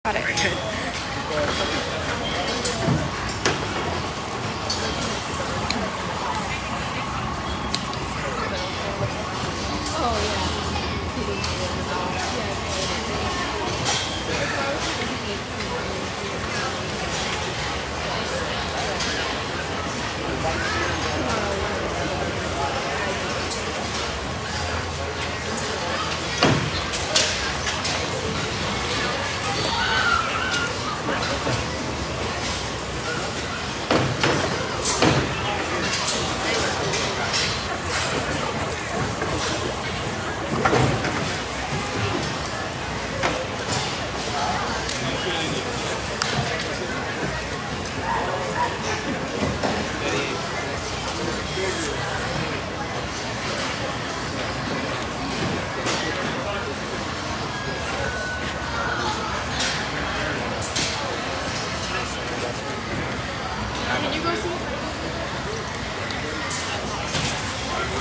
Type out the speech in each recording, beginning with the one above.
Got it. Good. Can you go see?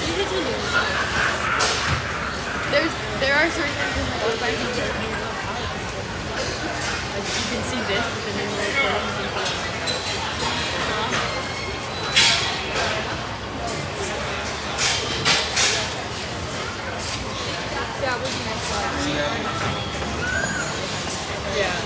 You can do it. There are certain things in the old banking that you can see this, but then yeah, it would be nice. Yeah.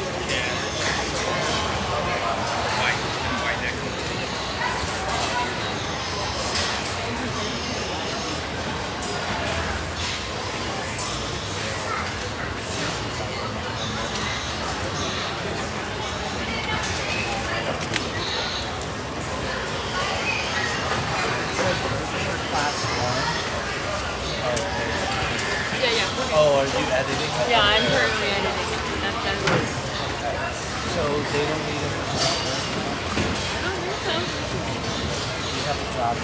Oh, are you editing? Yeah, I'm currently editing it. That's okay. So they don't need it. I don't think so. You have a job.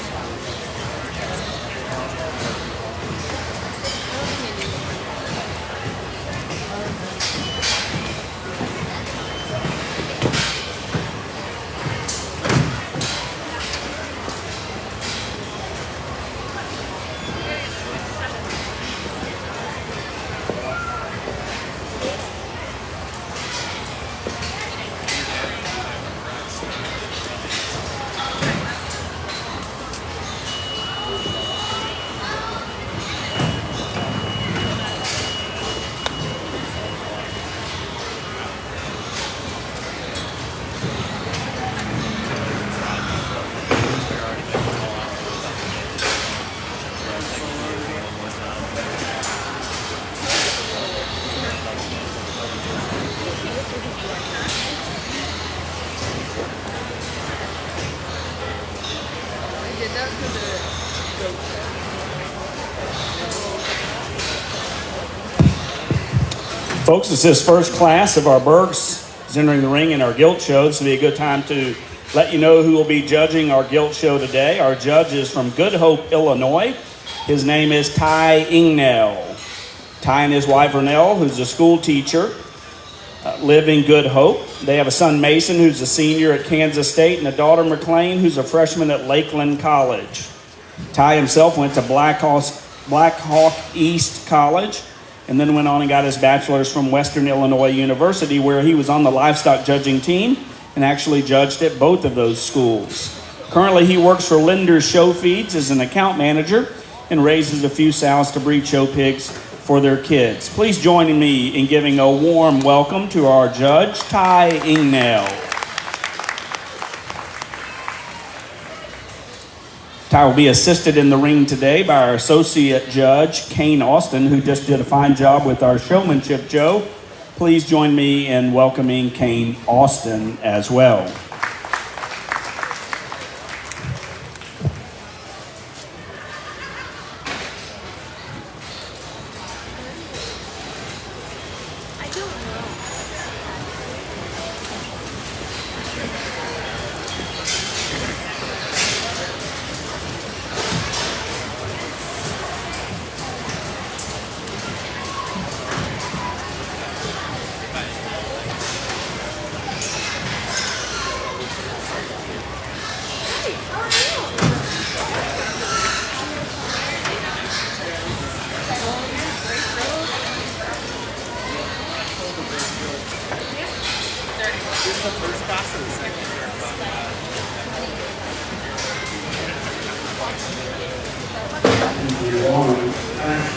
Folks, it's this first class of our Bergs is entering the ring in our Gilt show. This will be a good time to let you know who will be judging our Gilt show today. Our judge is from Good Hope, Illinois. His name is Ty Ingnell. Ty and his wife, Vernell, who's a school teacher, live in Good Hope. They have a son, Mason, who's a senior at Kansas State, and a daughter, McLean, who's a freshman at Lakeland College. Ty himself went to Black Hawk East College, and then went on and got his bachelor's from Western Illinois University, where he was on the livestock judging team and actually judged at both of those schools. Currently, he works for Linder's Show Feeds as an account manager and raises a few sows to breed show pigs for their kids. Please join me in giving a warm welcome to our judge, Ty Ingnell. Ty will be assisted in the ring today by our associate judge, Kane Austin, who just did a fine job with our showmanship, Joe. Please join me in welcoming Kane Austin as well.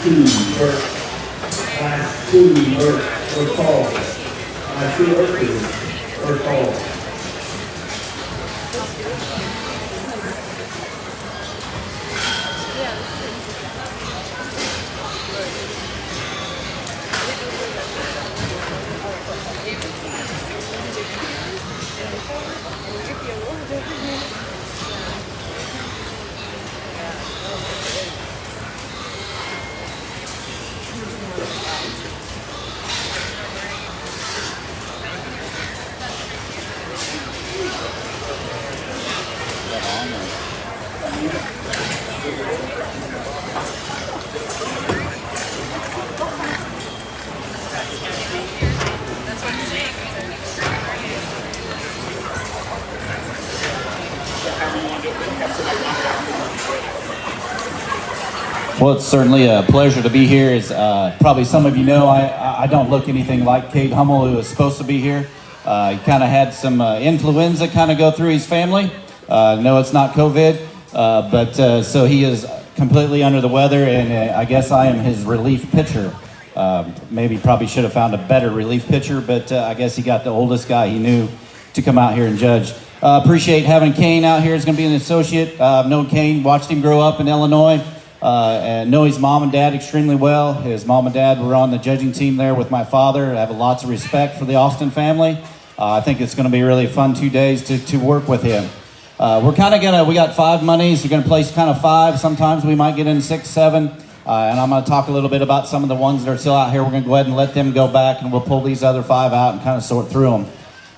2 Burke. Class 2 Burke, first call. Class 2 Burke, first call. Well, it's certainly a pleasure to be here. As probably some of you know, I don't look anything like Kate Hummel, who was supposed to be here. He kind of had some influenza kind of go through his family. No, it's not COVID, but so he is completely under the weather, and I guess I am his relief pitcher. Maybe probably should have found a better relief pitcher, but I guess he got the oldest guy he knew to come out here and judge. Appreciate having Kane out here. He's going to be an associate. I've known Kane, watched him grow up in Illinois. And know his mom and dad extremely well. His mom and dad were on the judging team there with my father. I have lots of respect for the Austin family. I think it's going to be really fun 2 days to work with him. We're kind of we got 5 monies. You're going to place kind of 5. Sometimes we might get in 6, 7. And I'm going to talk a little bit about some of the ones that are still out here. We're going to go ahead and let them go back, and we'll pull these other 5 out and kind of sort through them.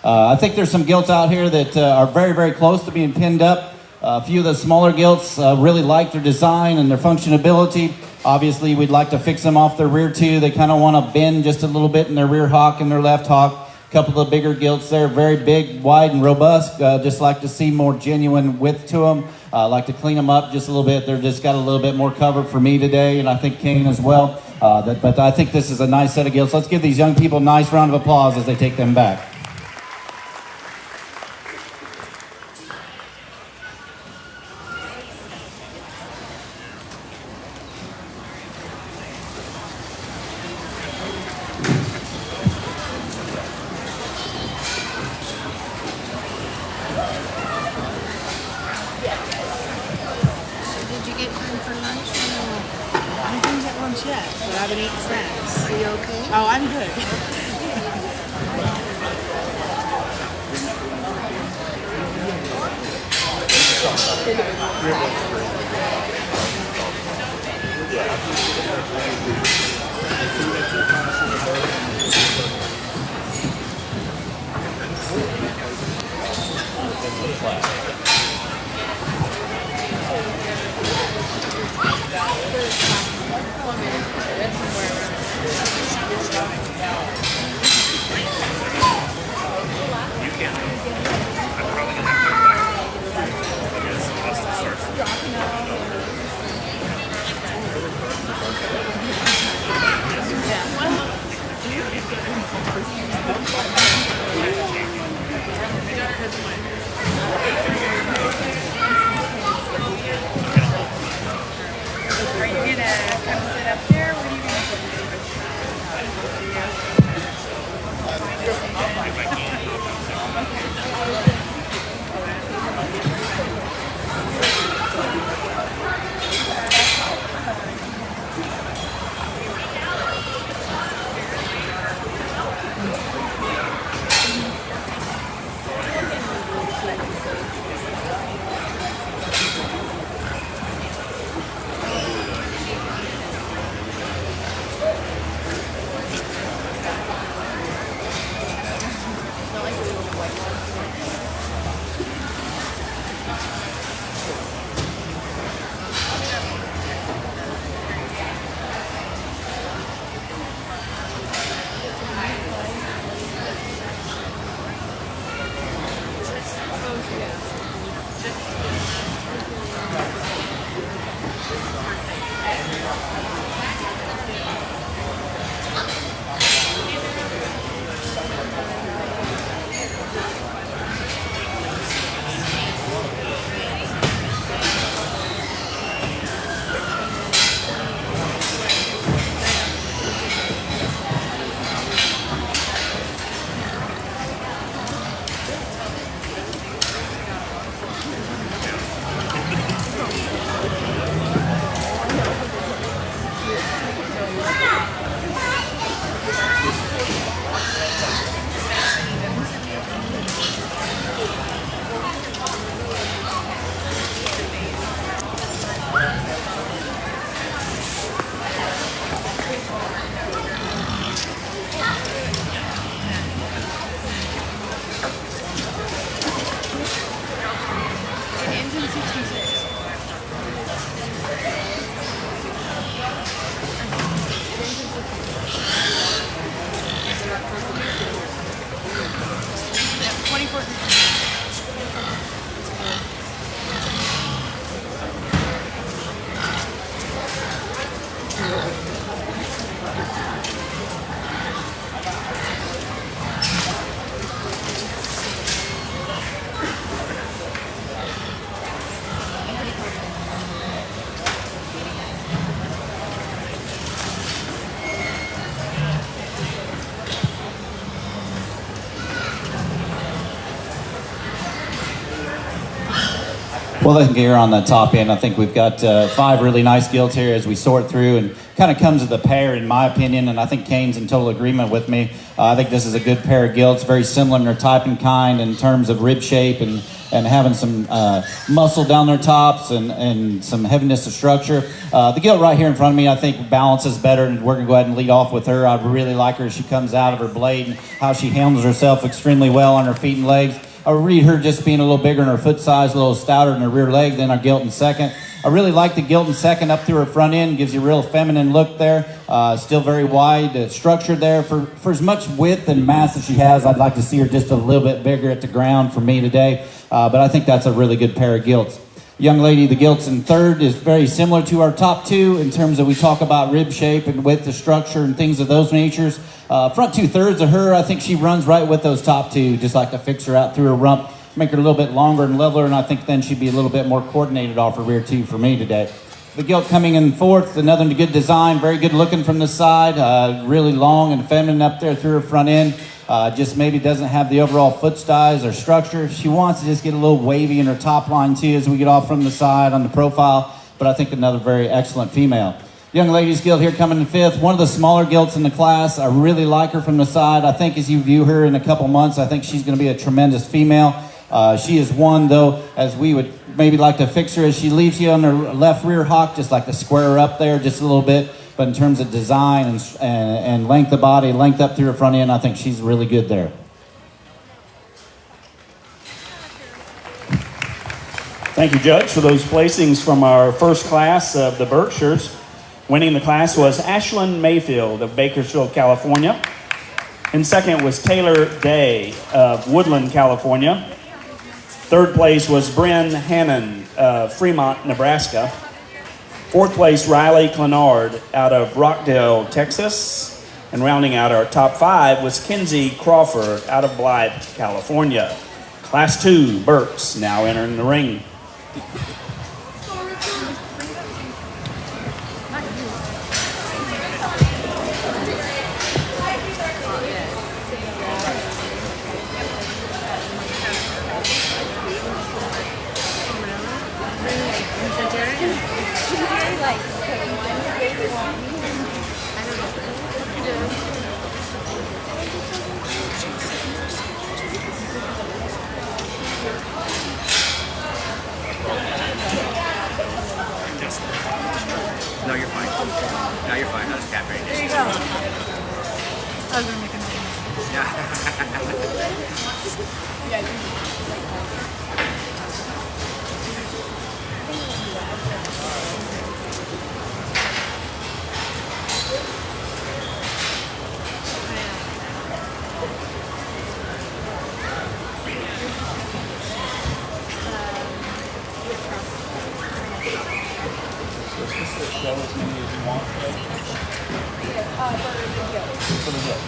I think there's some gilts out here that are very, very close to being pinned up. A few of the smaller gilts really like their design and their functionability. Obviously, we'd like to fix them off their rear too. They kind of want to bend just a little bit in their rear hock and their left hock. A couple of the bigger gilts there, very big, wide, and robust. Just like to see more genuine width to them. Like to clean them up just a little bit. They're just got a little bit more cover for me today, and I think Kane as well. But I think this is a nice set of gilts. Let's give these young people a nice round of applause as they take them back. I didn't get lunch yet, but I haven't eaten snacks. Are you okay? Oh, I'm good. I guess Austin starts. Well, I think here on the top end, I think we've got 5 really nice gilts here as we sort through, and kind of comes with the pair in my opinion, and I think Kane's in total agreement with me. I think this is a good pair of gilts, very similar in their type and kind in terms of rib shape and having some muscle down their tops and some heaviness of structure. The gilt right here in front of me, I think balances better, and we're going to go ahead and lead off with her. I really like her as she comes out of her blade and how she handles herself extremely well on her feet and legs. I read her just being a little bigger in her foot size, a little stouter in her rear leg than our gilt in second. I really like the gilt in second up through her front end, gives you a real feminine look there. Still very wide structure there. For as much width and mass as she has, I'd like to see her just a little bit bigger at the ground for me today. But I think that's a really good pair of gilts. Young lady, the gilts in third is very similar to our top 2 in terms of we talk about rib shape and width of structure and things of those natures. Front 2/3 of her, I think she runs right with those top 2, just like to fix her out through her rump, make her a little bit longer and leveler, and I think then she'd be a little bit more coordinated off her rear too for me today. The gilt coming in fourth, another good design, very good looking from the side, really long and feminine up there through her front end. Just maybe doesn't have the overall foot size or structure. She wants to just get a little wavy in her top line too as we get off from the side on the profile, but I think another very excellent female. Young ladies gilt here coming in fifth, one of the smaller gilts in the class. I really like her from the side. I think as you view her in a couple months, I think she's going to be a tremendous female. She is one, though, as we would maybe like to fix her as she leaves you on her left rear hock, just like to square her up there just a little bit. But in terms of design and length of body, length up through her front end, I think she's really good there. Thank you, Judge, for those placings from our first class of the Berkshires. Winning the class was Ashlyn Mayfield of Bakersfield, California. And second was Taylor Day of Woodland, California. Third place was Bryn Hannon of Fremont, Nebraska. Fourth place, Riley Clenard out of Rockdale, Texas. And rounding out our top 5 was Kenzie Crawford out of Blythe, California. Class 2 Berks now entering the ring. No, you're fine. No, you're fine. I'll just tap right There you go. I was gonna make a noise. Show as many as you want. For the gilt.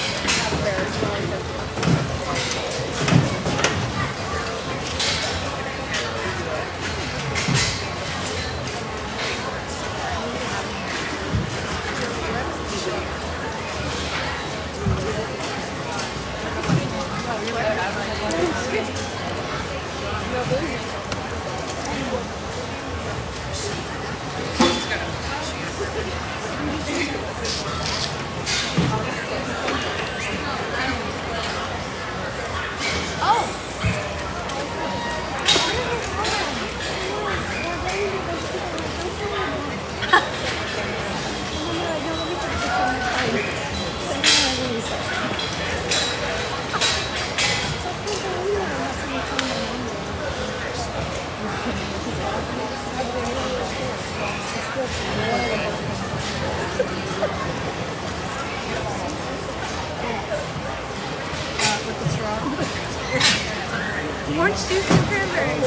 Orange juice and cranberries.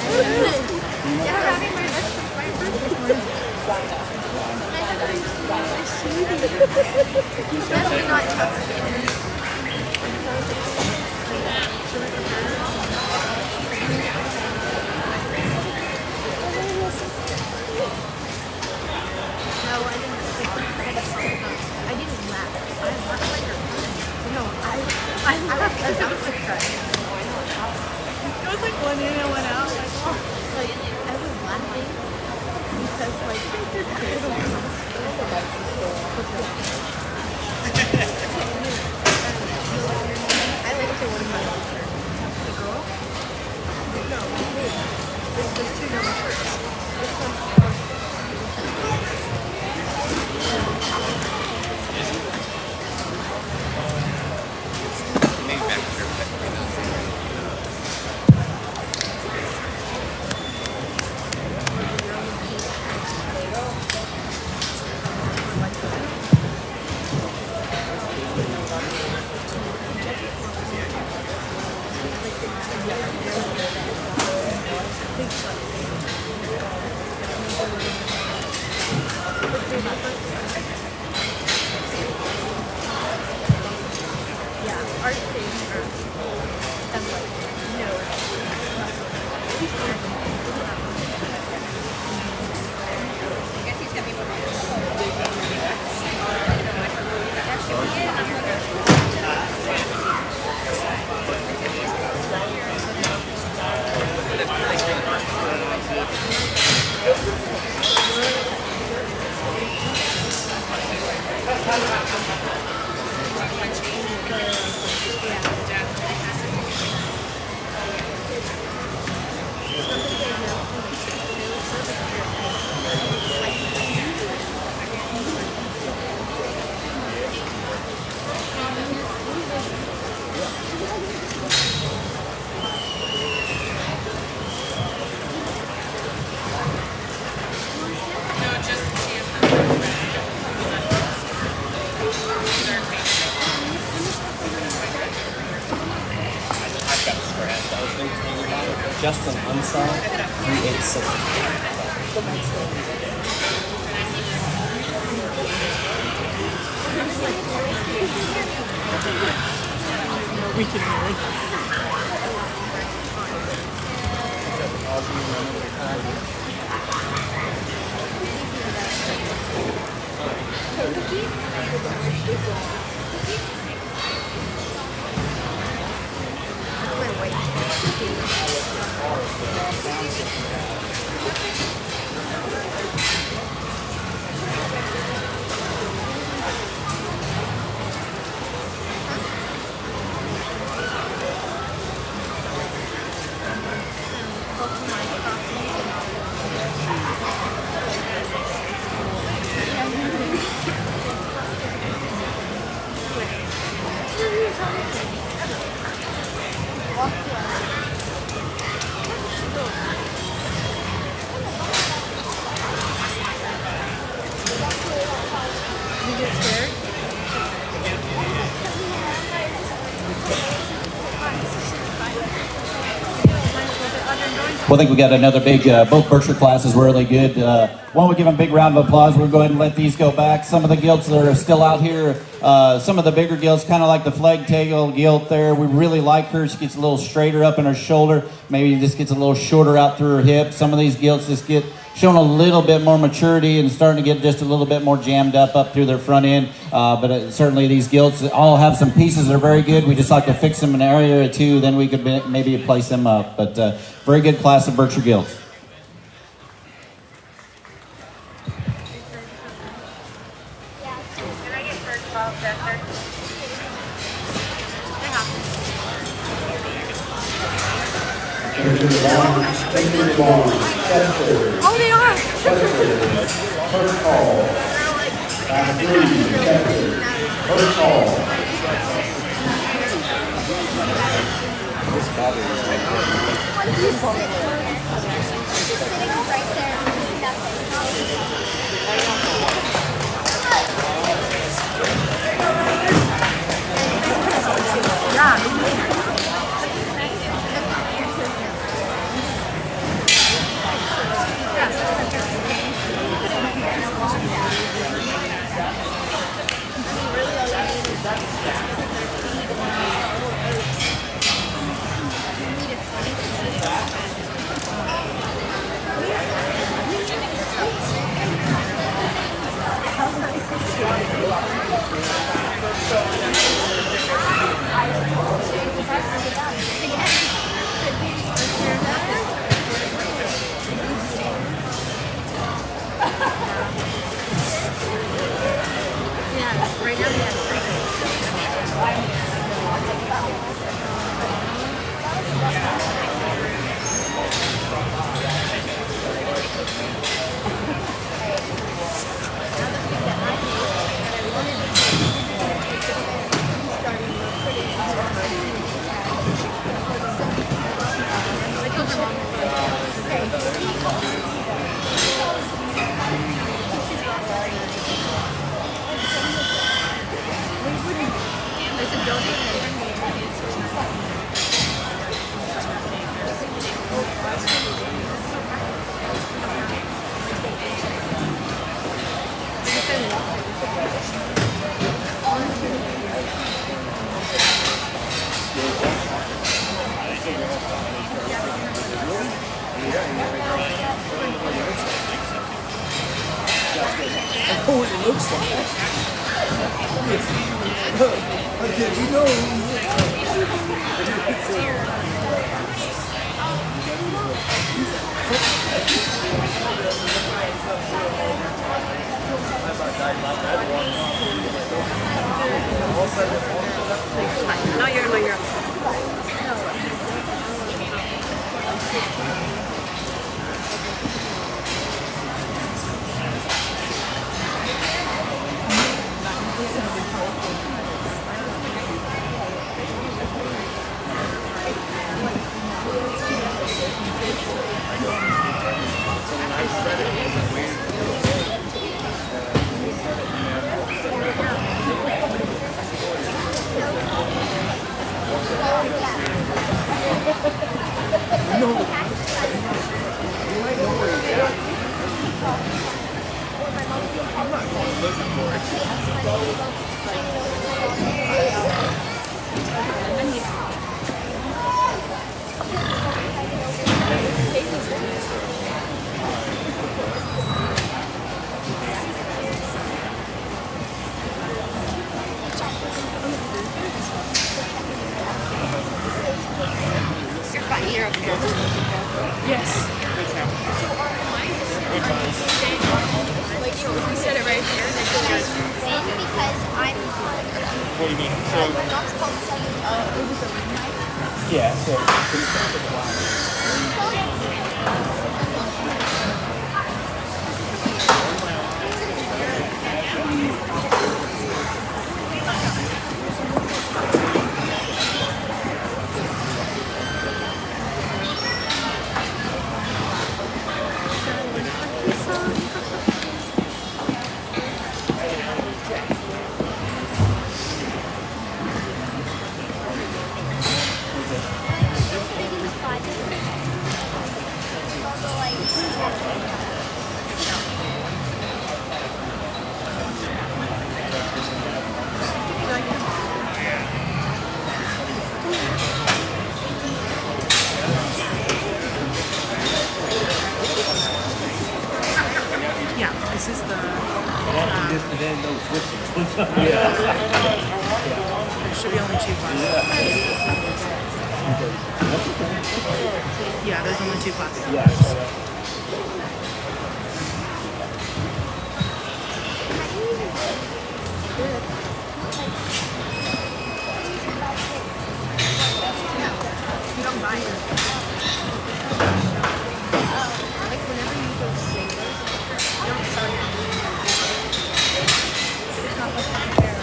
Yeah, having my birthday. Definitely not No, I didn't laugh. I laughed like her. No, I laughed as I was crying. It was like one in and one out. Like, I was laughing. Justin Unsong, 386. We can really. Well, I think we got another big, both Berkshire classes were really good. Why don't we give them a big round of applause? We'll go ahead and let these go back. Some of the gilts that are still out here, some of the bigger gilts, kind of like the flag tail gilt there. We really like her. She gets a little straighter up in her shoulder. Maybe just gets a little shorter out through her hip. Some of these gilts just get showing a little bit more maturity and starting to get just a little bit more jammed up through their front end. But certainly these gilts all have some pieces that are very good. We just like to fix them in an area or two, then we could maybe place them up. But very good class of Berkshire gilts. Can I get first 12 center? Oh, they are. First call. First call. Oh, it looks like. Okay, you know. No, you're. Yes. We said it right here. Because I'm. What do you mean? So, We're not supposed to. yeah, so. Yeah, this is the. There should be only 2 classes. Yeah, there's only 2 classes. You don't buy it. Like whenever you go singles, you don't sell your It's not like a pair.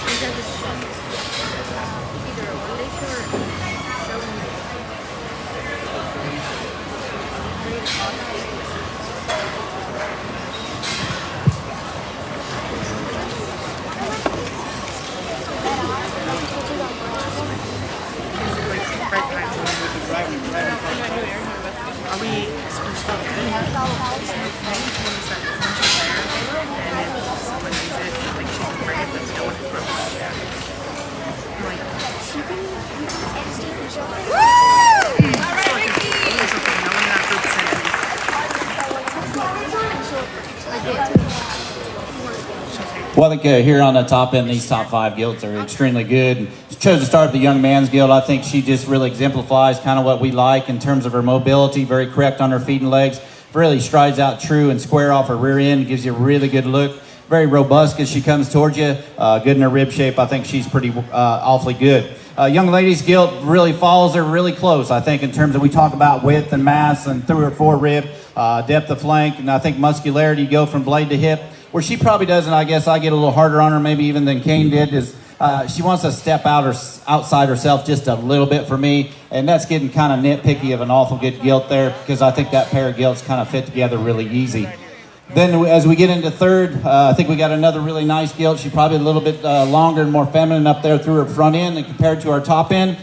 These are just shorts. Either a one-day short or show one day. Are we supposed to get it? Maybe someone said once you're there, and if someone needs it, like she can bring it, but no one can bring it. I'm like, there's something no one in that group said Well, I think here on the top end, these top 5 gilts are extremely good. She chose to start with the young man's gilt. I think she just really exemplifies kind of what we like in terms of her mobility, very correct on her feet and legs, really strides out true and square off her rear end, gives you a really good look. Very robust as she comes towards you, good in her rib shape. I think she's pretty awfully good. Young lady's gilt really follows her really close, I think, in terms of we talk about width and mass and through her forerib, depth of flank, and I think muscularity, you go from blade to hip. Where she probably doesn't, I guess I get a little harder on her maybe even than Kane did, is she wants to step outside herself just a little bit for me, and that's getting kind of nitpicky of an awful good gilt there, because I think that pair of gilts kind of fit together really easy. Then as we get into third, I think we got another really nice gilt. She's probably a little bit longer and more feminine up there through her front end and compared to our top end.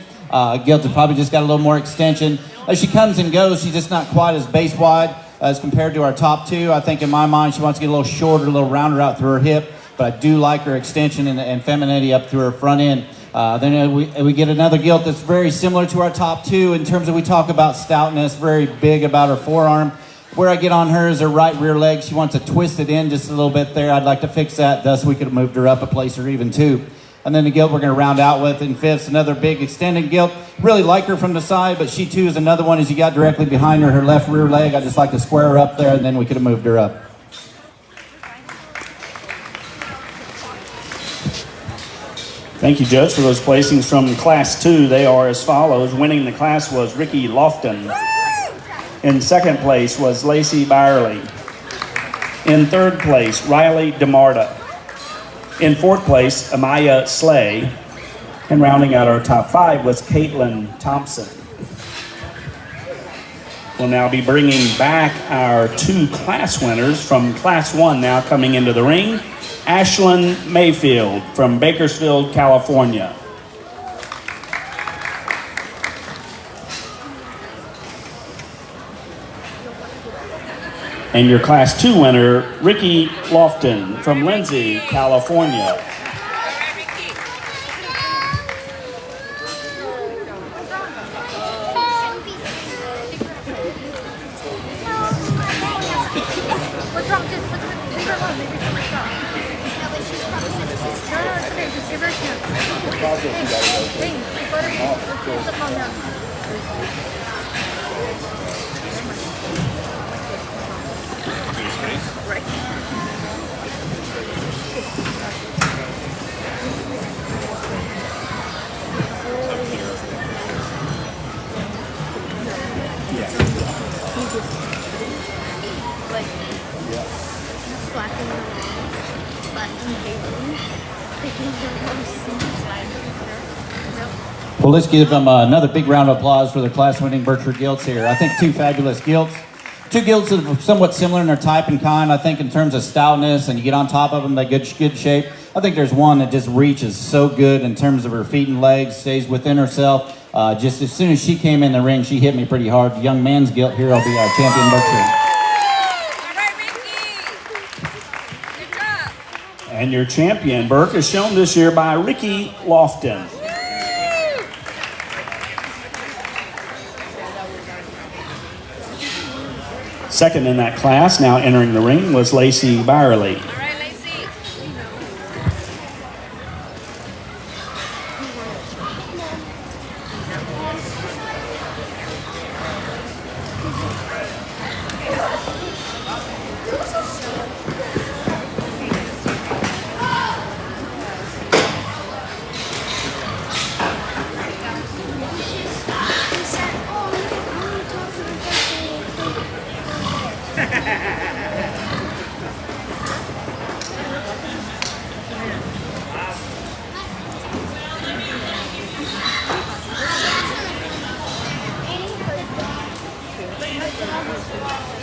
Gilt has probably just got a little more extension. As she comes and goes, she's just not quite as base wide as compared to our top two. I think in my mind, she wants to get a little shorter, a little rounder out through her hip, but I do like her extension and femininity up through her front end. Then we get another gilt that's very similar to our top two in terms of we talk about stoutness, very big about her forearm. Where I get on her is her right rear leg. She wants to twist it in just a little bit there. I'd like to fix that. Thus, we could have moved her up a place or even two. And then the gilt we're going to round out with in fifth, another big extended gilt. Really like her from the side, but she too is another one as you got directly behind her, her left rear leg. I just like to square her up there, and then we could have moved her up. Thank you, Judge, for those placings from Class 2. They are as follows. Winning the class was Ricky Lofton. In second place was Lacey Byerly. In third place, Riley DeMarta. In fourth place, Amaya Slay. And rounding out our top five was Caitlin Thompson. We'll now be bringing back our two class winners from Class 1 now coming into the ring. Ashlyn Mayfield from Bakersfield, California. And your Class 2 winner, Ricky Lofton from Lindsay, California. What's wrong? Just leave her alone. Maybe she'll stop. No, but she's probably no, it's okay. Just give her a chance. Hey, butter. Let's calm down. Well, let's give them another big round of applause for their class-winning Berkshire Gilts here. I think two fabulous gilts. Two gilts that are somewhat similar in their type and kind. I think in terms of stoutness, and you get on top of them, they're good shape. I think there's one that just reaches so good in terms of her feet and legs, stays within herself. Just as soon as she came in the ring, she hit me pretty hard. The young man's gilt here will be our champion Berkshire. And your champion, Burke, is shown this year by Ricky Lofton. Second in that class, now entering the ring, was Lacey Byerly.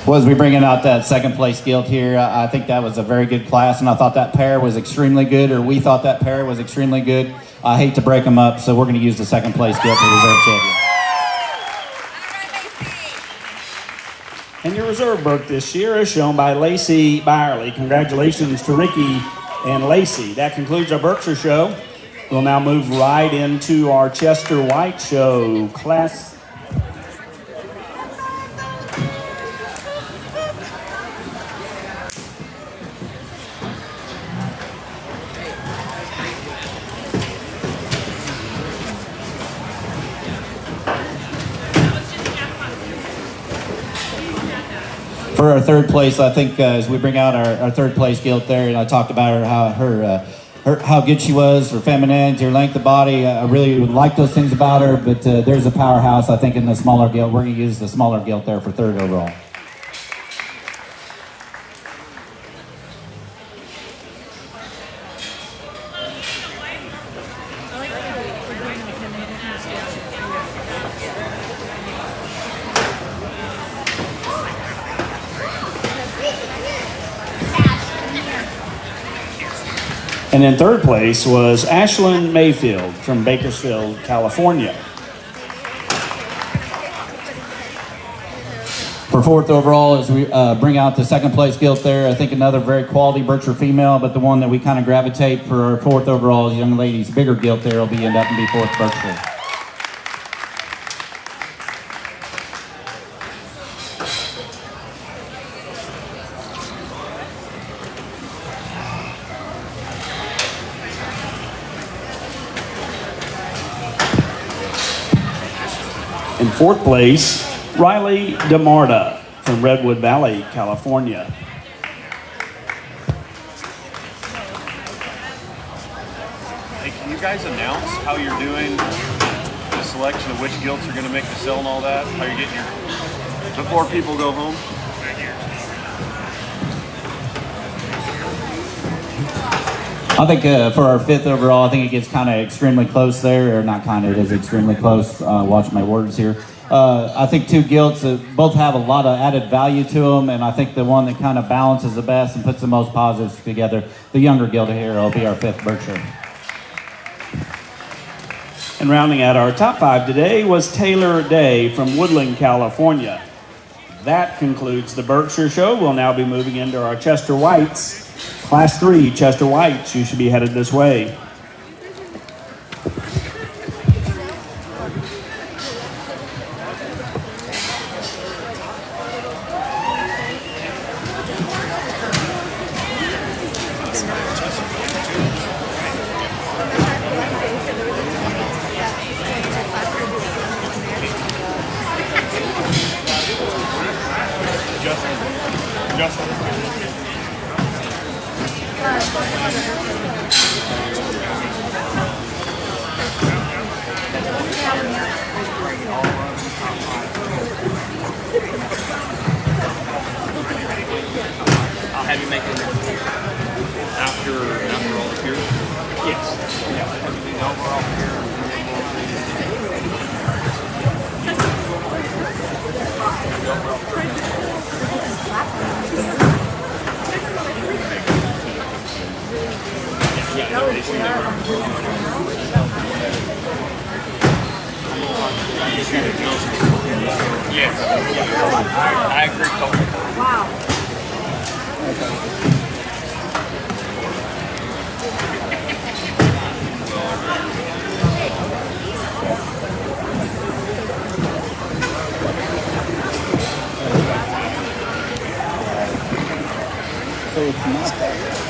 Well, as we bringing out that second place gilt here, I think that was a very good class, and I thought that pair was extremely good, or we thought that pair was extremely good. I hate to break them up, so we're going to use the second place gilt for reserve champion. And your reserve Burke this year is shown by Lacey Byerly. Congratulations to Ricky and Lacey. That concludes our Berkshire show. We'll now move right into our Chester White show. Class For our third place, I think as we bring out our third place gilt there, and I talked about how good she was, her femininity, her length of body. I really would like those things about her, but there's a powerhouse, I think, in the smaller gilt. We're going to use the smaller gilt there for third overall. And in third place was Ashlyn Mayfield from Bakersfield, California. For fourth overall, as we bring out the second place gilt there, I think another very quality Berkshire female, but the one that we kind of gravitate for our fourth overall is young lady's bigger gilt there will be end up and be fourth Berkshire. In fourth place, Riley DeMarta from Redwood Valley, California. Hey, can you guys announce how you're doing the selection of which gilts are going to make the sale and all that? How you're getting your, before people go home? I think for our fifth overall, I think it gets kind of extremely close there, or not kind of, it is extremely close. Watch my words here. I think two gilts that both have a lot of added value to them, and I think the one that kind of balances the best and puts the most positives together, the younger gilt here, will be our fifth Berkshire. And rounding out our top five today was Taylor Day from Woodland, California. That concludes the Berkshire show. We'll now be moving into our Chester Whites. Class 3 Chester Whites, you should be headed this way. I'll have you make it after all the here. Yes. Yeah. Everything over all here. Yes. I agree totally. Wow. So it's not that.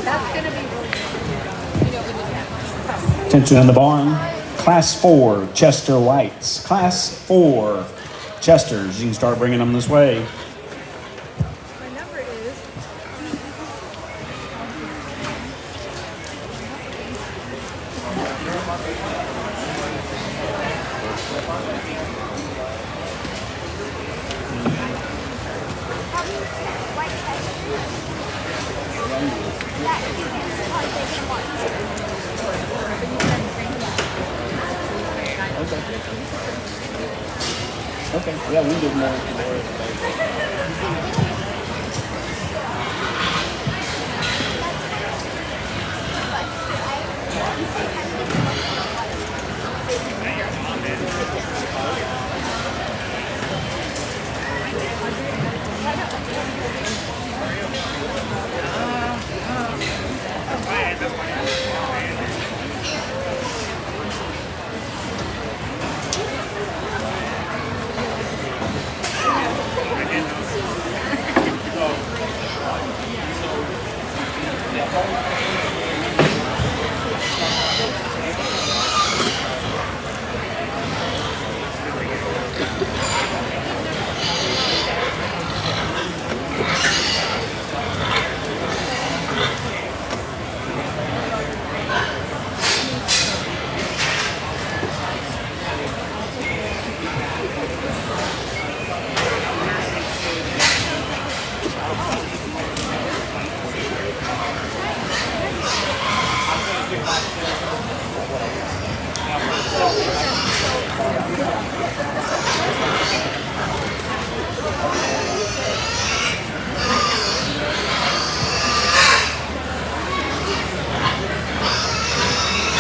That's gonna be really good. Attention in the barn. Class 4 Chester Whites. Class 4 Chesters. You can start bringing them this way. My number is. Okay, yeah, we did more.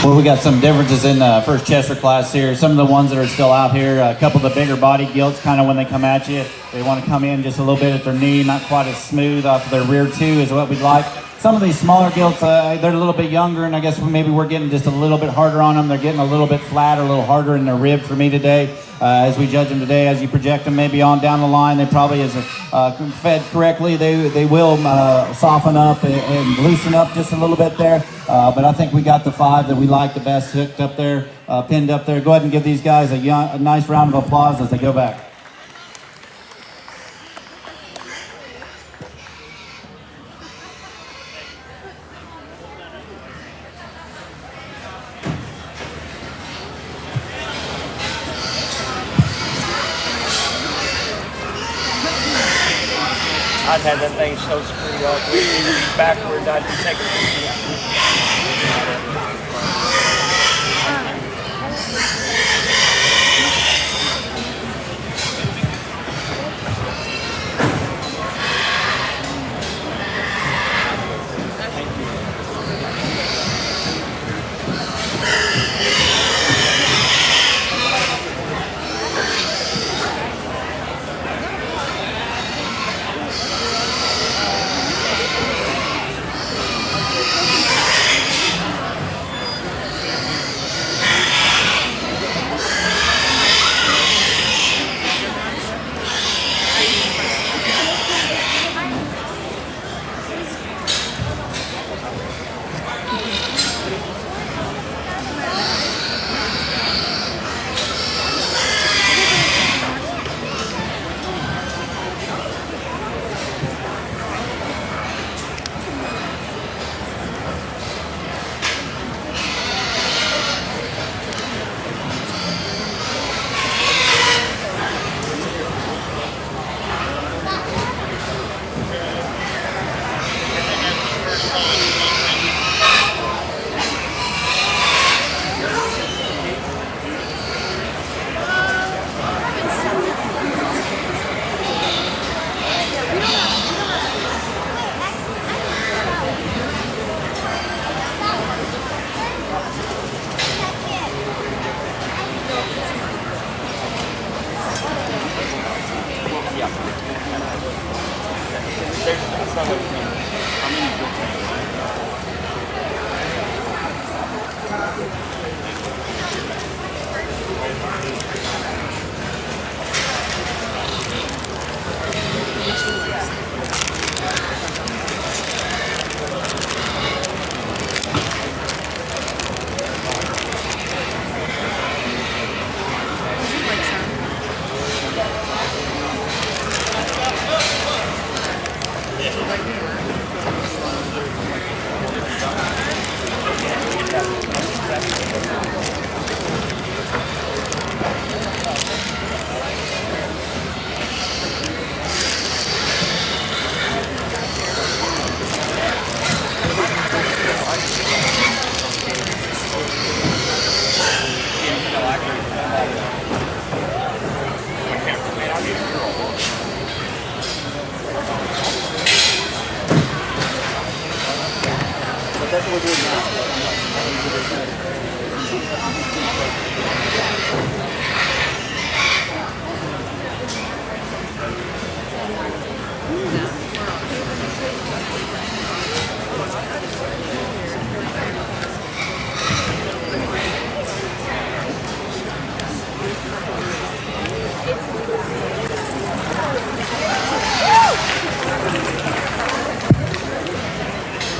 Well, we got some differences in the first Chester class here. Some of the ones that are still out here, a couple of the bigger body gilts, kind of when they come at you, they want to come in just a little bit at their knee, not quite as smooth off of their rear too is what we'd like. Some of these smaller gilts, they're a little bit younger, and I guess maybe we're getting just a little bit harder on them. They're getting a little bit flatter, a little harder in their rib for me today. As we judge them today, as you project them maybe on down the line, they probably, as fed correctly, they will soften up and loosen up just a little bit there. But I think we got the 5 that we like the best hooked up there, pinned up there. Go ahead and give these guys a nice round of applause as they go back. I'd had that thing so screwed up. We needed to be backwards. I'd be taking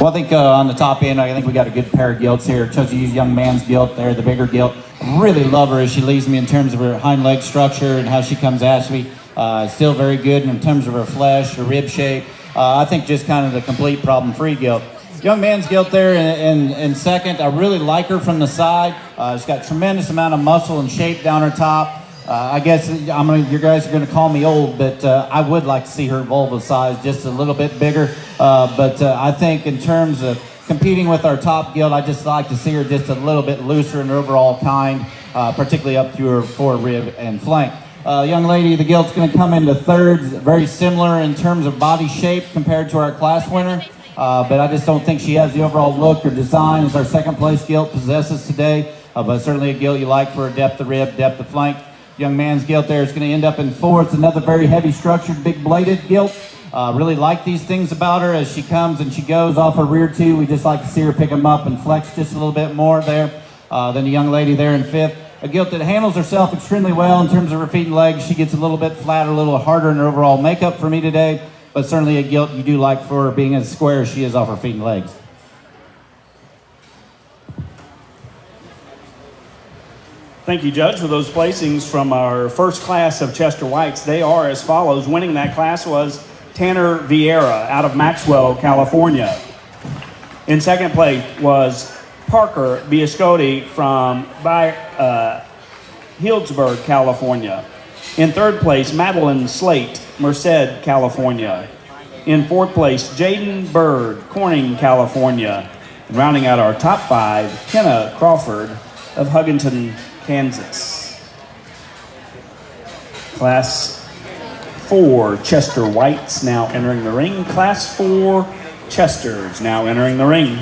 Well, I think on the top end, I think we got a good pair of gilts here. Chose to use young man's gilt there, the bigger gilt. Really love her as she leads me in terms of her hind leg structure and how she comes at me. Still very good in terms of her flesh, her rib shape. I think just kind of the complete problem-free gilt. Young man's gilt there in second. I really like her from the side. She's got tremendous amount of muscle and shape down her top. I guess you guys are going to call me old, but I would like to see her vulva size just a little bit bigger. But I think in terms of competing with our top gilt, I just like to see her just a little bit looser in overall kind, particularly up to her fore rib and flank. Young lady, the gilt's going to come into thirds, very similar in terms of body shape compared to our class winner. But I just don't think she has the overall look or design as our second place gilt possesses today. But certainly a gilt you like for depth of rib, depth of flank. Young man's gilt there is going to end up in fourth. Another very heavy structured, big bladed gilt. Really like these things about her as she comes and she goes off her rear two. We just like to see her pick them up and flex just a little bit more there than the young lady there in fifth. A gilt that handles herself extremely well in terms of her feet and legs. She gets a little bit flatter, a little harder in her overall makeup for me today, but certainly a gilt you do like for her being as square as she is off her feet and legs. Thank you, Judge, for those placings from our first class of Chester Whites. They are as follows. Winning that class was Tanner Vieira out of Maxwell, California. In second place was Parker Biascotti from Healdsburg, California. In third place, Madeline Slate, Merced, California. In fourth place, Jaden Bird, Corning, California. And rounding out our top five, Kenna Crawford of Huggington, Kansas. Class 4 Chester Whites now entering the ring. Class 4 Chesters now entering the ring.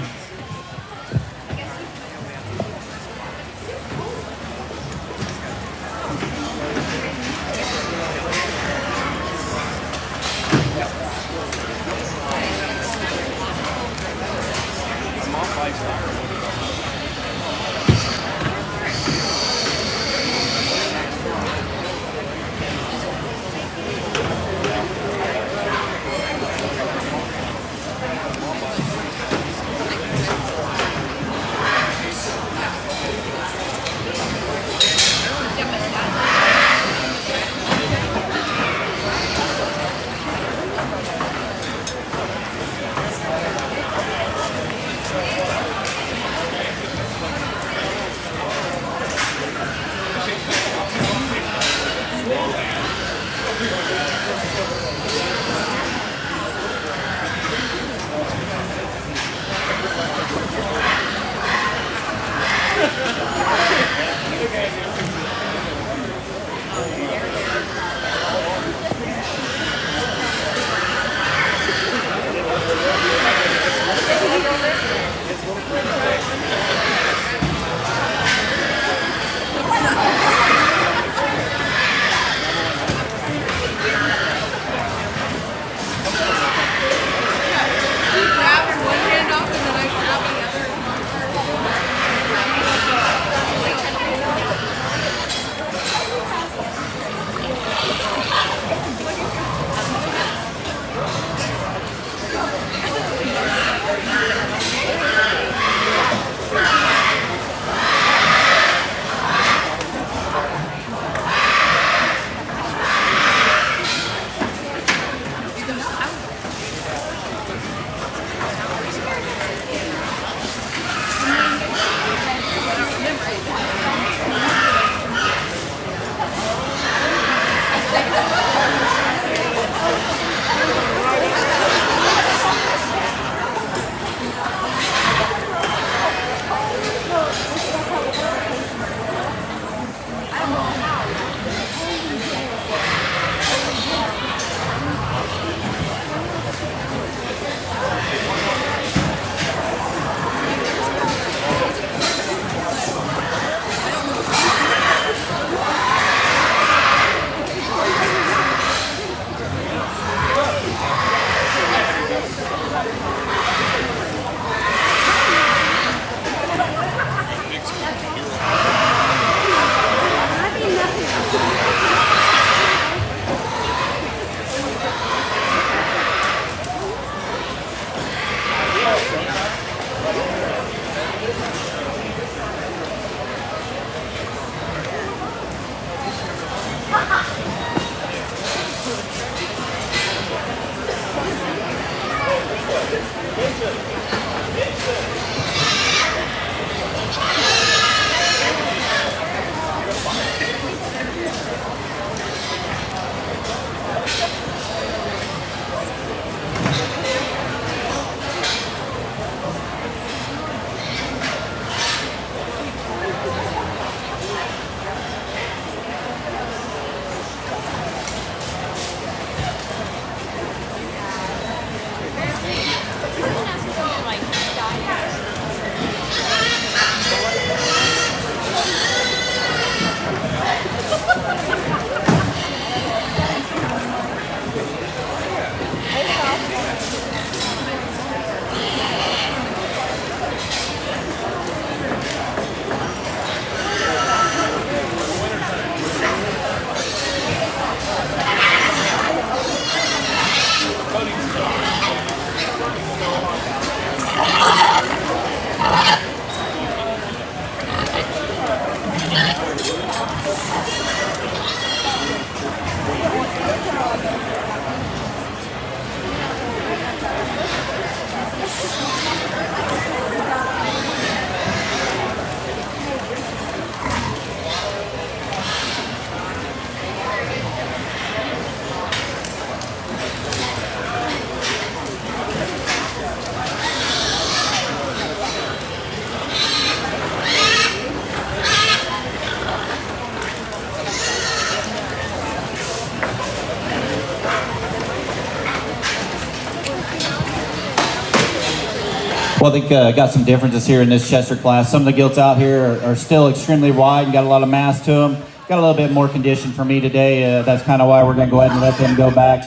Well, I think got some differences here in this Chester class. Some of the gilts out here are still extremely wide and got a lot of mass to them. Got a little bit more condition for me today. That's kind of why we're going to go ahead and let them go back.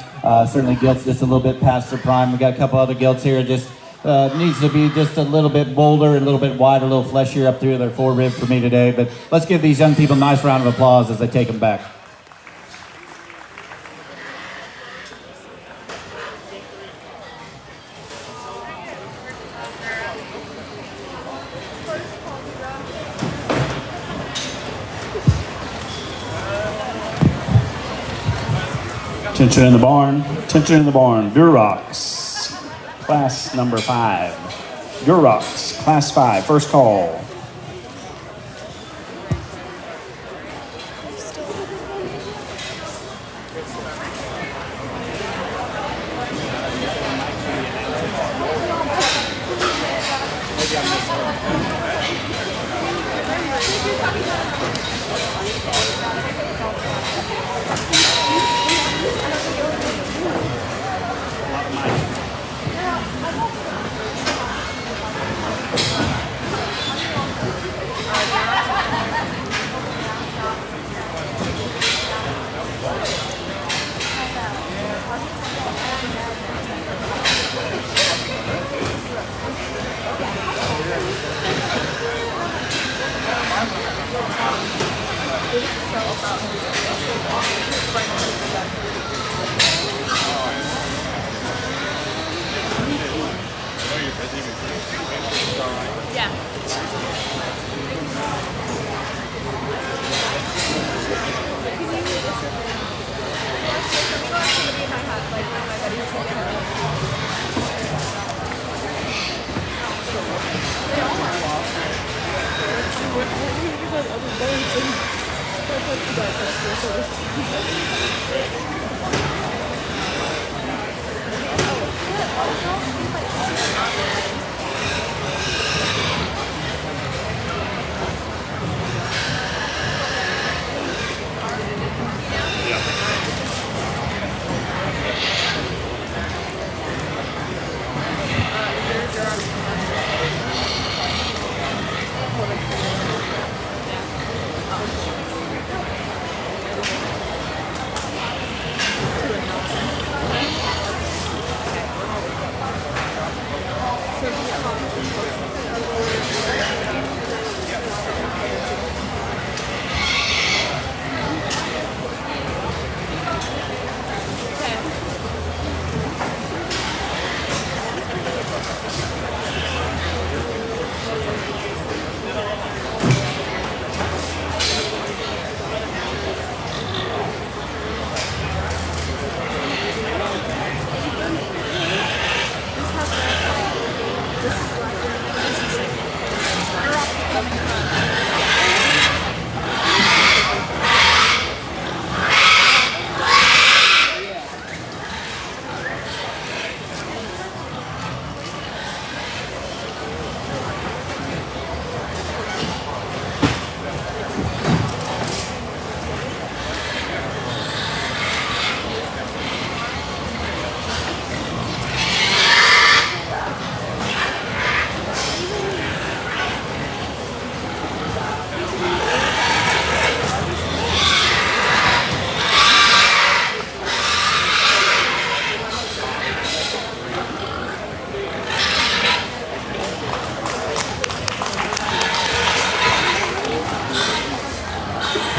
Certainly gilts just a little bit past their prime. We got a couple other gilts here. Just needs to be just a little bit bolder, a little bit wider, a little fleshier up through their forerib for me today. But let's give these young people a nice round of applause as they take them back. Attention in the barn. Attention in the barn. Durox, class number 5. Durox, class 5. First call.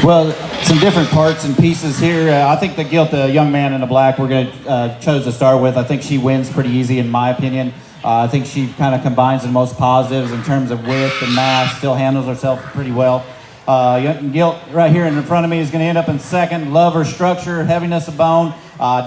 Well, some different parts and pieces here. I think the gilt, the young man in the black, we're going to chose to start with. I think she wins pretty easy in my opinion. I think she kind of combines the most positives in terms of width and mass, still handles herself pretty well. Gilt right here in front of me is going to end up in second. Love her structure, heaviness of bone,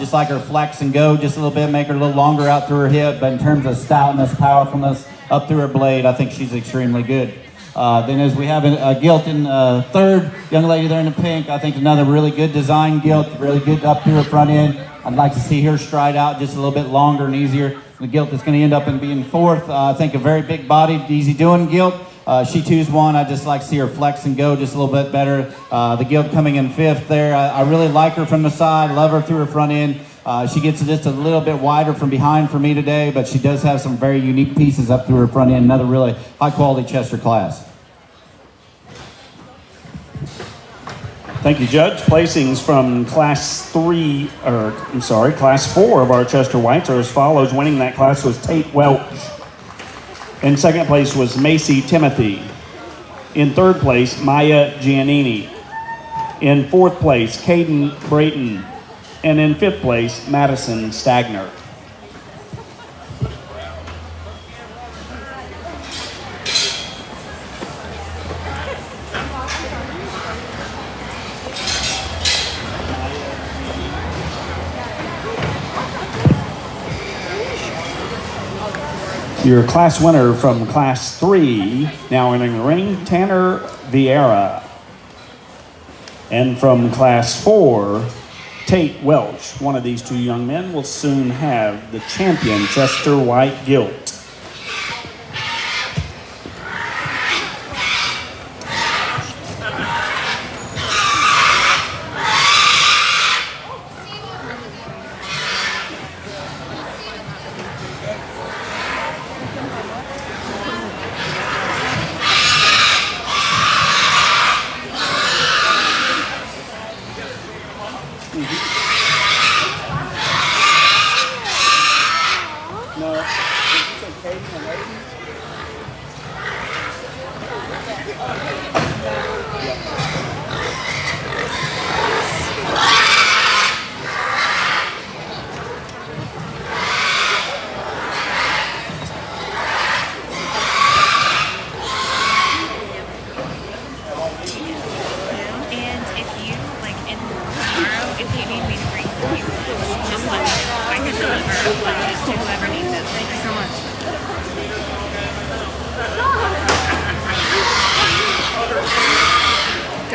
just like her flex and go just a little bit, make her a little longer out through her hip. But in terms of stoutness, powerfulness, up through her blade, I think she's extremely good. Then as we have a gilt in third, young lady there in the pink, I think another really good design gilt, really good up through her front end. I'd like to see her stride out just a little bit longer and easier. The gilt is going to end up in being fourth. I think a very big bodied, easy doing gilt. She two's one. I just like to see her flex and go just a little bit better. The gilt coming in fifth there. I really like her from the side, love her through her front end. She gets just a little bit wider from behind for me today, but she does have some very unique pieces up through her front end. Another really high-quality Chester class. Thank you, Judge. Placings from Class 4 of our Chester Whites are as follows. Winning that class was Tate Welch. In second place was Macy Timothy. In third place, Maya Giannini. In fourth place, Caden Brayton. And in fifth place, Madison Stagner. Your class winner from Class 3, now entering the ring, Tanner Vieira. And from Class 4, Tate Welch. One of these two young men will soon have the champion Chester White Gilt.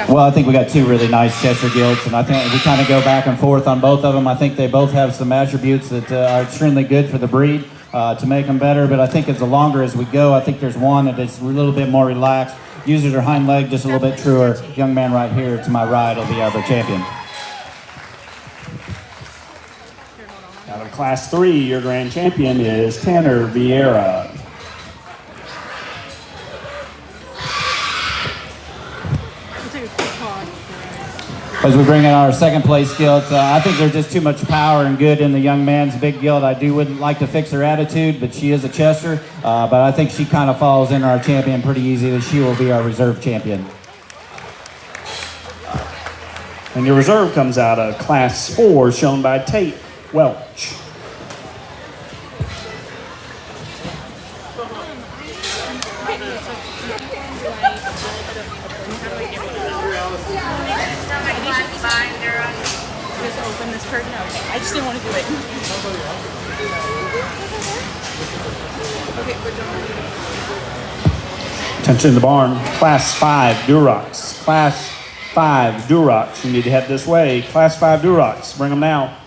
Well, I think we got two really nice Chester Gilts, and I think we kind of go back and forth on both of them. I think they both have some attributes that are extremely good for the breed to make them better, but I think as the longer as we go, I think there's one that is a little bit more relaxed, uses her hind leg just a little bit truer. Young man right here to my right will be our champion. Out of Class 3, your grand champion is Tanner Vieira. As we bring in our second place Gilt, I think there's just too much power and good in the young man's big Gilt. I wouldn't like to fix her attitude, but she is a Chester. But I think she kind of falls in our champion pretty easy. She will be our reserve champion. And your reserve comes out of Class 4, shown by Tate Welch. I just didn't want to do it. Attention in the barn. Class 5 Durocs. Class 5 Durocs. You need to head this way. Class 5 Durocs. Bring them now.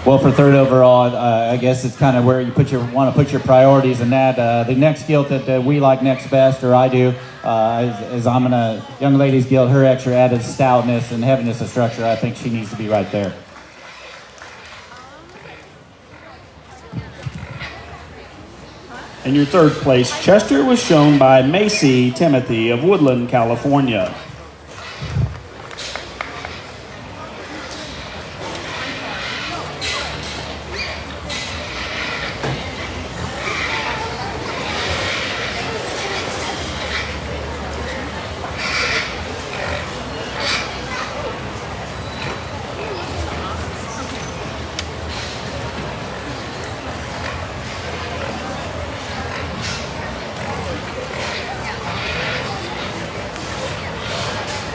Well, for third overall, I guess it's kind of where you want to put your priorities in that. The next Gilt that we like next best, or I do, is I'm gonna young lady's Gilt. Her extra added stoutness and heaviness of structure. I think she needs to be right there. And your third place Chester was shown by Macy Timothy of Woodland, California.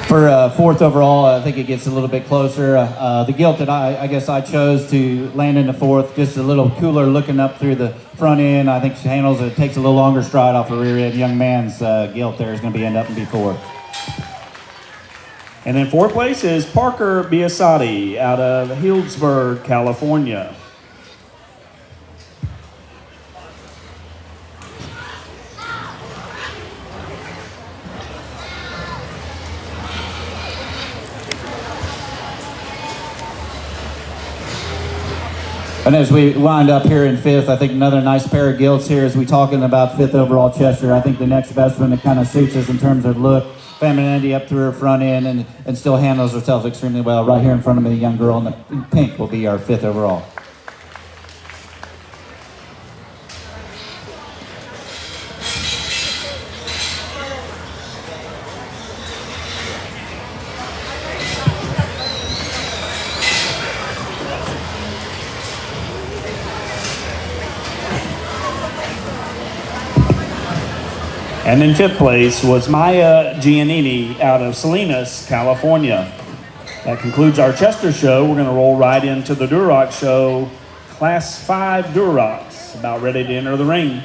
For fourth overall, I think it gets a little bit closer. The Gilt that I guess I chose to land in the fourth, just a little cooler looking up through the front end. I think she handles it, takes a little longer stride off the rear end. Young man's Gilt there is going to end up in B4. And in fourth place is Parker Biasotti out of Healdsburg, California. And as we wind up here in fifth, I think another nice pair of gilts here as we talking about fifth overall Chester. I think the next best one that kind of suits us in terms of look, femininity up through her front end, and still handles herself extremely well. Right here in front of me, the young girl in the pink will be our fifth overall. And in fifth place was Maya Giannini out of Salinas, California. That concludes our Chester show. We're going to roll right into the Duroc show. Class 5 Durocs, about ready to enter the ring.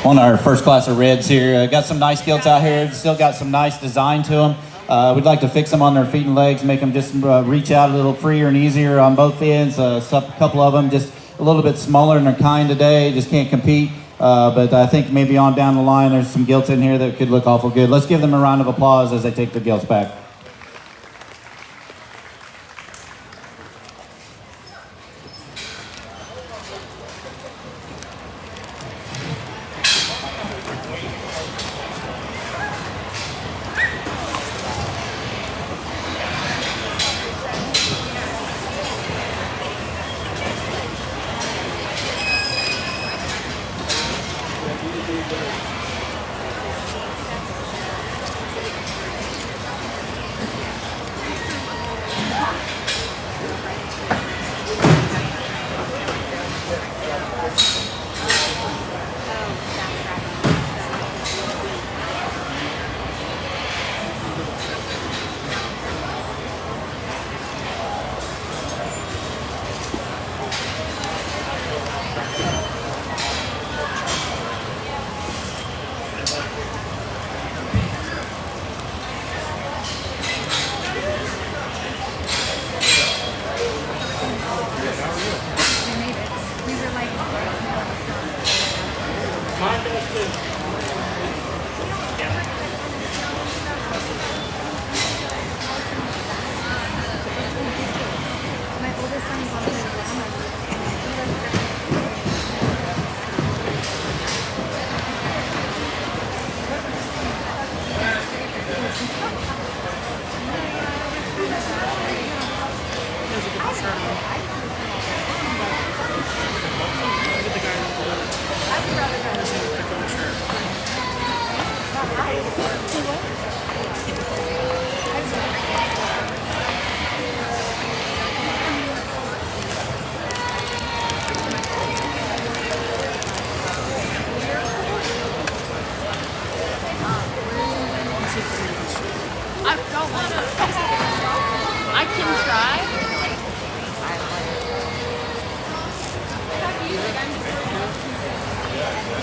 on our first class of reds here. Got some nice gilts out here. Still got some nice design to them. We'd like to fix them on their feet and legs, make them just reach out a little freer and easier on both ends. A couple of them just a little bit smaller in their kind today, just can't compete. But I think maybe on down the line there's some gilts in here that could look awful good. Let's give them a round of applause as they take their gilts back.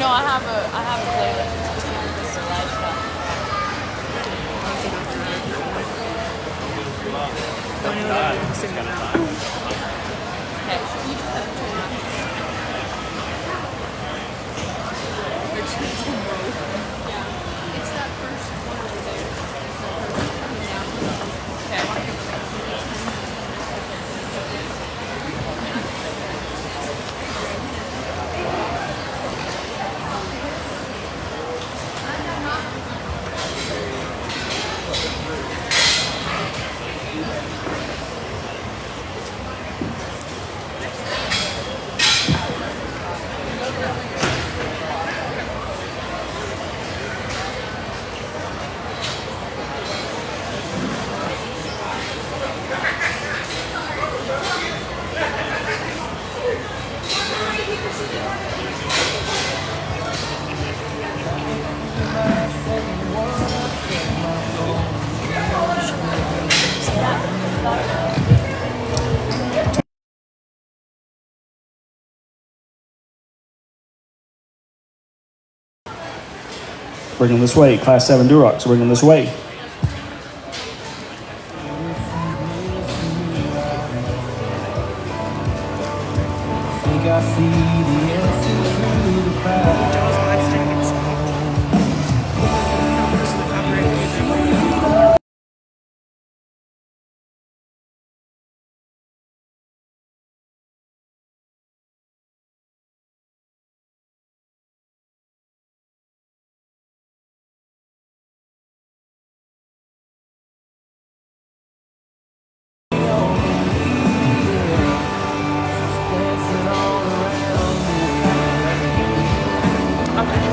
No, I have a playlist. It's Livestock. Okay, you just have to turn it on. It's that first one over there. Bring them this way. Class 7 Durocs, bring them this way. Think I see the answer through the crowd.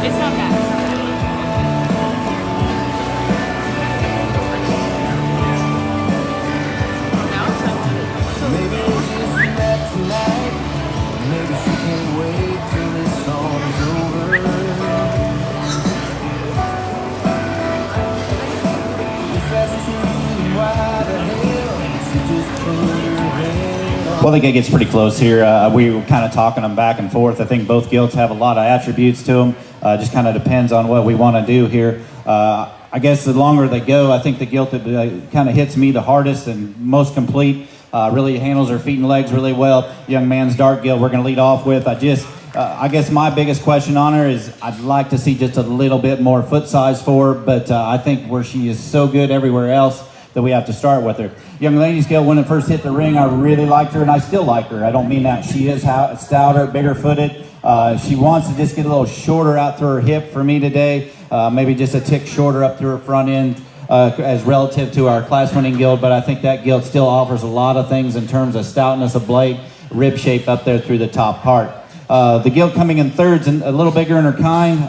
It's not bad. Maybe we'll just do that tonight. Maybe she can't wait till this song is over. If that's true, then why the hell she just put her head on? Well, I think it gets pretty close here. We were kind of talking them back and forth. I think both gilts have a lot of attributes to them. Just kind of depends on what we want to do here. I guess the longer they go, I think the gilt that kind of hits me the hardest and most complete, really handles her feet and legs really well. Young man's dark gilt we're going to lead off with. I guess my biggest question on her is I'd like to see just a little bit more foot size for her, but I think where she is so good everywhere else that we have to start with her. Young ladies gilt, when it first hit the ring, I really liked her, and I still like her. I don't mean that. She is stouter, bigger footed. She wants to just get a little shorter out through her hip for me today. Maybe just a tick shorter up through her front end as relative to our class-winning gilt, but I think that gilt still offers a lot of things in terms of stoutness of blade, rib shape up there through the top part. The gilt coming in third's a little bigger in her kind.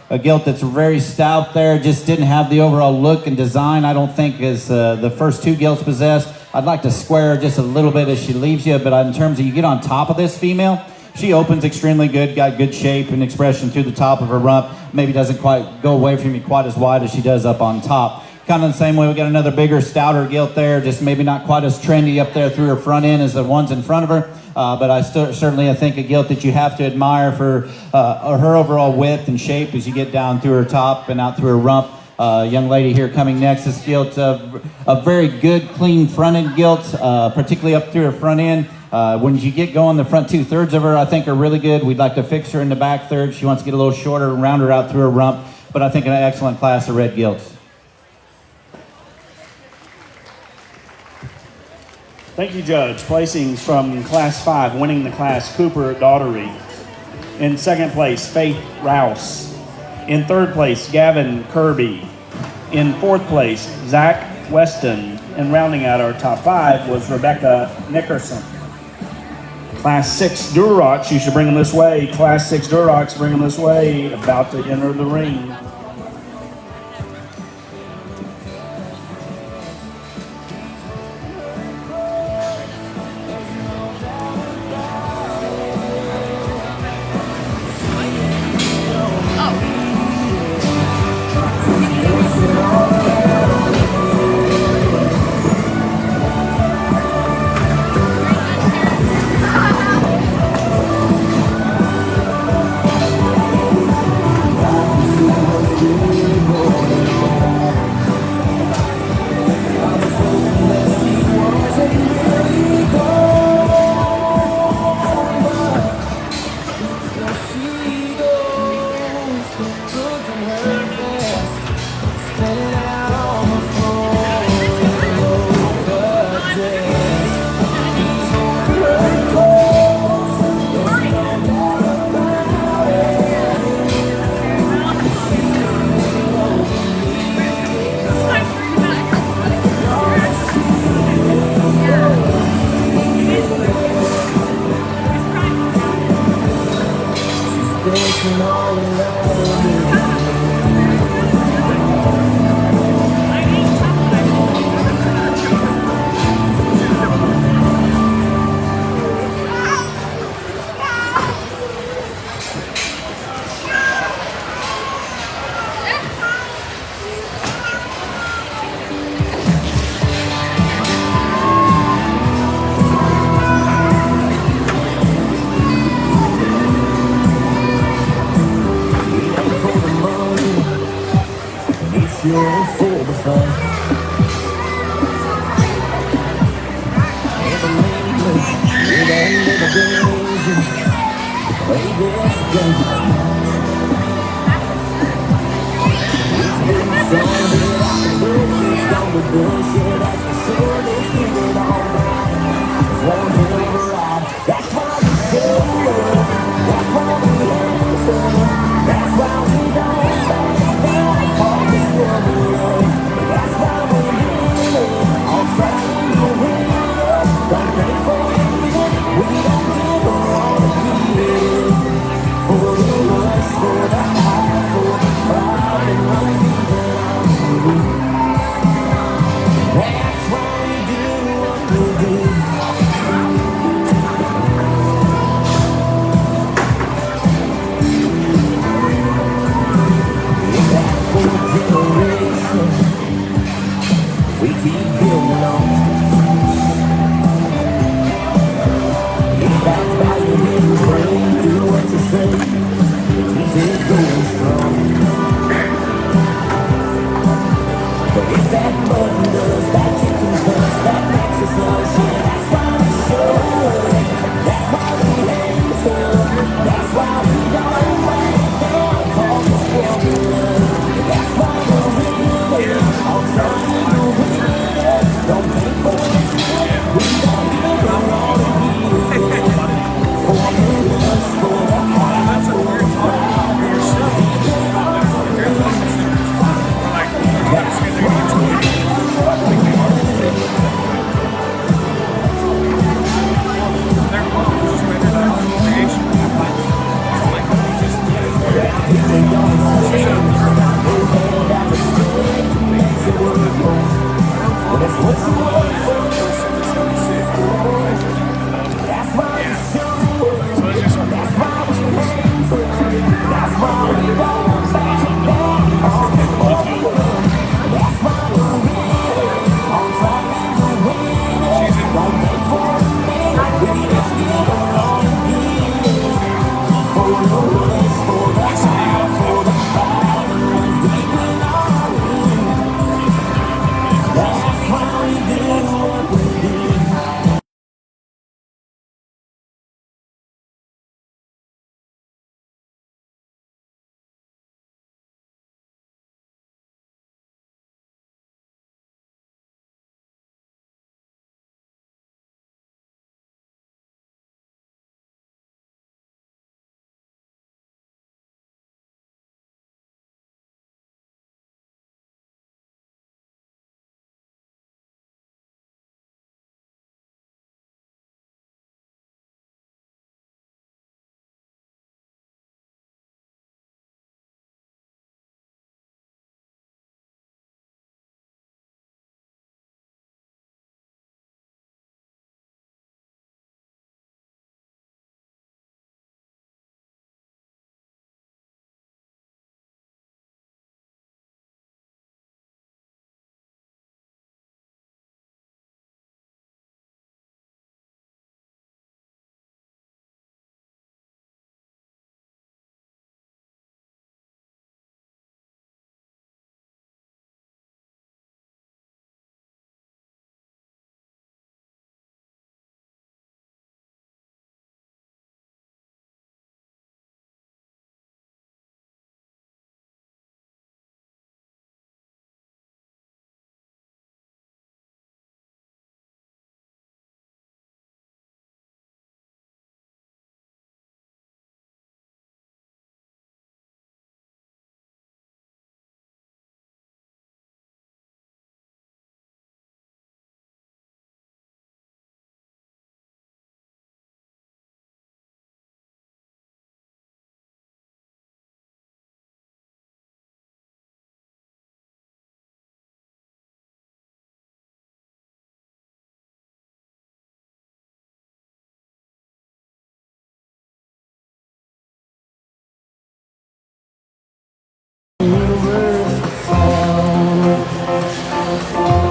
A gilt that's very stout there, just didn't have the overall look and design, I don't think, as the first two gilts possessed. I'd like to square her just a little bit as she leaves you, but in terms of you get on top of this female, she opens extremely good, got good shape and expression through the top of her rump. Maybe doesn't quite go away from you quite as wide as she does up on top. Kind of the same way, we got another bigger, stouter gilt there, just maybe not quite as trendy up there through her front end as the ones in front of her. But I think a gilt that you have to admire for her overall width and shape as you get down through her top and out through her rump. Young lady here coming next, this gilt, a very good, clean front-end gilt, particularly up through her front end. When you get going, the front 2/3 of her, I think, are really good. We'd like to fix her in the back third. She wants to get a little shorter and round her out through her rump, but I think an excellent class of red gilts. Thank you, Judge. Placings from Class 5, winning the class, Cooper Daughtery. In second place, Faith Rouse. In third place, Gavin Kirby. In fourth place, Zach Weston. And rounding out our top 5 was Rebecca Nickerson. Class 6 Durocs, you should bring them this way. Class 6 Durocs, bring them this way, about to enter the ring.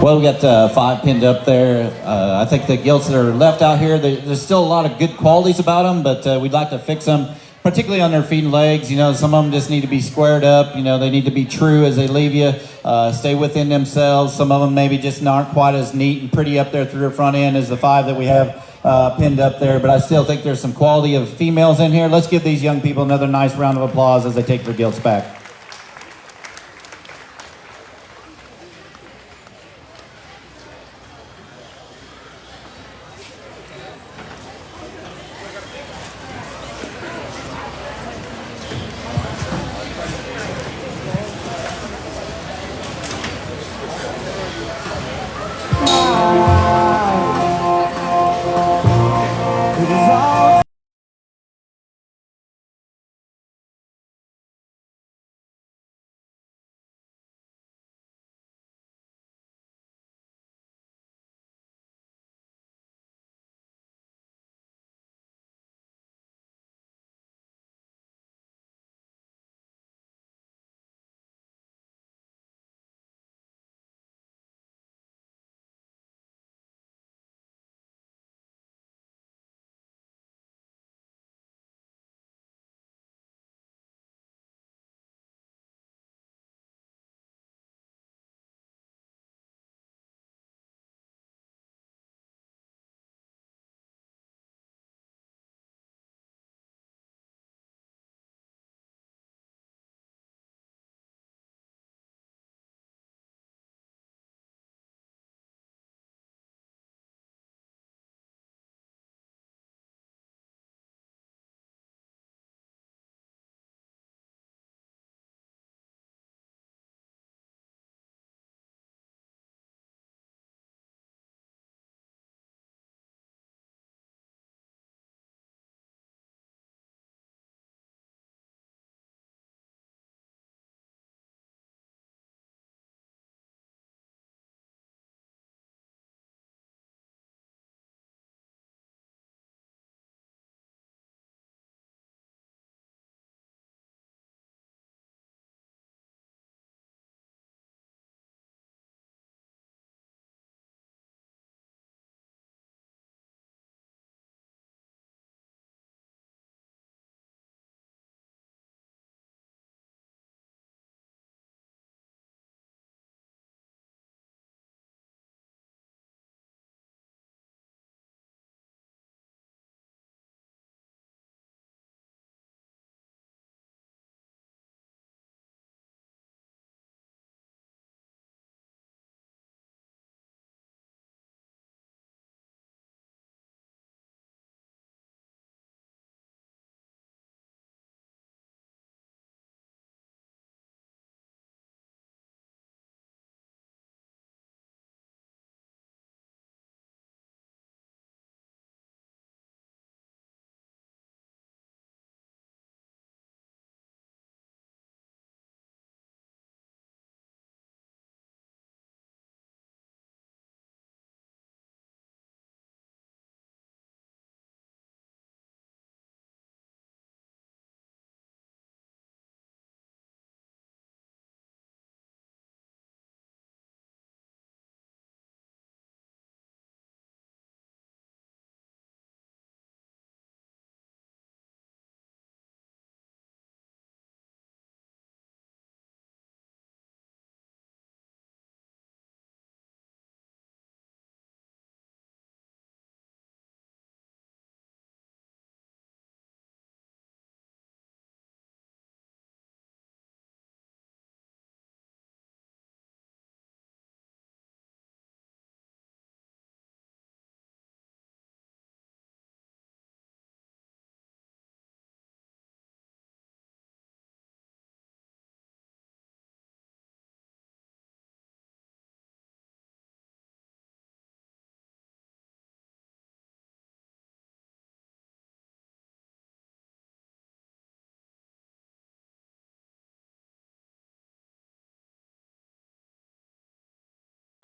Well, we got 5 pinned up there. I think the gilts that are left out here, there's still a lot of good qualities about them, but we'd like to fix them, particularly on their feet and legs. You know, some of them just need to be squared up. You know, they need to be true as they leave you, stay within themselves. Some of them maybe just aren't quite as neat and pretty up there through their front end as the 5 that we have pinned up there, but I still think there's some quality of females in here. Let's give these young people another nice round of applause as they take their gilts back.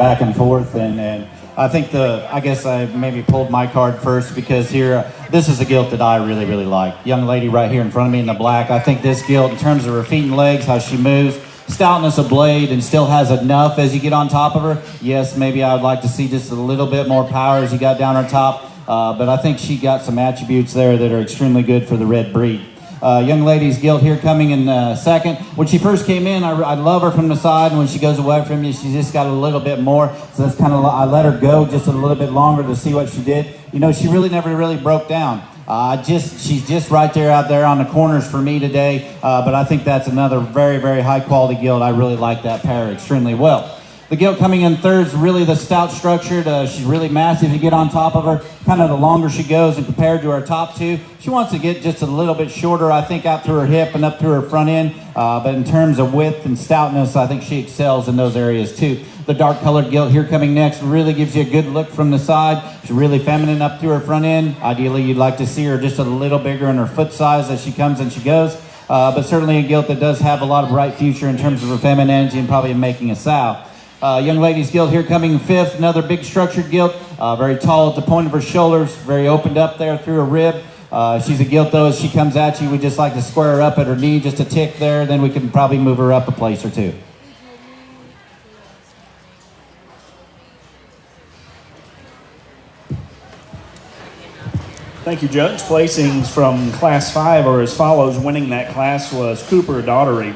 back and forth, and I think I guess I maybe pulled my card first because here, this is a gilt that I really, really like. Young lady right here in front of me in the black. I think this gilt, in terms of her feet and legs, how she moves, stoutness of blade, and still has enough as you get on top of her. Yes, maybe I would like to see just a little bit more power as you got down her top, but I think she got some attributes there that are extremely good for the red breed. Young lady's gilt here coming in second. When she first came in, I love her from the side, and when she goes away from you, she's just got a little bit more. So that's kind of, I let her go just a little bit longer to see what she did. You know, she really never really broke down. She's just right there out there on the corners for me today. But I think that's another very, very high quality gilt. I really like that pair extremely well. The gilt coming in third is really the stout structured. She's really massive. You get on top of her, kind of the longer she goes, and compared to her top two, she wants to get just a little bit shorter, I think, out through her hip and up through her front end. But in terms of width and stoutness, I think she excels in those areas too. The dark colored gilt here coming next really gives you a good look from the side. She's really feminine up through her front end. Ideally, you'd like to see her just a little bigger in her foot size as she comes and she goes. But certainly a gilt that does have a lot of bright future in terms of her femininity and probably making a sow. Young lady's gilt here coming fifth, another big structured gilt, very tall at the point of her shoulders, very opened up there through her rib. She's a gilt though, as she comes at you, we just like to square her up at her knee just a tick there, then we can probably move her up a place or two. Thank you, Judge. Placings from Class 5 are as follows. Winning that class was Cooper Daughtery.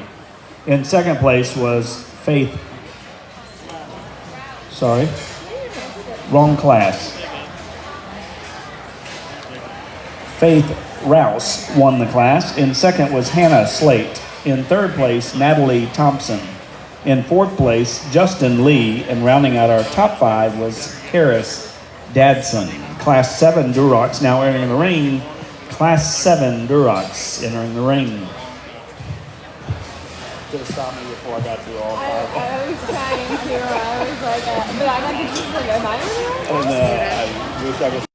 In second place was Faith. Sorry, wrong class. Faith Rouse won the class. In second was Hannah Slate. In third place, Natalie Thompson. In fourth place, Justin Lee. And rounding out our top five was Karis Dadson. Class 7 Durocs now entering the ring. Class 7 Durocs entering the ring. Could have stopped me before I got through all five. I was trying to. I was like, but I got to just like, am I really? And I wish I could.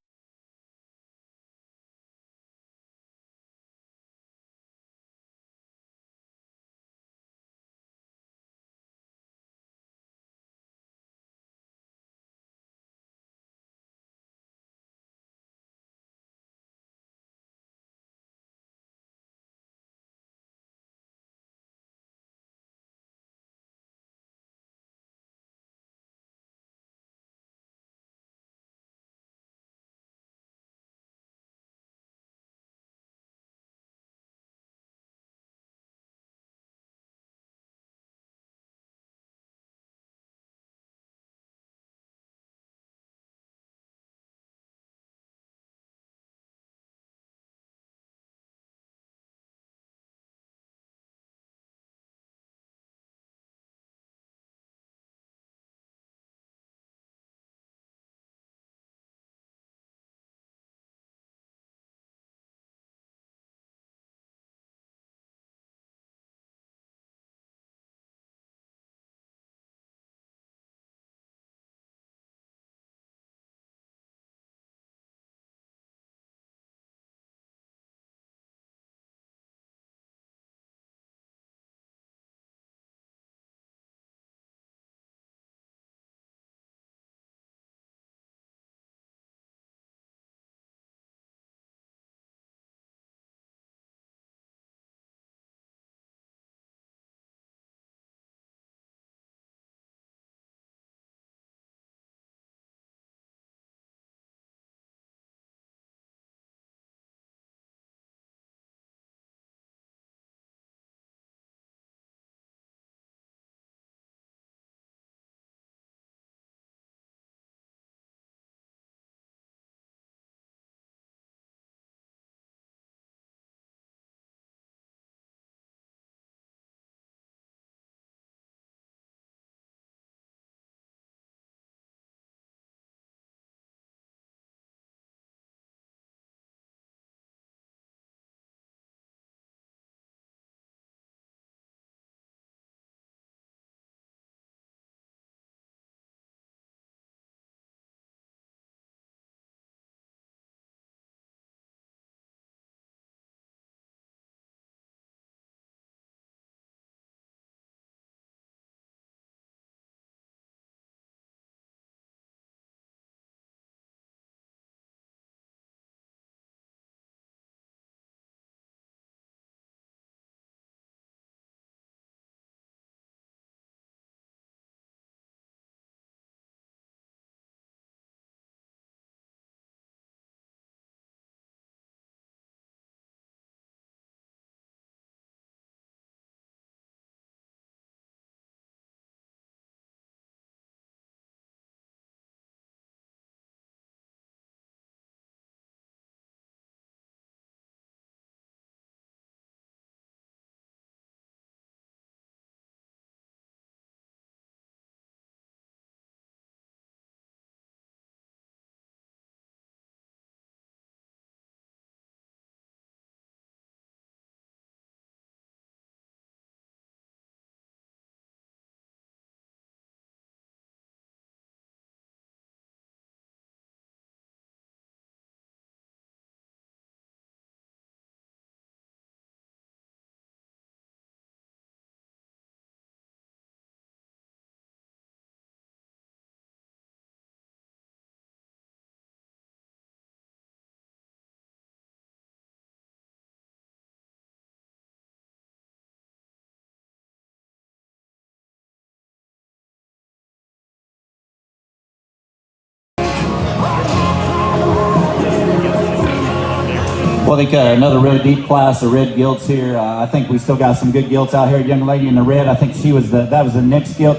Well, I think another really deep class of red gilts here. I think we still got some good gilts out here. Young lady in the red, I think that was the next gilt.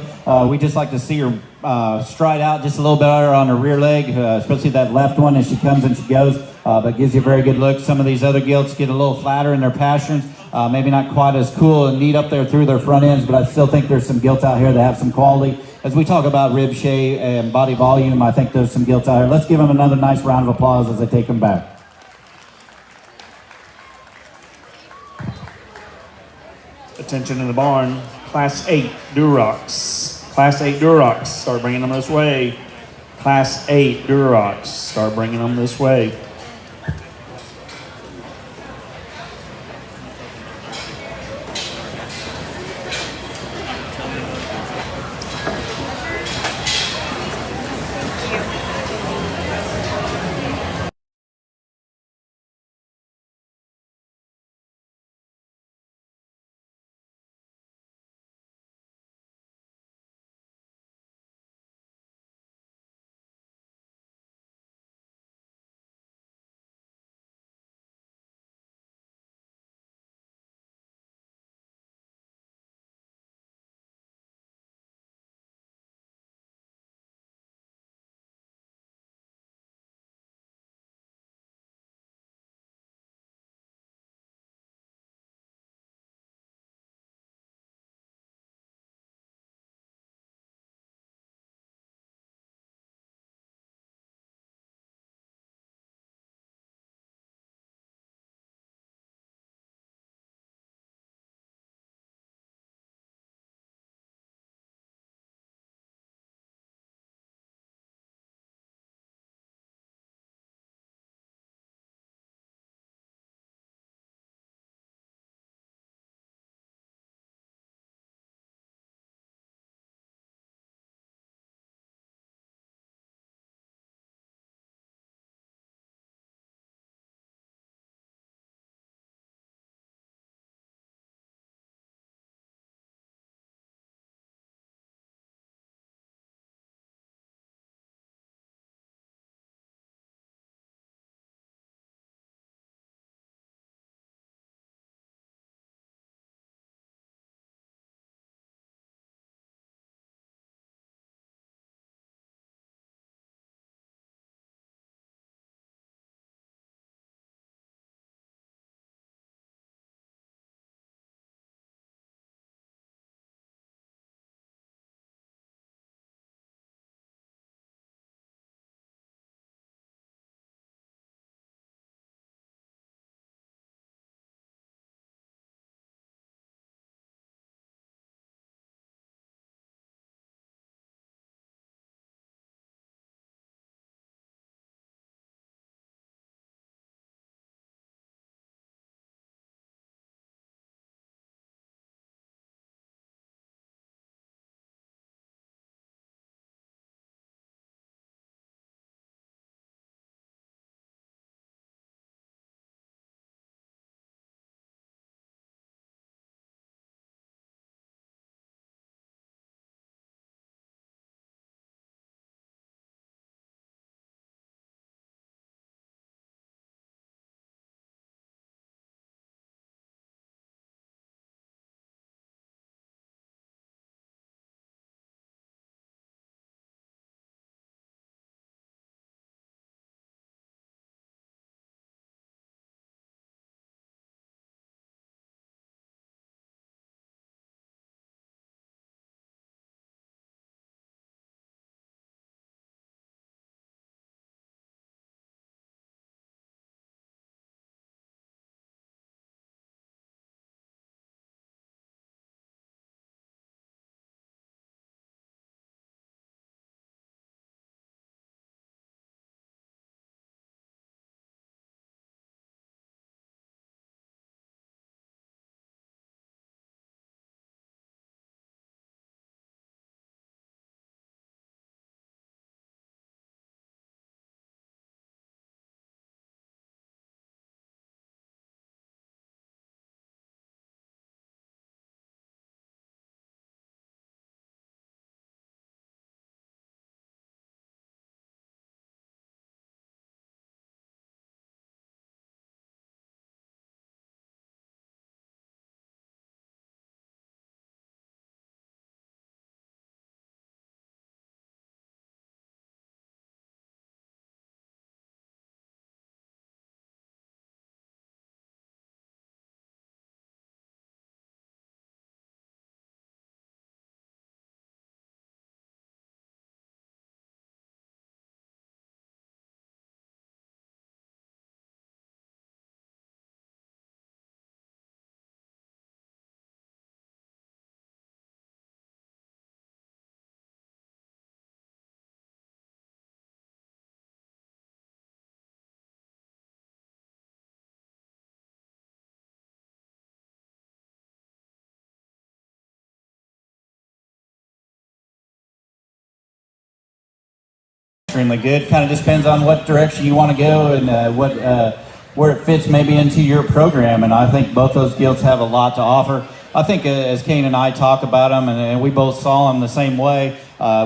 We just like to see her stride out just a little better on her rear leg, especially that left one as she comes and she goes. But gives you a very good look. Some of these other gilts get a little flatter in their passions. Maybe not quite as cool and neat up there through their front ends, but I still think there's some gilts out here that have some quality. As we talk about rib shape and body volume, I think there's some gilts out here. Let's give them another nice round of applause as they take them back. Attention in the barn. Class 8 Durocs. Class 8 Durocs. Start bringing them this way. Class 8 Durocs. Start bringing them this way. extremely good. Kind of just depends on what direction you want to go and where it fits maybe into your program. And I think both those gilts have a lot to offer. I think as Kane and I talk about them, and we both saw them the same way,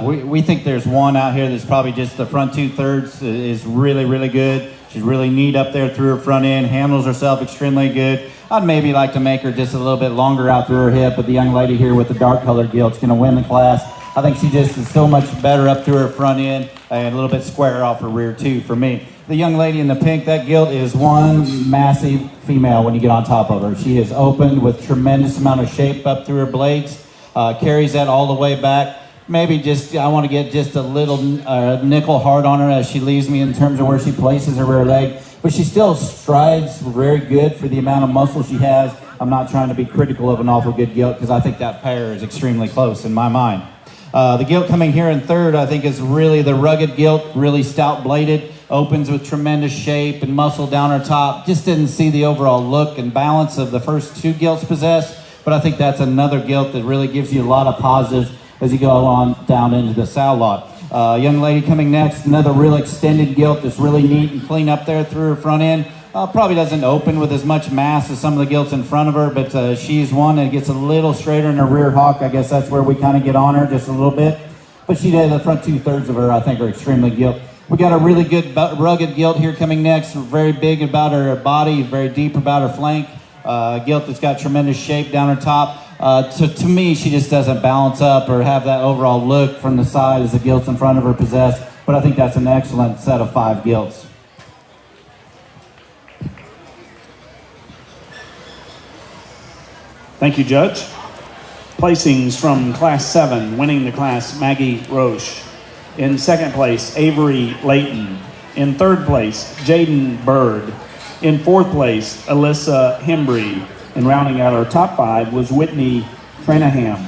we think there's one out here that's probably just the front 2/3 is really, really good. She's really neat up there through her front end, handles herself extremely good. I'd maybe like to make her just a little bit longer out through her hip, but the young lady here with the dark colored gilt's going to win the class. I think she just is so much better up through her front end and a little bit square off her rear too for me. The young lady in the pink, that gilt is one massive female when you get on top of her. She is open with tremendous amount of shape up through her blades, carries that all the way back. Maybe just, I want to get just a little nickel hard on her as she leaves me in terms of where she places her rear leg. But she still strides very good for the amount of muscle she has. I'm not trying to be critical of an awful good gilt because I think that pair is extremely close in my mind. The gilt coming here in third, I think, is really the rugged gilt, really stout bladed, opens with tremendous shape and muscle down her top. Just didn't see the overall look and balance of the first two gilts possessed, but I think that's another gilt that really gives you a lot of positives as you go on down into the sow lot. Young lady coming next, another real extended gilt that's really neat and clean up there through her front end. Probably doesn't open with as much mass as some of the gilts in front of her, but she's one that gets a little straighter in her rear hock. I guess that's where we kind of get on her just a little bit. But she did the front 2/3 of her, I think, are extremely gilt. We got a really good rugged gilt here coming next. Very big about her body, very deep about her flank. Gilt that's got tremendous shape down her top. To me, she just doesn't balance up or have that overall look from the side as the gilts in front of her possess. But I think that's an excellent set of 5 gilts. Thank you, Judge. Placings from Class 7, winning the class, Maggie Roche. In second place, Avery Layton. In third place, Jaden Bird. In fourth place, Alyssa Hembry. And rounding out our top 5 was Whitney Tranaham.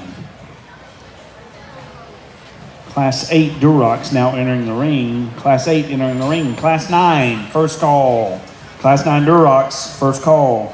Class 8 Durocs now entering the ring. Class 8 entering the ring. Class 9, first call. Class 9 Durocs, first call.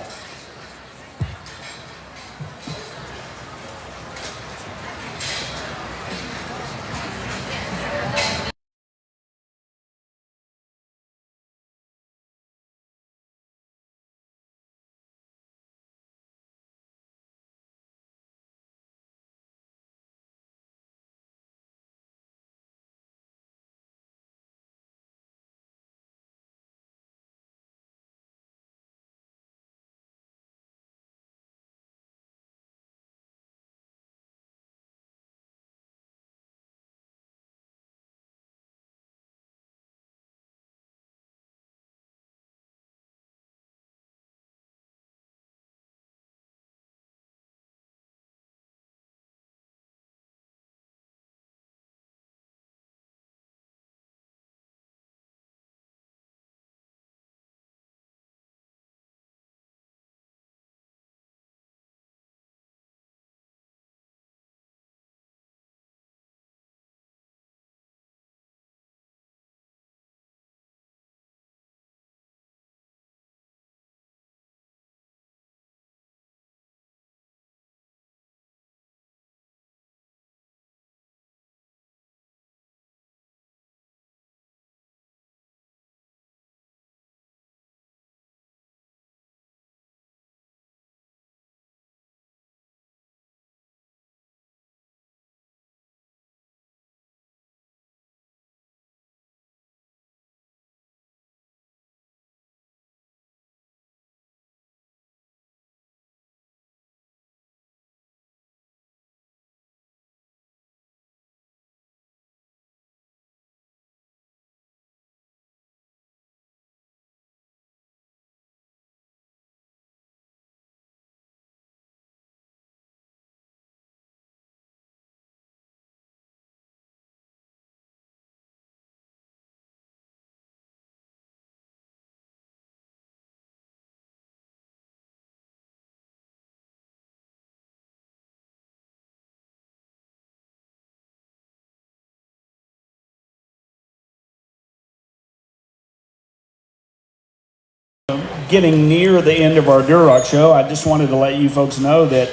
Getting near the end of our Duroc show, I just wanted to let you folks know that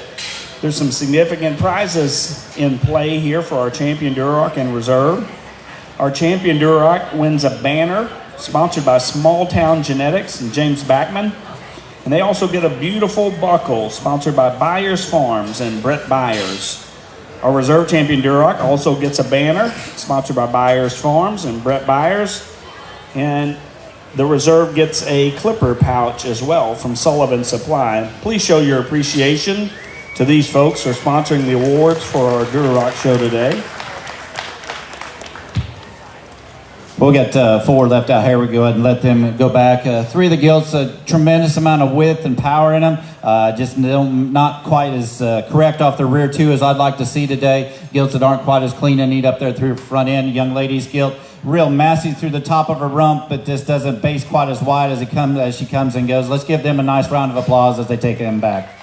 there's some significant prizes in play here for our champion Duroc and reserve. Our champion Duroc wins a banner sponsored by Small Town Genetics and James Backman. And they also get a beautiful buckle sponsored by Byers Farms and Brett Byers. Our reserve champion Duroc also gets a banner sponsored by Byers Farms and Brett Byers. And the reserve gets a clipper pouch as well from Sullivan Supply. Please show your appreciation to these folks for sponsoring the awards for our Duroc show today. We'll get 4 left out here. We go ahead and let them go back. 3 of the Gilts, a tremendous amount of width and power in them. Just not quite as correct off the rear two as I'd like to see today. Gilts that aren't quite as clean and neat up there through the front end. Young lady's Gilt, real massive through the top of her rump, but just doesn't base quite as wide as she comes and goes. Let's give them a nice round of applause as they take them back.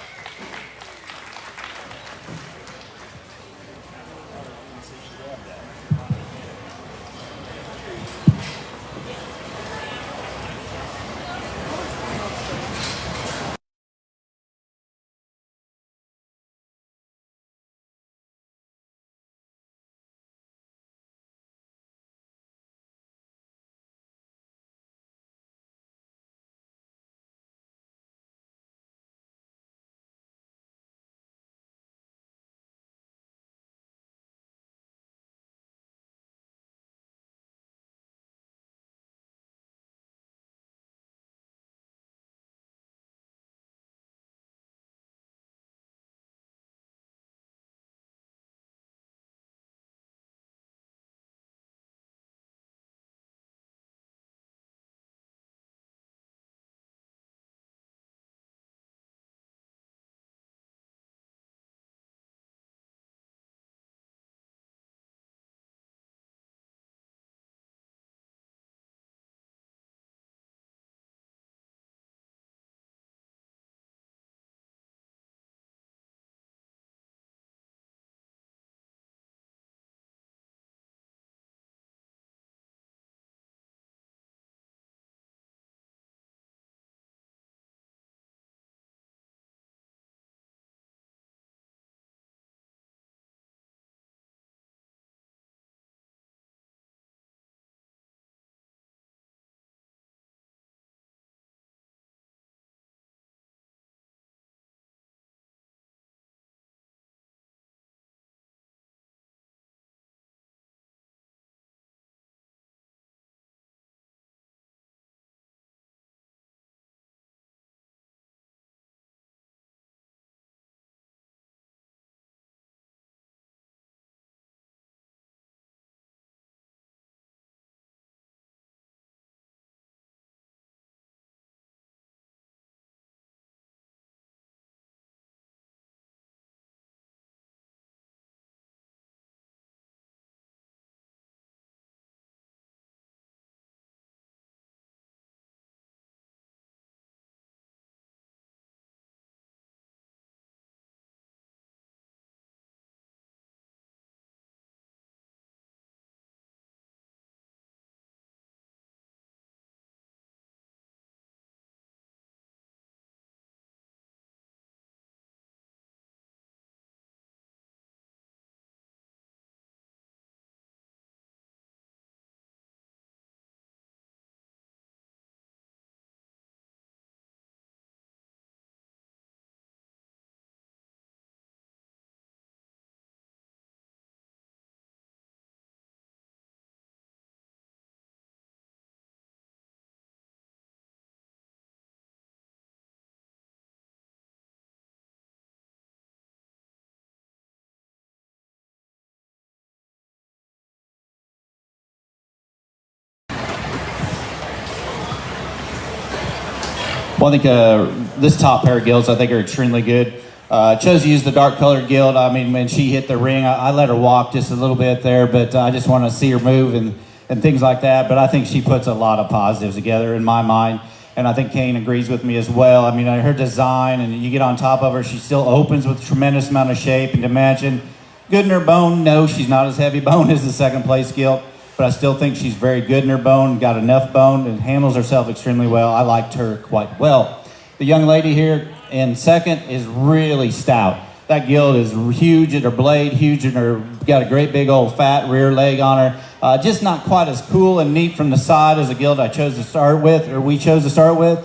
Well, I think this top pair of Gilts, I think, are extremely good. Chose to use the dark colored Gilt. I mean, when she hit the ring, I let her walk just a little bit there, but I just want to see her move and things like that. But I think she puts a lot of positives together in my mind. And I think Kane agrees with me as well. I mean, her design, and you get on top of her, she still opens with a tremendous amount of shape and dimension. Good in her bone. No, she's not as heavy bone as the second place Gilt, but I still think she's very good in her bone, got enough bone, and handles herself extremely well. I liked her quite well. The young lady here in second is really stout. That Gilt is huge in her blade, huge in her got a great big old fat rear leg on her. Just not quite as cool and neat from the side as a Gilt I chose to start with, or we chose to start with.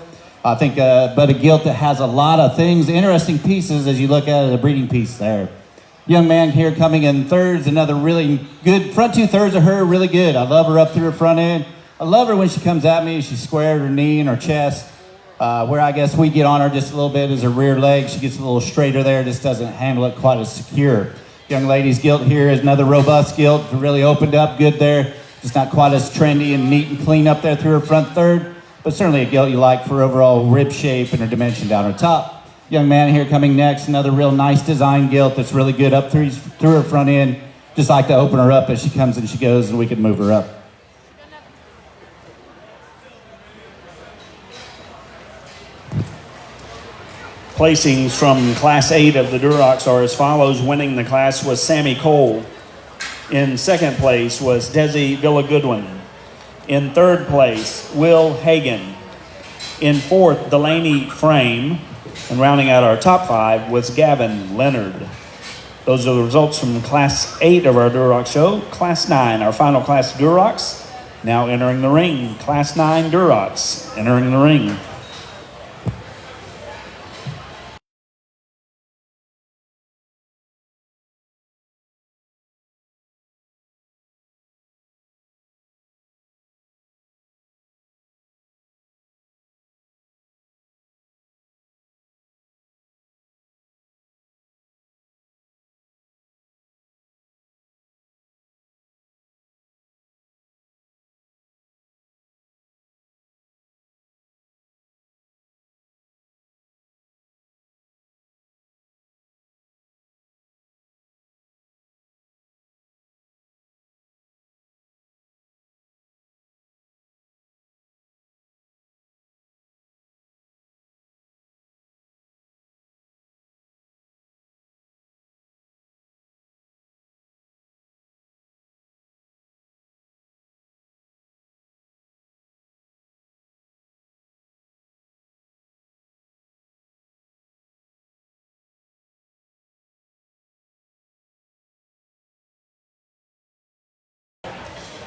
I think, but a Gilt that has a lot of things, interesting pieces as you look at it, a breeding piece there. Young man here coming in thirds, another really good, front 2/3 of her, really good. I love her up through her front end. I love her when she comes at me, she's squared her knee and her chest. Where I guess we get on her just a little bit is her rear leg. She gets a little straighter there, just doesn't handle it quite as secure. Young lady's Gilt here is another robust Gilt, really opened up good there. Just not quite as trendy and neat and clean up there through her front third, but certainly a Gilt you like for overall rib shape and her dimension down her top. Young man here coming next, another real nice design Gilt that's really good up through her front end. Just like to open her up as she comes and she goes, and we can move her up. Placings from Class 8 of the Durocs are as follows. Winning the class was Sammy Cole. In second place was Desi Villagoodwin. In third place, Will Hagan. In fourth, Delaney Frame. And rounding out our top 5 was Gavin Leonard. Those are the results from Class 8 of our Duroc show. Class 9, our final class of Durocs, now entering the ring. Class 9 Durocs entering the ring.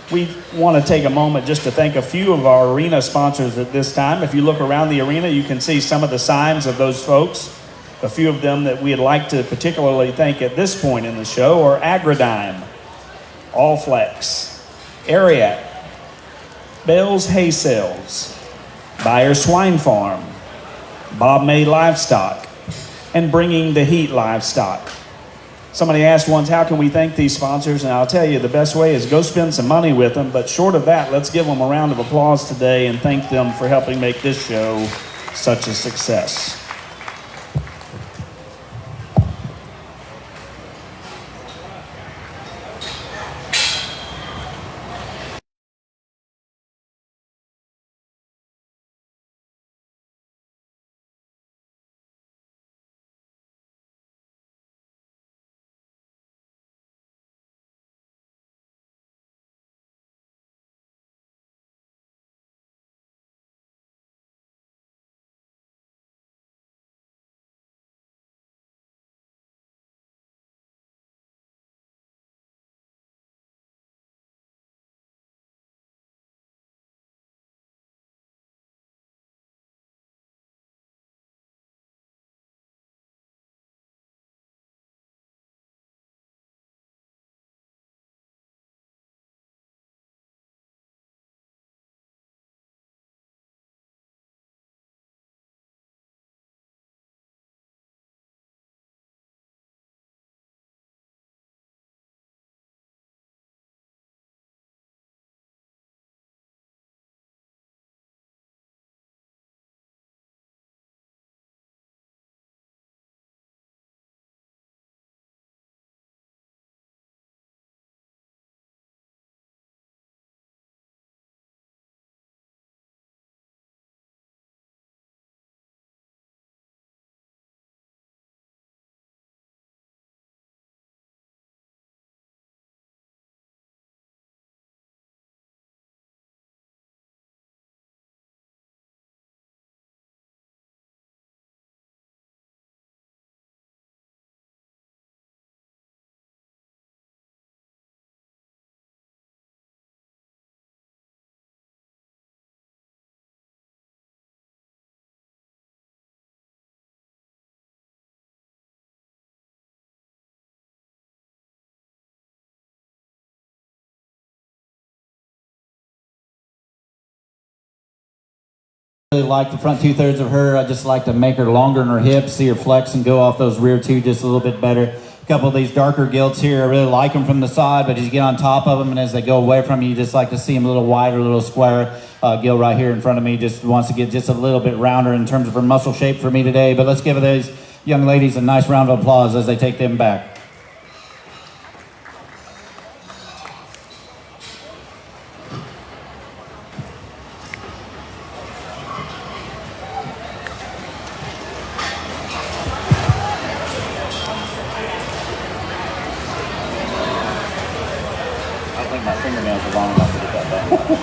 We want to take a moment just to thank a few of our arena sponsors at this time. If you look around the arena, you can see some of the signs of those folks. A few of them that we'd like to particularly thank at this point in the show are Agridime, Allflex, Ariat, Bell's Hay Sales, Bayer Swine Farm, Bob May Livestock, and Bringing the Heat Livestock. Somebody asked once, how can we thank these sponsors? And I'll tell you, the best way is go spend some money with them. But short of that, let's give them a round of applause today and thank them for helping make this show such a success. really like the front 2/3 of her. I just like to make her longer in her hips, see her flex and go off those rear two just a little bit better. A couple of these darker gilts here, I really like them from the side, but as you get on top of them and as they go away from you, you just like to see them a little wider, a little square. Gilt right here in front of me just wants to get just a little bit rounder in terms of her muscle shape for me today. But let's give these young ladies a nice round of applause as they take them back. I don't think my fingernails are long enough to get that done.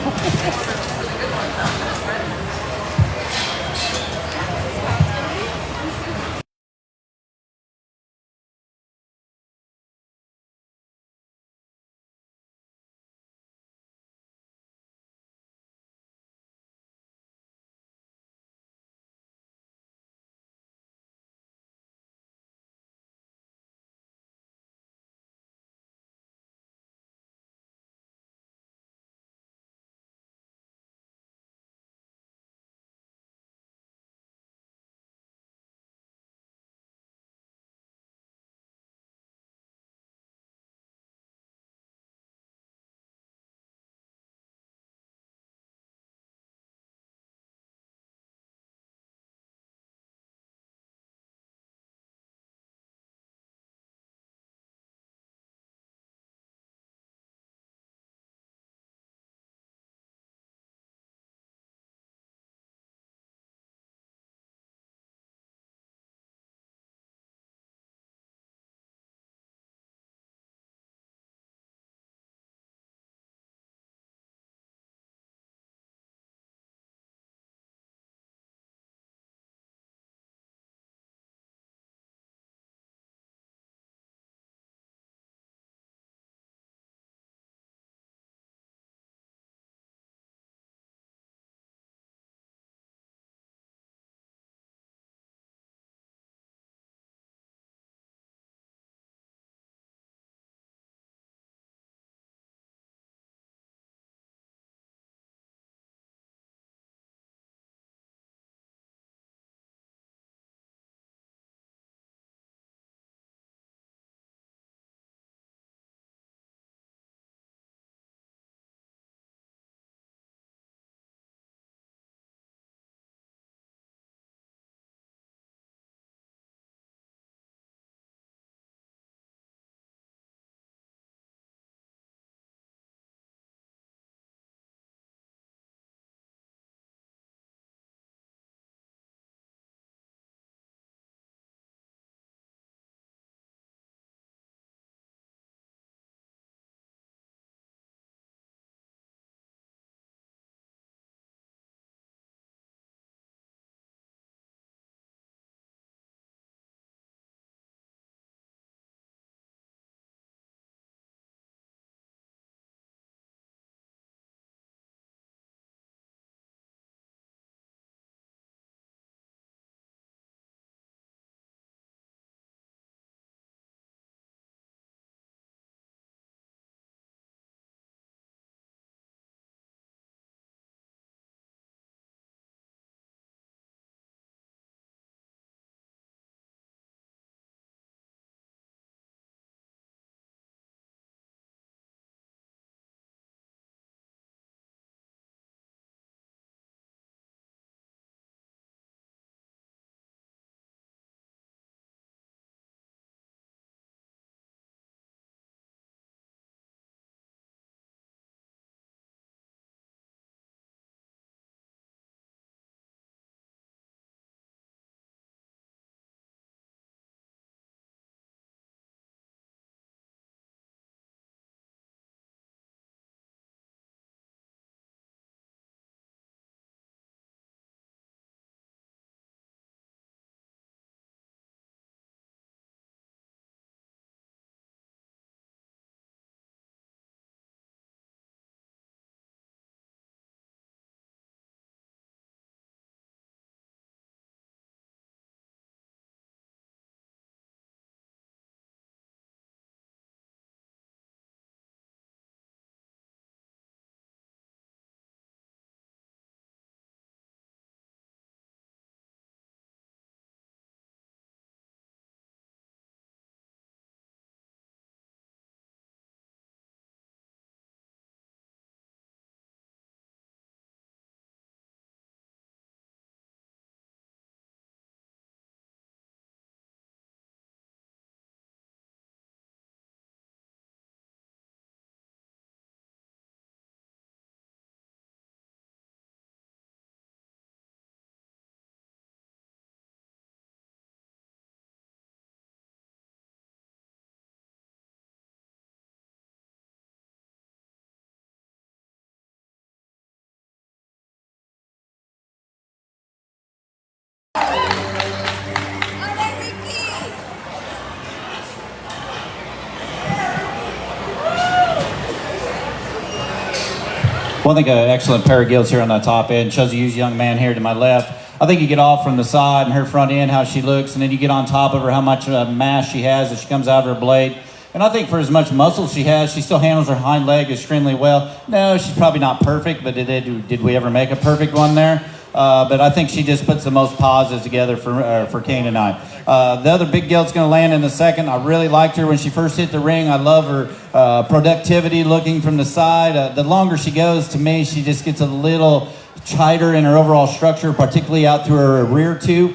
Well, I think an excellent pair of gilts here on the top end. Shows a huge young man here to my left. I think you get off from the side and her front end, how she looks, and then you get on top of her, how much mass she has as she comes out of her blade. And I think for as much muscle she has, she still handles her hind leg extremely well. No, she's probably not perfect, but did we ever make a perfect one there? But I think she just puts the most positives together for Kane and I. The other big gilt's going to land in a second. I really liked her when she first hit the ring. I love her productivity looking from the side. The longer she goes, to me, she just gets a little tighter in her overall structure, particularly out through her rear tube.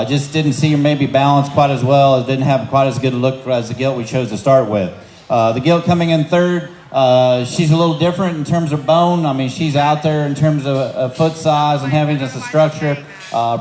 Just didn't see her maybe balanced quite as well. It didn't have quite as good a look as the gilt we chose to start with. The gilt coming in third. She's a little different in terms of bone. I mean, she's out there in terms of foot size and having just a structure.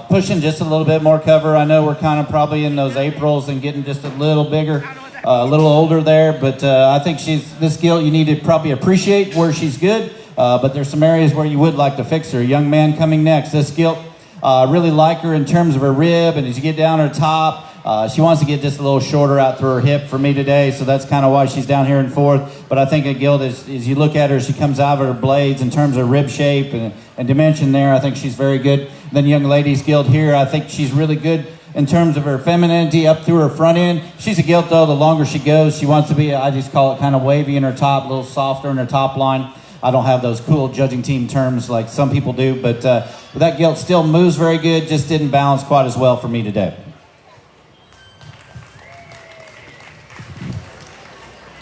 Pushing just a little bit more cover. I know we're kind of probably in those Aprils and getting just a little bigger, a little older there. But I think this gilt, you need to probably appreciate where she's good. But there's some areas where you would like to fix her. Young man coming next. This gilt, really like her in terms of her rib. And as you get down her top, she wants to get just a little shorter out through her hip for me today, so that's kind of why she's down here in fourth. But I think a gilt, as you look at her, she comes out of her blades in terms of rib shape and dimension there. I think she's very good. Then young lady's gilt here, I think she's really good in terms of her femininity up through her front end. She's a gilt, though. The longer she goes, she wants to be, I just call it kind of wavy in her top, a little softer in her top line. I don't have those cool judging team terms like some people do, but that gilt still moves very good, just didn't balance quite as well for me today.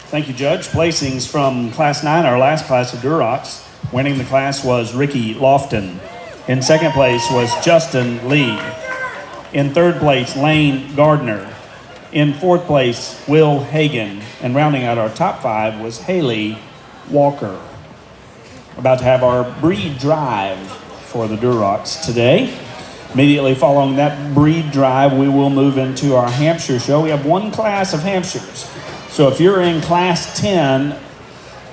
Thank you, Judge. Placings from Class 9, our last class of Durocs. Winning the class was Ricky Lofton. In second place was Justin Lee. In third place, Lane Gardner. In fourth place, Will Hagan. And rounding out our top five was Haley Walker. About to have our breed drive for the Durocs today. Immediately following that breed drive, we will move into our Hampshire show. We have one class of Hampshires. So if you're in Class 10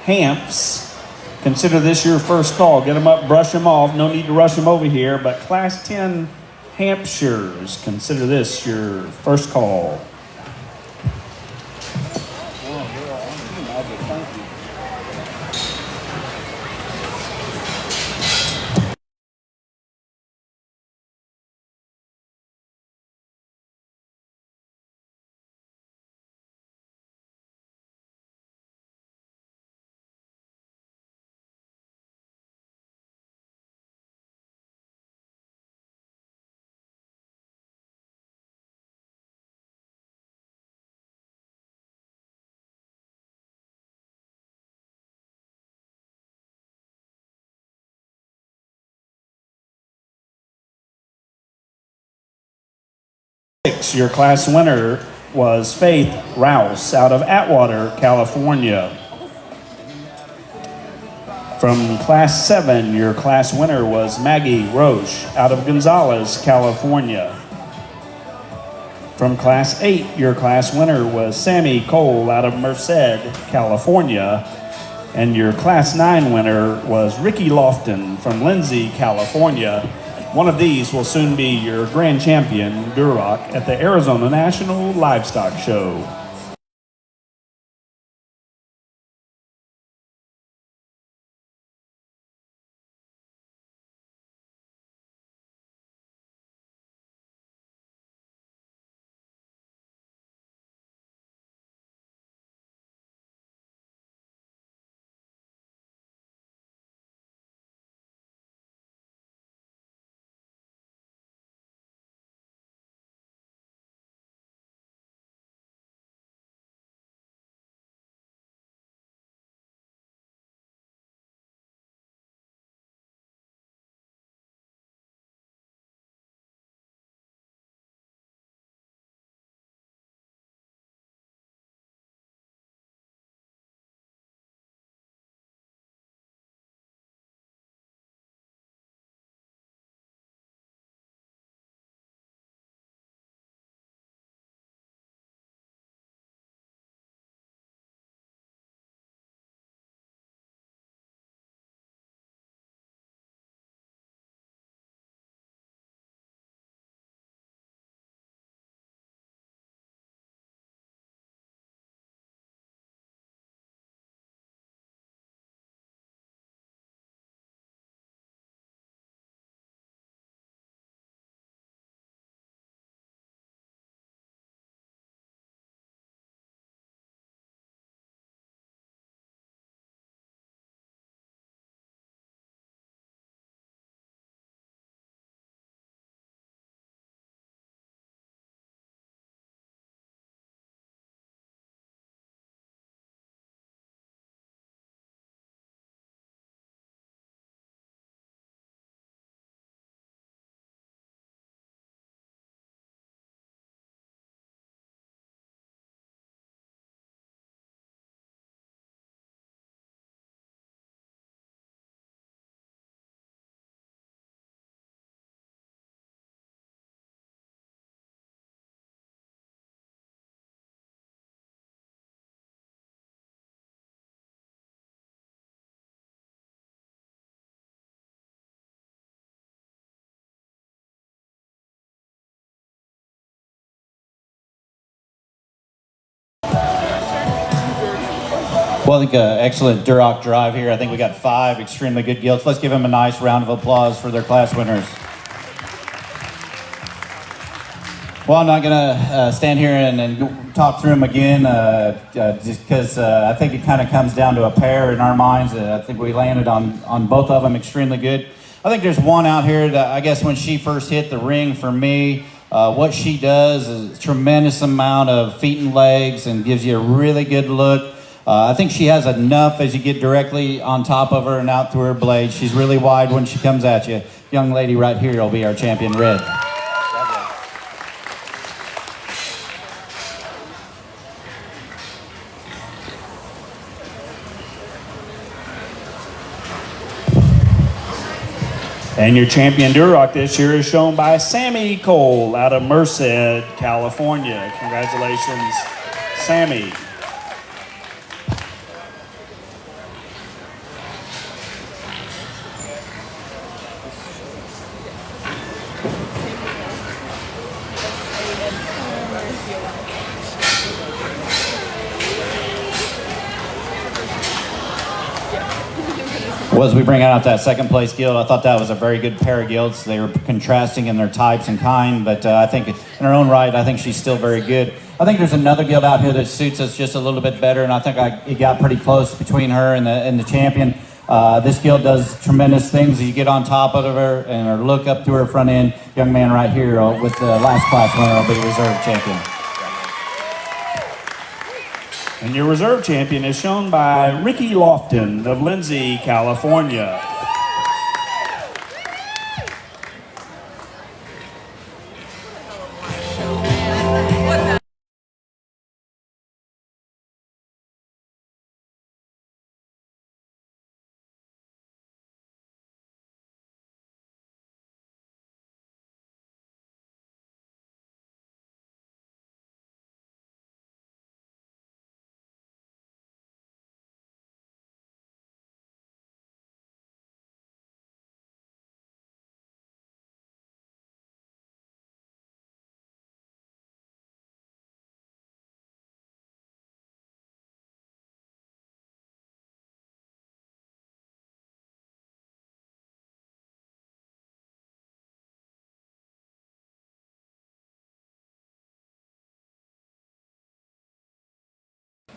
Hamps, consider this your first call. Get them up, brush them off. No need to rush them over here. But Class 10 Hampshires, consider this your first call. Your class winner was Faith Rouse out of Atwater, California. From Class 7, your class winner was Maggie Roche out of Gonzales, California. From Class 8, your class winner was Sammy Cole out of Merced, California. And your Class 9 winner was Ricky Lofton from Lindsay, California. One of these will soon be your grand champion, Duroc, at the Arizona National Livestock Show. Well, I think excellent Duroc drive here. I think we got 5 extremely good gilts. Let's give them a nice round of applause for their class winners. Well, I'm not going to stand here and talk through them again, just because I think it kind of comes down to a pair in our minds. I think we landed on both of them extremely good. I think there's one out here that I guess when she first hit the ring for me, what she does is a tremendous amount of feet and legs and gives you a really good look. I think she has enough as you get directly on top of her and out through her blade. She's really wide when she comes at you. Young lady right here will be our champion red. And your champion Duroc this year is shown by Sammy Cole out of Merced, California. Congratulations, Sammy. Well, as we bring out that second place gilt, I thought that was a very good pair of gilts. They were contrasting in their types and kind, but I think in her own right, I think she's still very good. I think there's another gilt out here that suits us just a little bit better, and I think it got pretty close between her and the champion. This gilt does tremendous things. You get on top of her and her look up to her front end. Young man right here with the last class winner will be reserve champion. And your reserve champion is shown by Ricky Lofton of Lindsay, California.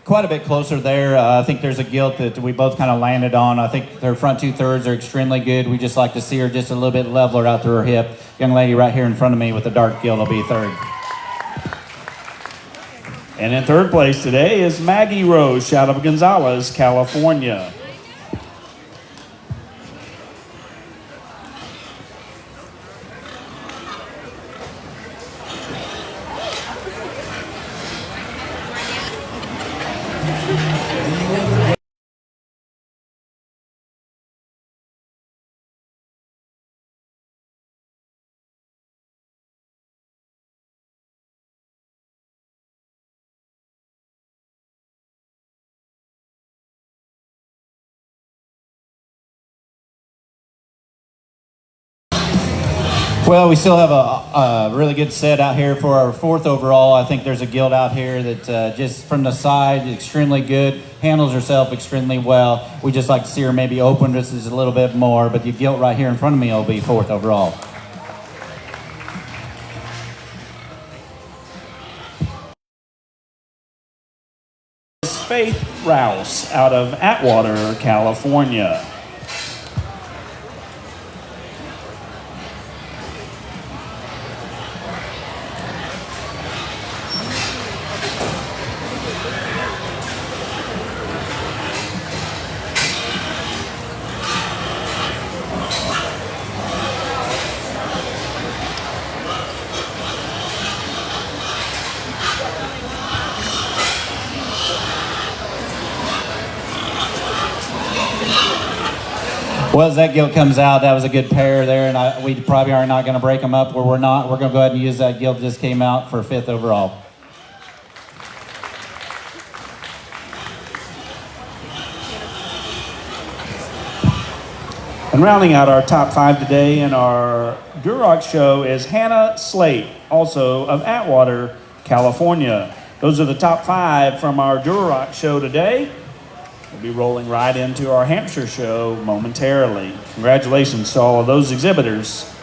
Quite a bit closer there. I think there's a gilt that we both kind of landed on. I think her front 2/3 are extremely good. We just like to see her just a little bit leveler out through her hip. Young lady right here in front of me with the dark gilt will be third. And in third place today is Maggie Roche out of Gonzales, California. Well, we still have a really good set out here for our fourth overall. I think there's a gilt out here that just from the side, extremely good, handles herself extremely well. We just like to see her maybe open just a little bit more, but the gilt right here in front of me will be fourth overall. Faith Rouse out of Atwater, California. Well, as that gilt comes out, that was a good pair there, and we probably are not going to break them up where we're not. We're going to go ahead and use that gilt that just came out for fifth overall. And rounding out our top 5 today in our Duroc show is Hannah Slate, also of Atwater, California. Those are the top 5 from our Duroc show today. We'll be rolling right into our Hampshire show momentarily. Congratulations to all of those exhibitors.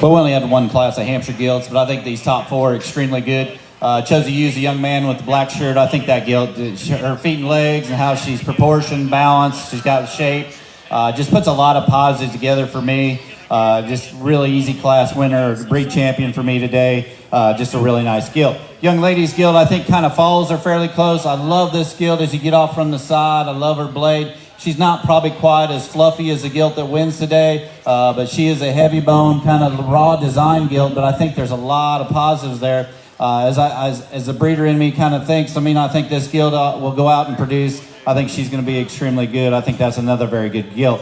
But we only had one class of Hampshire Gilts, but I think these top four are extremely good. Chose to use a young man with the black shirt. I think that Gilt, her feet and legs and how she's proportioned, balanced, she's got shape, just puts a lot of positives together for me. Just really easy class winner, breed champion for me today. Just a really nice Gilt. Young ladies Gilt, I think kind of follows her fairly close. I love this Gilt as you get off from the side. I love her blade. She's not probably quite as fluffy as the Gilt that wins today, but she is a heavy bone, kind of raw design Gilt, but I think there's a lot of positives there. As the breeder in me kind of thinks, I think this Gilt will go out and produce. I think she's going to be extremely good. I think that's another very good Gilt.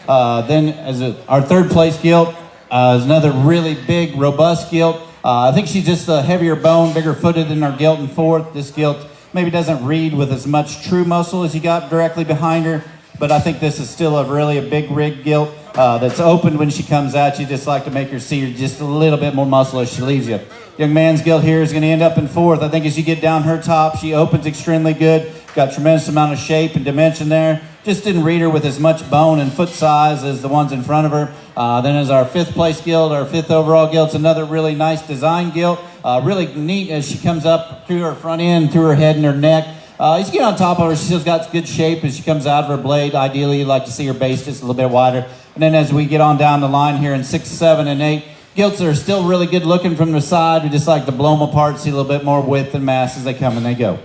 Then our third place Gilt is another really big, robust Gilt. I think she's just a heavier bone, bigger footed than our Gilt in fourth. This Gilt maybe doesn't read with as much true muscle as you got directly behind her, but I think this is still a big rig Gilt that's open when she comes at you. Just like to make her see her just a little bit more muscle as she leaves you. Young man's Gilt here is going to end up in fourth. I think as you get down her top, she opens extremely good. Got tremendous amount of shape and dimension there. Just didn't read her with as much bone and foot size as the ones in front of her. Then as our fifth place Gilt, our fifth overall Gilt, it's another really nice design Gilt. Really neat as she comes up through her front end, through her head and her neck. As you get on top of her, she's still got good shape as she comes out of her blade. Ideally, you'd like to see her base just a little bit wider. And then as we get on down the line here in 6, 7, and 8, Gilts are still really good looking from the side. We just like to blow them apart, see a little bit more width and mass as they come and they go.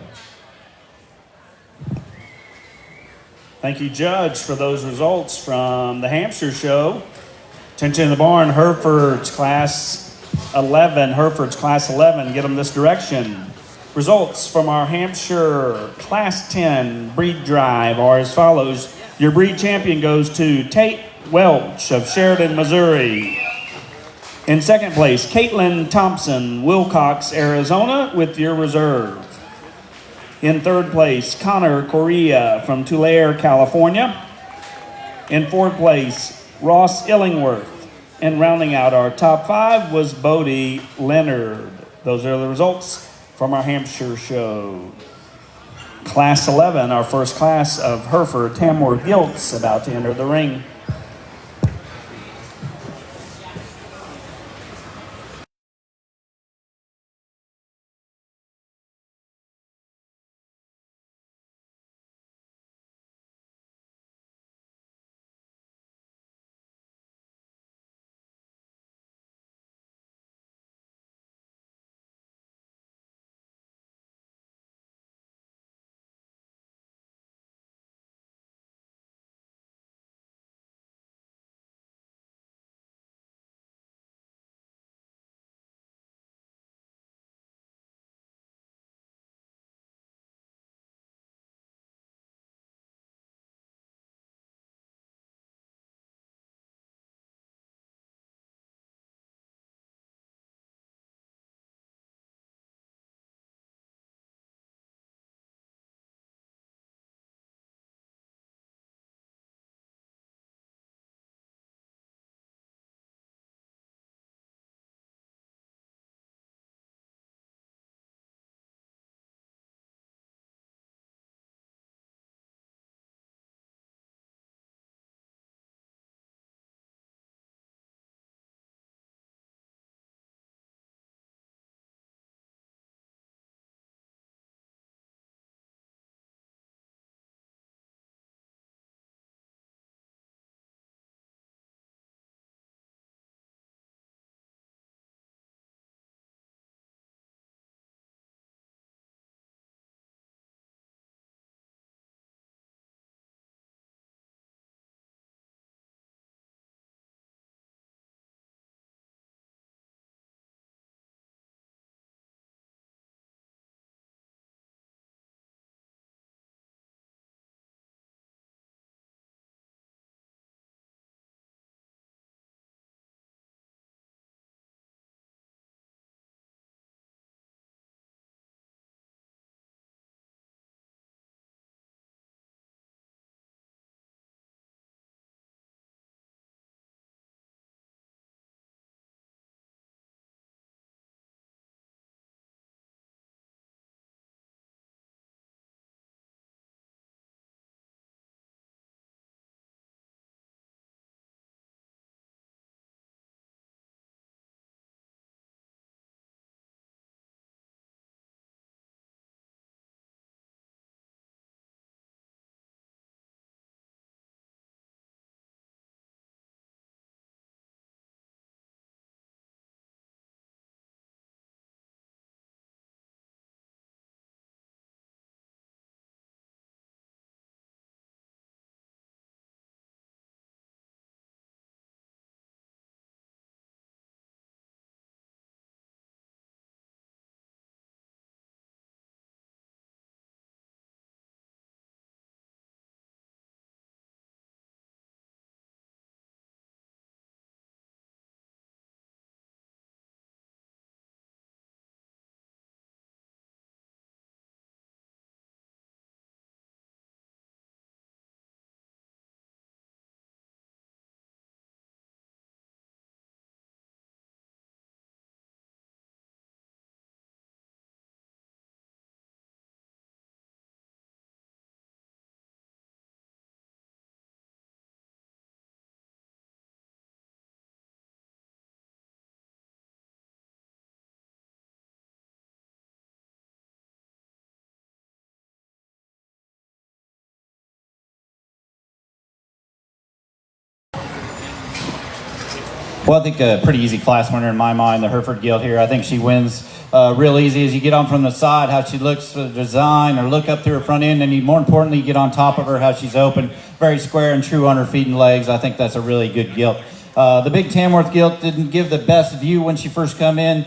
Thank you, Judge, for those results from the Hampshire show. Attention in the barn, Herefords Class 11. Get them this direction. Results from our Hampshire Class 10 breed drive are as follows. Your breed champion goes to Tate Welch of Sheridan, Missouri. In second place, Caitlin Thompson, Wilcox, Arizona, with your reserve. In third place, Connor Correa from Tulare, California. In fourth place, Ross Illingworth. And rounding out our top 5 was Bodie Leonard. Those are the results from our Hampshire show. Class 11, our first class of Hereford Tamworth Gilts, about to enter the ring. Well, I think a pretty easy class winner in my mind, the Hereford Gilt here. I think she wins real easy as you get on from the side, how she looks for the design, or look up through her front end, and you, more importantly, you get on top of her, how she's open, very square and true on her feet and legs. I think that's a really good gilt. The big Tamworth gilt didn't give the best view when she first come in.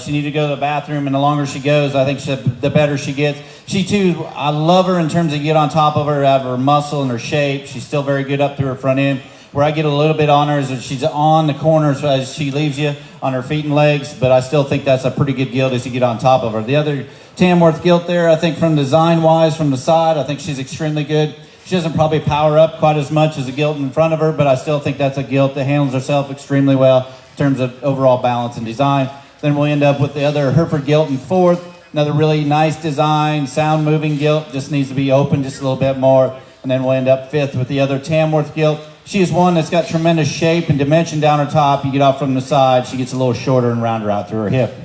She needed to go to the bathroom, and the longer she goes, I think the better she gets. She too, I love her in terms of get on top of her, have her muscle and her shape. She's still very good up through her front end. Where I get a little bit on her is that she's on the corners as she leaves you on her feet and legs, but I still think that's a pretty good gilt as you get on top of her. The other Tamworth gilt there, I think from design-wise, from the side, I think she's extremely good. She doesn't probably power up quite as much as a gilt in front of her, but I still think that's a gilt that handles herself extremely well in terms of overall balance and design. Then we'll end up with the other Hereford gilt in fourth. Another really nice design, sound-moving gilt, just needs to be open just a little bit more. And then we'll end up fifth with the other Tamworth gilt. She is one that's got tremendous shape and dimension down her top. You get off from the side, she gets a little shorter and rounder out through her hip.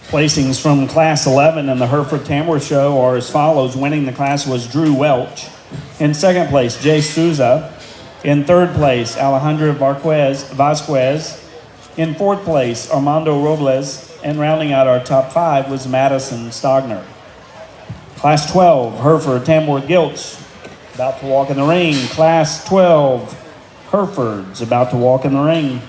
Placings from Class 11 in the Hereford Tamworth Show are as follows. Winning the class was Drew Welch. In second place, Jay Souza. In third place, Alejandra Vasquez. In fourth place, Armando Robles. And rounding out our top five was Madison Stogner. Class 12, Hereford Tamworth Gilts, about to walk in the ring. Class 12, Hereford's about to walk in the ring.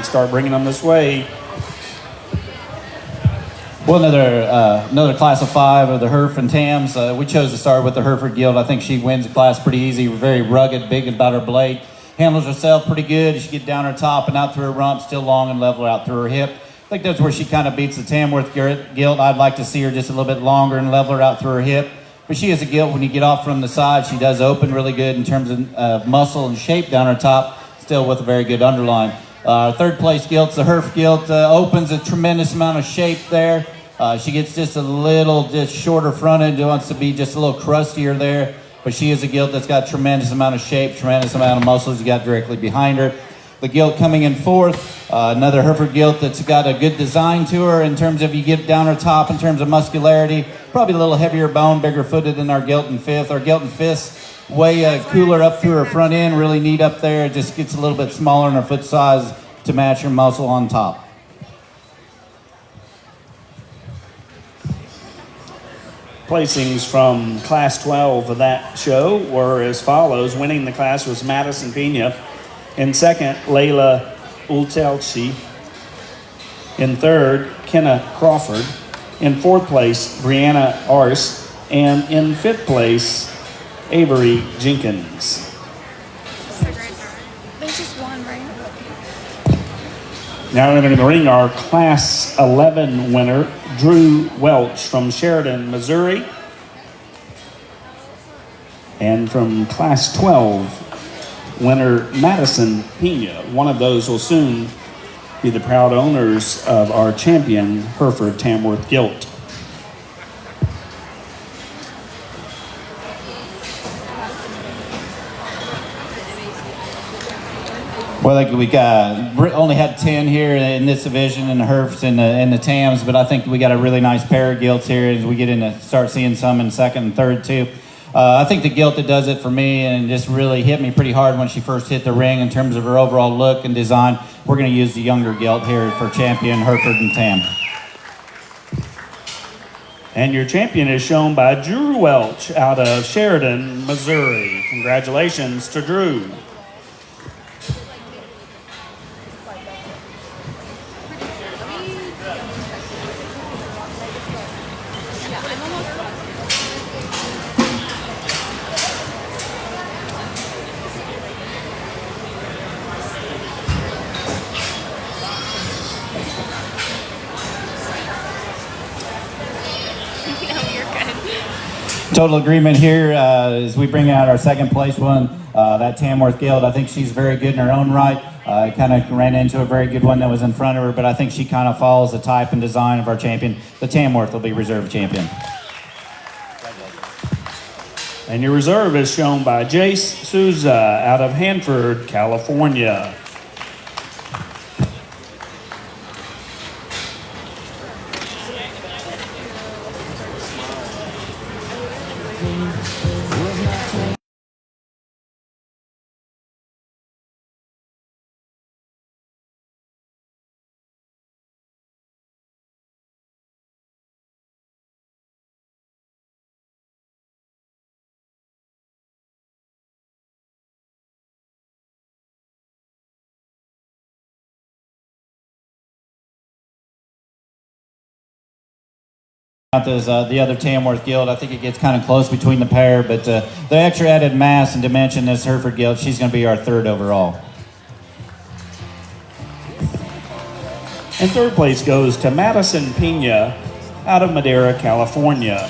Start bringing them this way. Well, another class of five of the Herf and Tams. We chose to start with the Hereford Gilt. I think she wins the class pretty easy. Very rugged, big about her blade. handles herself pretty good. She get down her top and out through her rump, still long and level out through her hip. I think that's where she kind of beats the Tamworth Gilt. I'd like to see her just a little bit longer and leveler out through her hip. But she is a Gilt. When you get off from the side, she does open really good in terms of muscle and shape down her top, still with a very good underline. Third place Gilt's the Herf Gilt. Opens a tremendous amount of shape there. She gets just a little just shorter front end, wants to be just a little crustier there. But she is a Gilt that's got tremendous amount of shape, tremendous amount of muscles you got directly behind her. The Gilt coming in fourth, another Hereford Gilt that's got a good design to her in terms of you get down her top in terms of muscularity. Probably a little heavier bone, bigger footed than our Gilt in fifth. Our Gilt in fifth, way cooler up through her front end, really neat up there. It just gets a little bit smaller in her foot size to match her muscle on top. Placings from Class 12 of that show were as follows. Winning the class was Madison Pena. In second, Layla Ultelchi. In third, Kenna Crawford. In fourth place, Brianna Ars. And in fifth place, Avery Jenkins. There's just one, right? Now entering the ring, our Class 11 winner, Drew Welch from Sheridan, Missouri. And from Class 12, winner Madison Pena. One of those will soon be the proud owners of our champion, Hereford Tamworth Gilt. Well, like we only had 10 here in this division in the Herfs and the Tams, but I think we got a really nice pair of Gilts here as we get into start seeing some in second and third too. I think the Gilt that does it for me and just really hit me pretty hard when she first hit the ring in terms of her overall look and design. We're going to use the younger Gilt here for champion Hereford and Tam. And your champion is shown by Drew Welch out of Sheridan, Missouri. Congratulations to Drew. Total agreement here as we bring out our second place one, that Tamworth Gilt. I think she's very good in her own right. Kind of ran into a very good one that was in front of her, but I think she kind of follows the type and design of our champion. The Tamworth will be reserve champion. And your reserve is shown by Jace Souza out of Hanford, California. The other Tamworth Gilt, I think it gets kind of close between the pair, but the extra added mass and dimension this Hereford Gilt, she's going to be our third overall. And third place goes to Madison Pena out of Madera, California.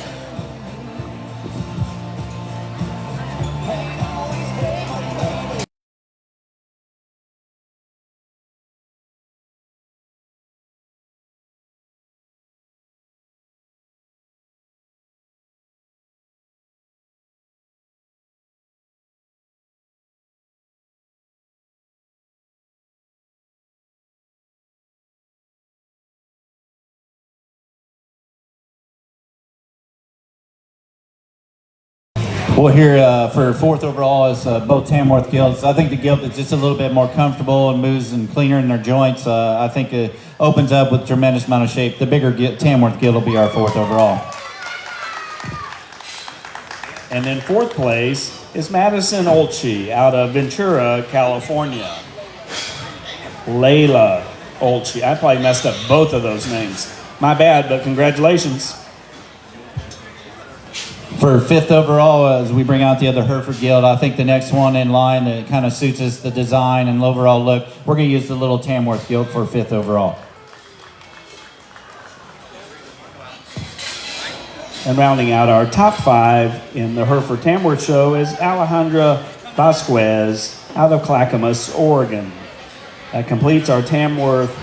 Well, here for fourth overall is both Tamworth Gilts. I think the Gilt is just a little bit more comfortable and moves and cleaner in their joints. I think it opens up with tremendous amount of shape. The bigger Tamworth Gilt will be our fourth overall. And in fourth place is Madison Olchi out of Ventura, California. Layla Olchi. I probably messed up both of those names. My bad, but congratulations. For 5th overall, as we bring out the other Hereford Gilt, I think the next one in line that kind of suits us, the design and overall look, we're going to use the little Tamworth Gilt for 5th overall. And rounding out our top 5 in the Hereford Tamworth Show is Alejandra Vasquez out of Clackamas, Oregon. That completes our Tamworth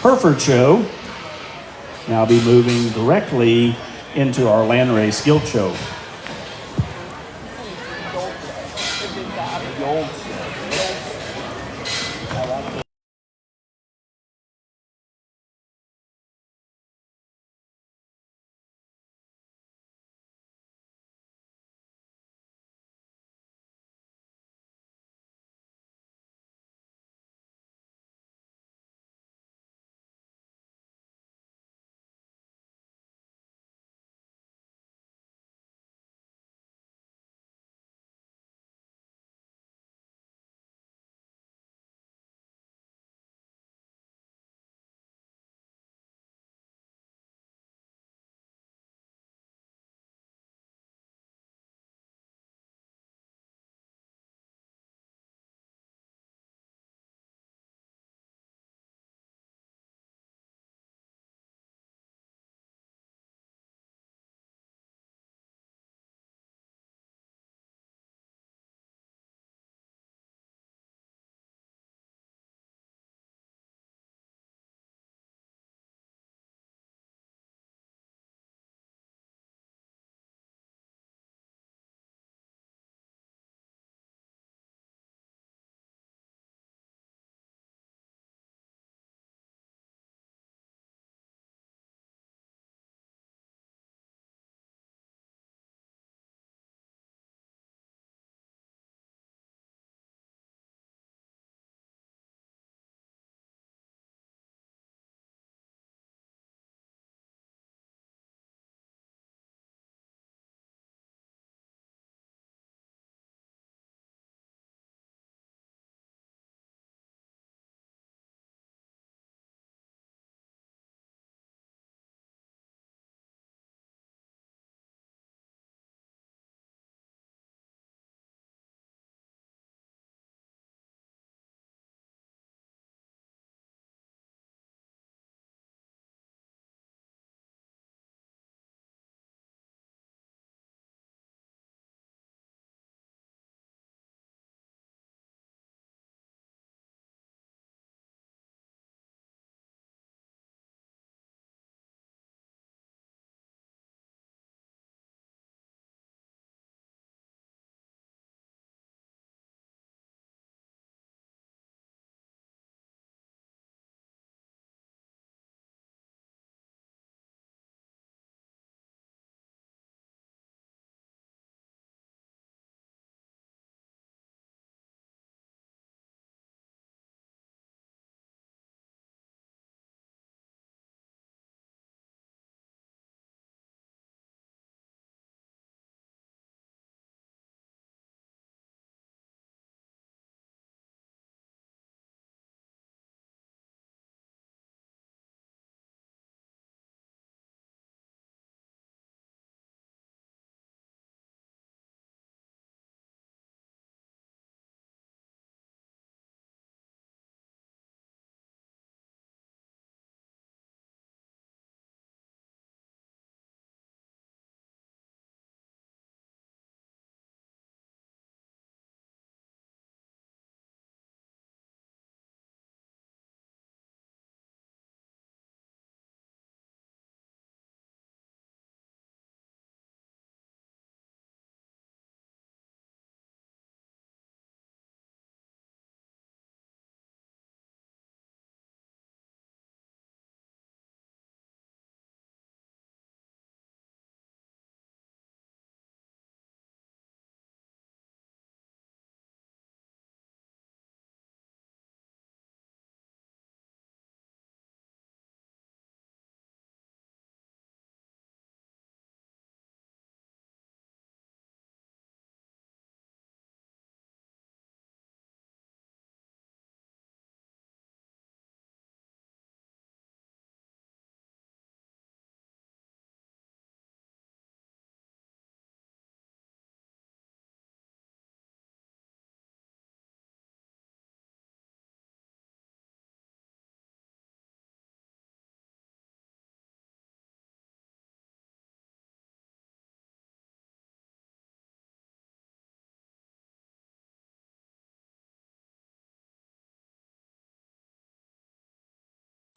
Hereford Show. Now be moving directly into our Landrace Gilt Show.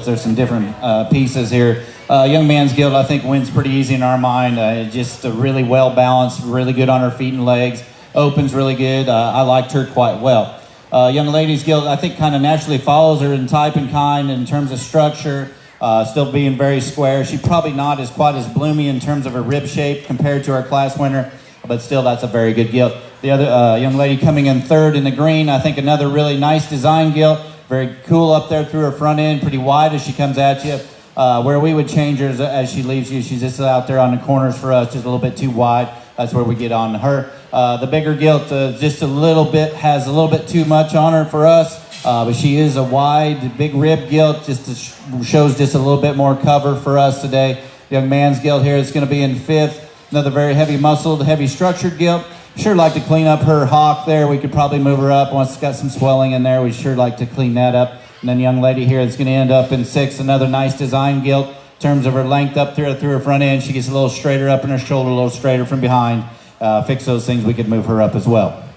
There's some different pieces here. Young Man's Gilt, I think, wins pretty easy in our mind. Just really well balanced, really good on her feet and legs. Opens really good. I liked her quite well. Young Lady's Gilt, I think, kind of naturally follows her in type and kind in terms of structure. Still being very square. She's probably not as quite as bloomy in terms of her rib shape compared to our class winner, but still that's a very good gilt. The other young lady coming in third in the green, I think another really nice design gilt. Very cool up there through her front end, pretty wide as she comes at you. Where we would change her as she leaves you, she's just out there on the corners for us, just a little bit too wide. That's where we get on her. The bigger gilt just a little bit, has a little bit too much on her for us. But she is a wide, big rib gilt, shows just a little bit more cover for us today. Young Man's Gilt here is going to be in fifth. Another very heavy muscled, heavy structured gilt. Sure like to clean up her hock there. We could probably move her up once it's got some swelling in there. We sure like to clean that up. And then young lady here is going to end up in sixth. Another nice design gilt in terms of her length up through her front end. She gets a little straighter up in her shoulder, a little straighter from behind. Fix those things, we could move her up as well.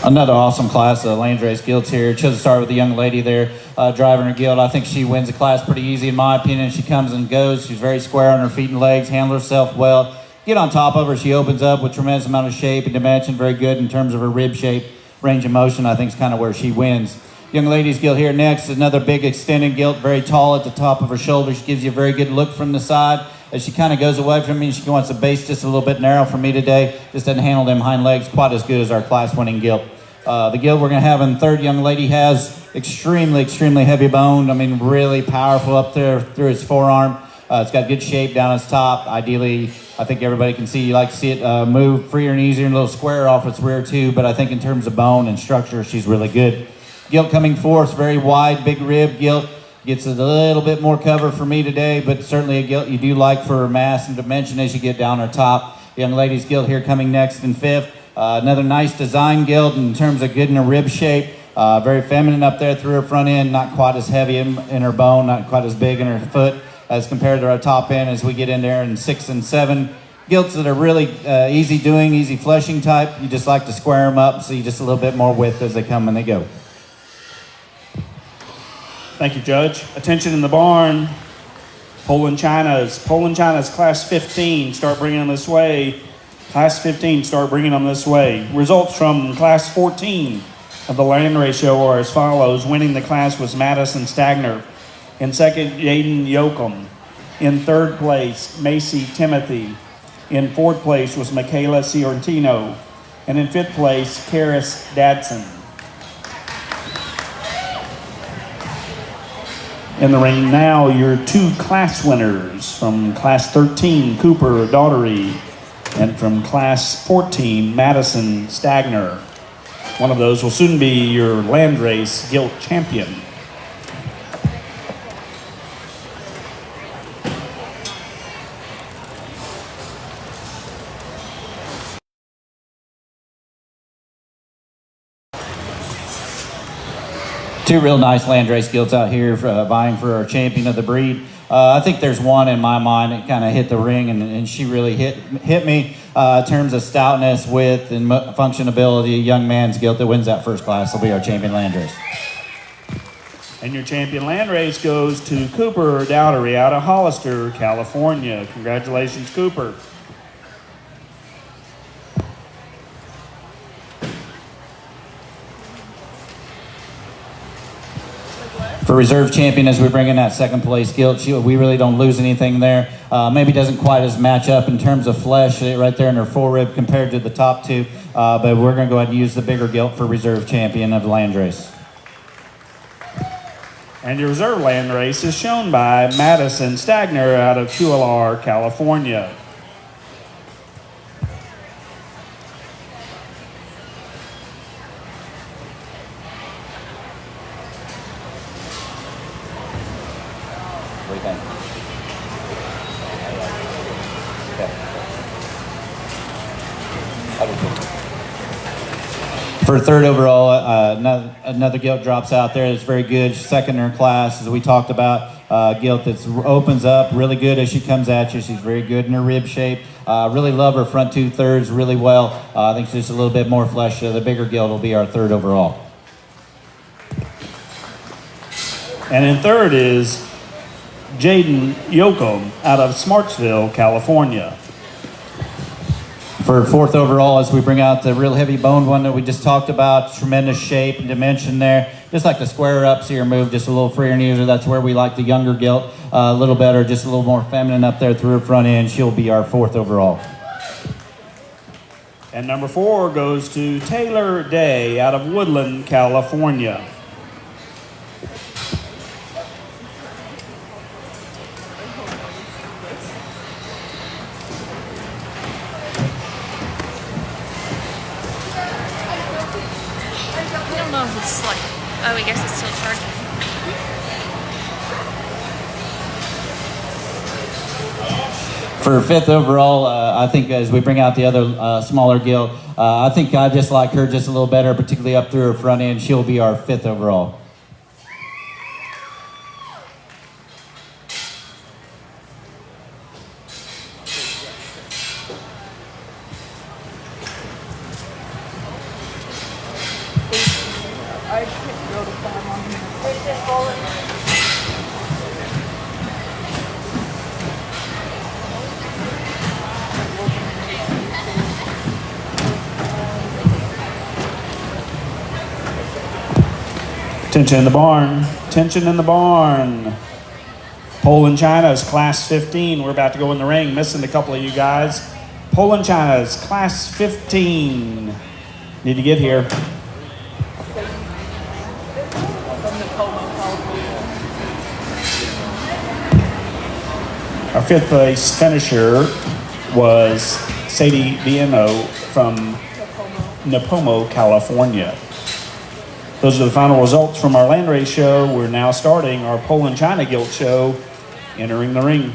Another awesome class of Landrace Gilts here. Chose to start with the young lady there driving her Gilt. I think she wins the class pretty easy in my opinion. She comes and goes. She's very square on her feet and legs, handles herself well. Get on top of her, she opens up with tremendous amount of shape and dimension. Very good in terms of her rib shape. Range of motion, I think, is kind of where she wins. Young lady's Gilt here next. Another big extended Gilt, very tall at the top of her shoulders. She gives you a very good look from the side. As she kind of goes away from me, she wants the base just a little bit narrow for me today. Just doesn't handle them hind legs quite as good as our class-winning Gilt. The Gilt we're going to have in third, young lady has extremely heavy boned. I mean, really powerful up there through his forearm. It's got good shape down its top. Ideally, I think everybody can see, you like to see it move freer and easier and a little square off its rear too. But I think in terms of bone and structure, she's really good. Gilt coming fourth, very wide, big rib Gilt. Gets a little bit more cover for me today, but certainly a Gilt you do like for mass and dimension as you get down her top. Young lady's Gilt here coming next in fifth. Another nice design Gilt in terms of good in her rib shape. Very feminine up there through her front end, not quite as heavy in her bone, not quite as big in her foot as compared to our top end as we get in there in 6 and 7. Gilts that are really easy doing, easy fleshing type. You just like to square them up so you just a little bit more width as they come and they go. Thank you, Judge. Attention in the barn. Poland China's class 15. Start bringing them this way. Class 15, start bringing them this way. Results from class 14 of the land ratio are as follows. Winning the class was Madison Stagner. In second, Jaden Yoakum. In third place, Macy Timothy. In fourth place was Michaela Ciortino. And in fifth place, Karis Dadson. In the ring now, your two class winners from class 13, Cooper Daughtery, and from class 14, Madison Stagner. One of those will soon be your Landrace Gilt champion. Two real nice Landrace Gilts out here vying for our champion of the breed. I think there's one in my mind that kind of hit the ring, and she really hit me in terms of stoutness, width, and functionability. A young man's Gilt that wins that first class will be our champion Landrace. And your champion Landrace goes to Cooper Daughtery out of Hollister, California. Congratulations, Cooper. For reserve champion, as we bring in that second place Gilt, we really don't lose anything there. Maybe doesn't quite as match up in terms of flesh right there in her forerib compared to the top two, but we're going to go ahead and use the bigger Gilt for reserve champion of the Landrace. And your reserve Landrace is shown by Madison Stagner out of QLR, California. For third overall, another Gilt drops out there that's very good. Second in her class, as we talked about. Gilt that opens up really good as she comes at you. She's very good in her rib shape. Really love her front 2/3 really well. I think she's just a little bit more flesh. The bigger Gilt will be our third overall. And in third is Jaden Yoakum out of Smartsville, California. For fourth overall, as we bring out the real heavy boned one that we just talked about, tremendous shape and dimension there. Just like to square her up, see her move just a little freer and easier. That's where we like the younger Gilt a little better, just a little more feminine up there through her front end. She'll be our fourth overall. And number 4 goes to Taylor Day out of Woodland, California. I don't know if it's like, oh, I guess it's still charging. For fifth overall, I think as we bring out the other smaller Gilt, I think I just like her just a little better, particularly up through her front end. She'll be our fifth overall. Tension in the barn. Tension in the barn. Poland China's class 15. We're about to go in the ring. Missing a couple of you guys. Poland China's class 15. Need to get here. Our fifth place finisher was Sadie Vieno from Napomo, California. Those are the final results from our landrace show. We're now starting our Poland China Gilt show, entering the ring.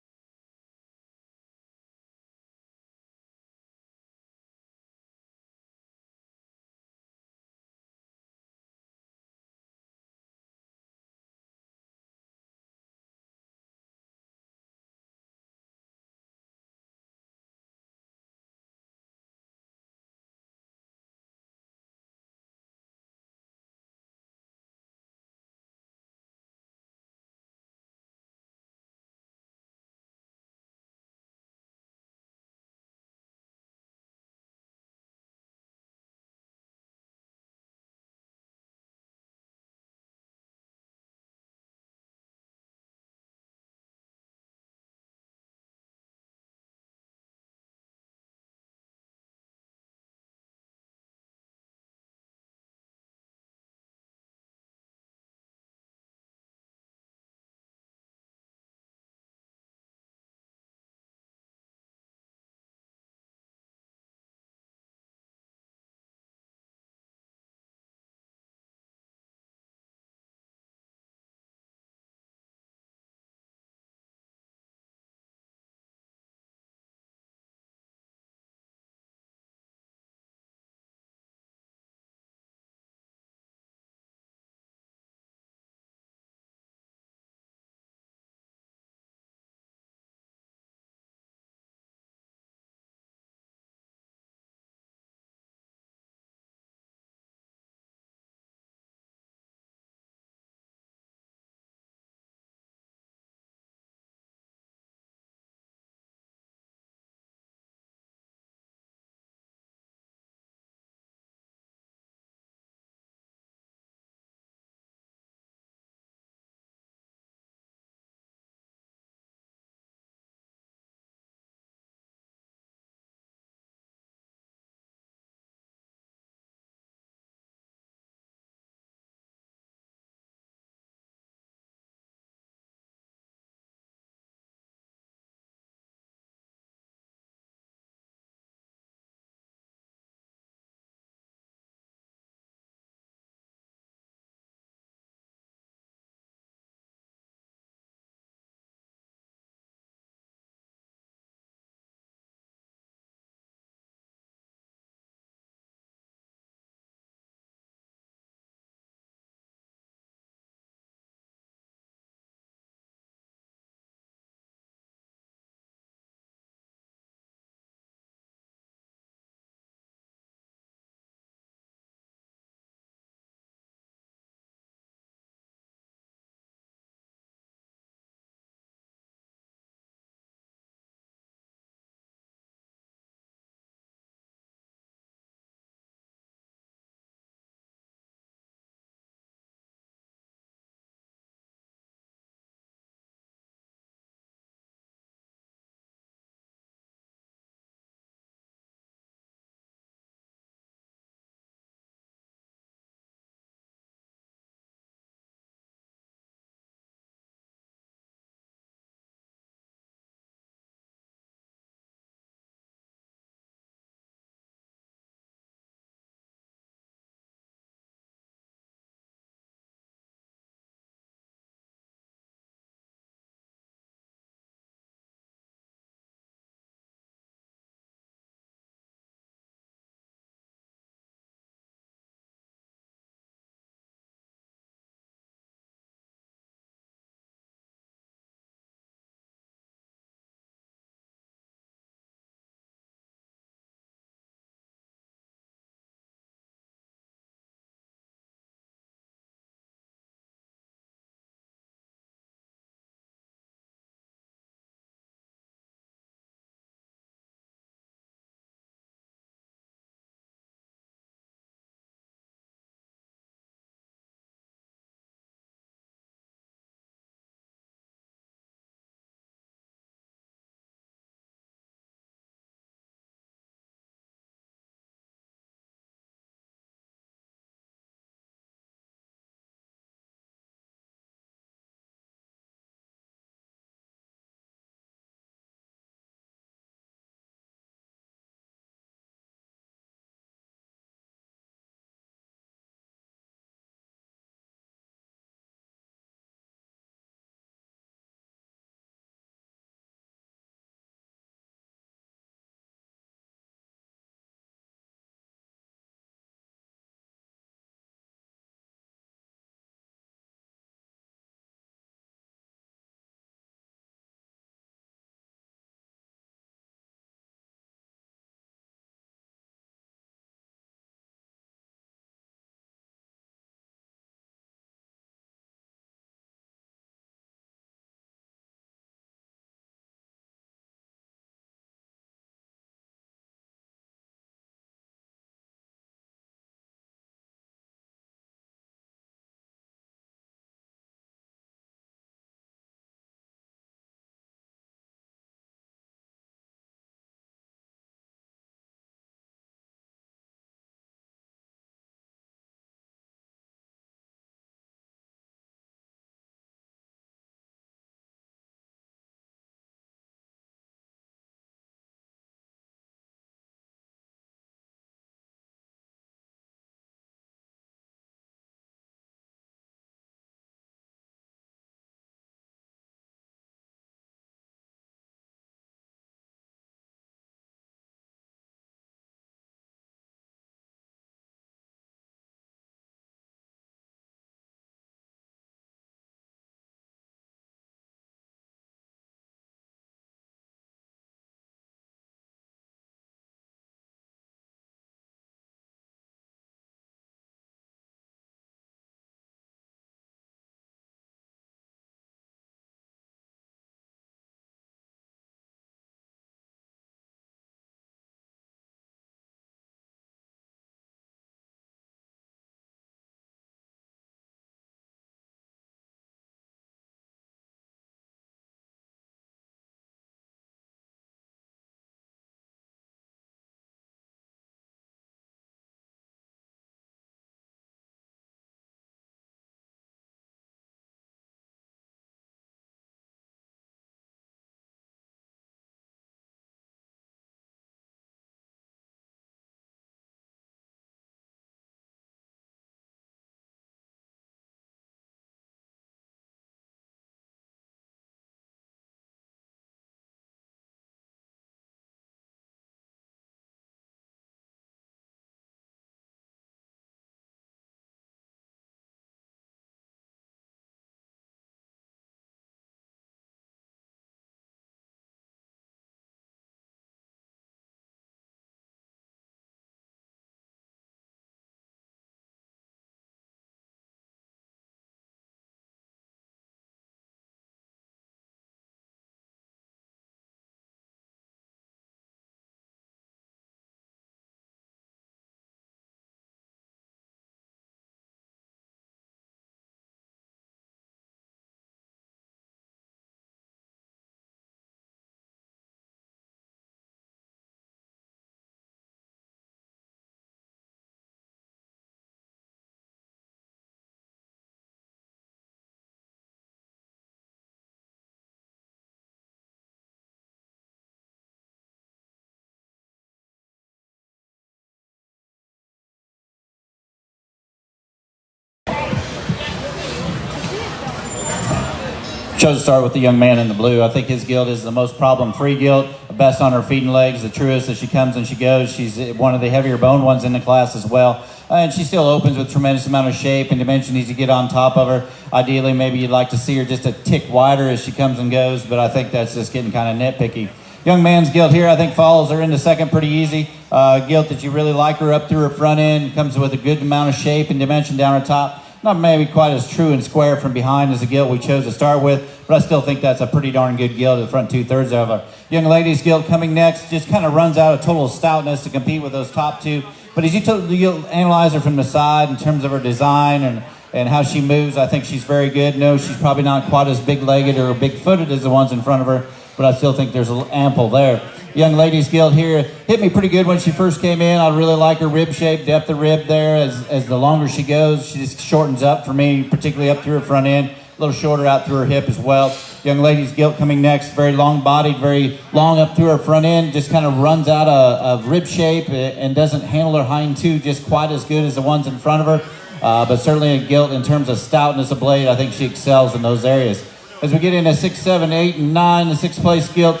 chose to start with the young man in the blue. I think his gilt is the most problem-free gilt, the best on her feeding legs, the truest as she comes and she goes. She's one of the heavier bone ones in the class as well. And she still opens with tremendous amount of shape and dimension needs to get on top of her. Ideally, maybe you'd like to see her just a tick wider as she comes and goes, but I think that's just getting kind of nitpicky. Young man's gilt here, I think follows her into second pretty easy. Gilt that you really like her up through her front end, comes with a good amount of shape and dimension down her top. Not maybe quite as true and square from behind as the gilt we chose to start with, but I still think that's a pretty darn good gilt at the front 2/3 of her. Young lady's gilt coming next, just kind of runs out of total stoutness to compete with those top two. But as you analyze her from the side in terms of her design and how she moves, I think she's very good. No, she's probably not quite as big-legged or big-footed as the ones in front of her, but I still think there's ample there. Young lady's gilt here hit me pretty good when she first came in. I really like her rib shape, depth of rib there. As the longer she goes, she just shortens up for me, particularly up through her front end. A little shorter out through her hip as well. Young lady's gilt coming next, very long-bodied, very long up through her front end. Just kind of runs out of rib shape and doesn't handle her hind two just quite as good as the ones in front of her. But certainly a gilt in terms of stoutness of blade, I think she excels in those areas. As we get into 6, 7, 8, and 9, the 6th place gilt,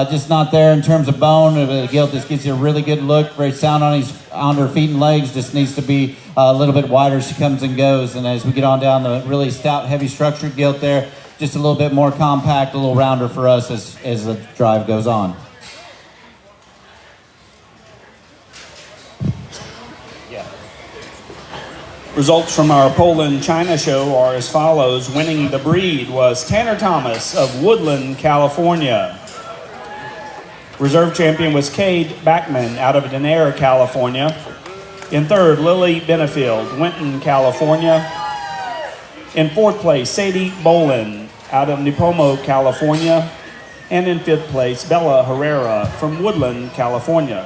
just not there in terms of bone. The gilt just gives you a really good look, very sound on her feet and legs, just needs to be a little bit wider as she comes and goes. And as we get on down the really stout, heavy structured gilt there, just a little bit more compact, a little rounder for us as the drive goes on. Results from our Poland China show are as follows. Winning the breed was Tanner Thomas of Woodland, California. Reserve champion was Cade Backman out of Denair, California. In third, Lily Benefield, Winton, California. In fourth place, Sadie Bolin out of Nipomo, California. And in fifth place, Bella Herrera from Woodland, California.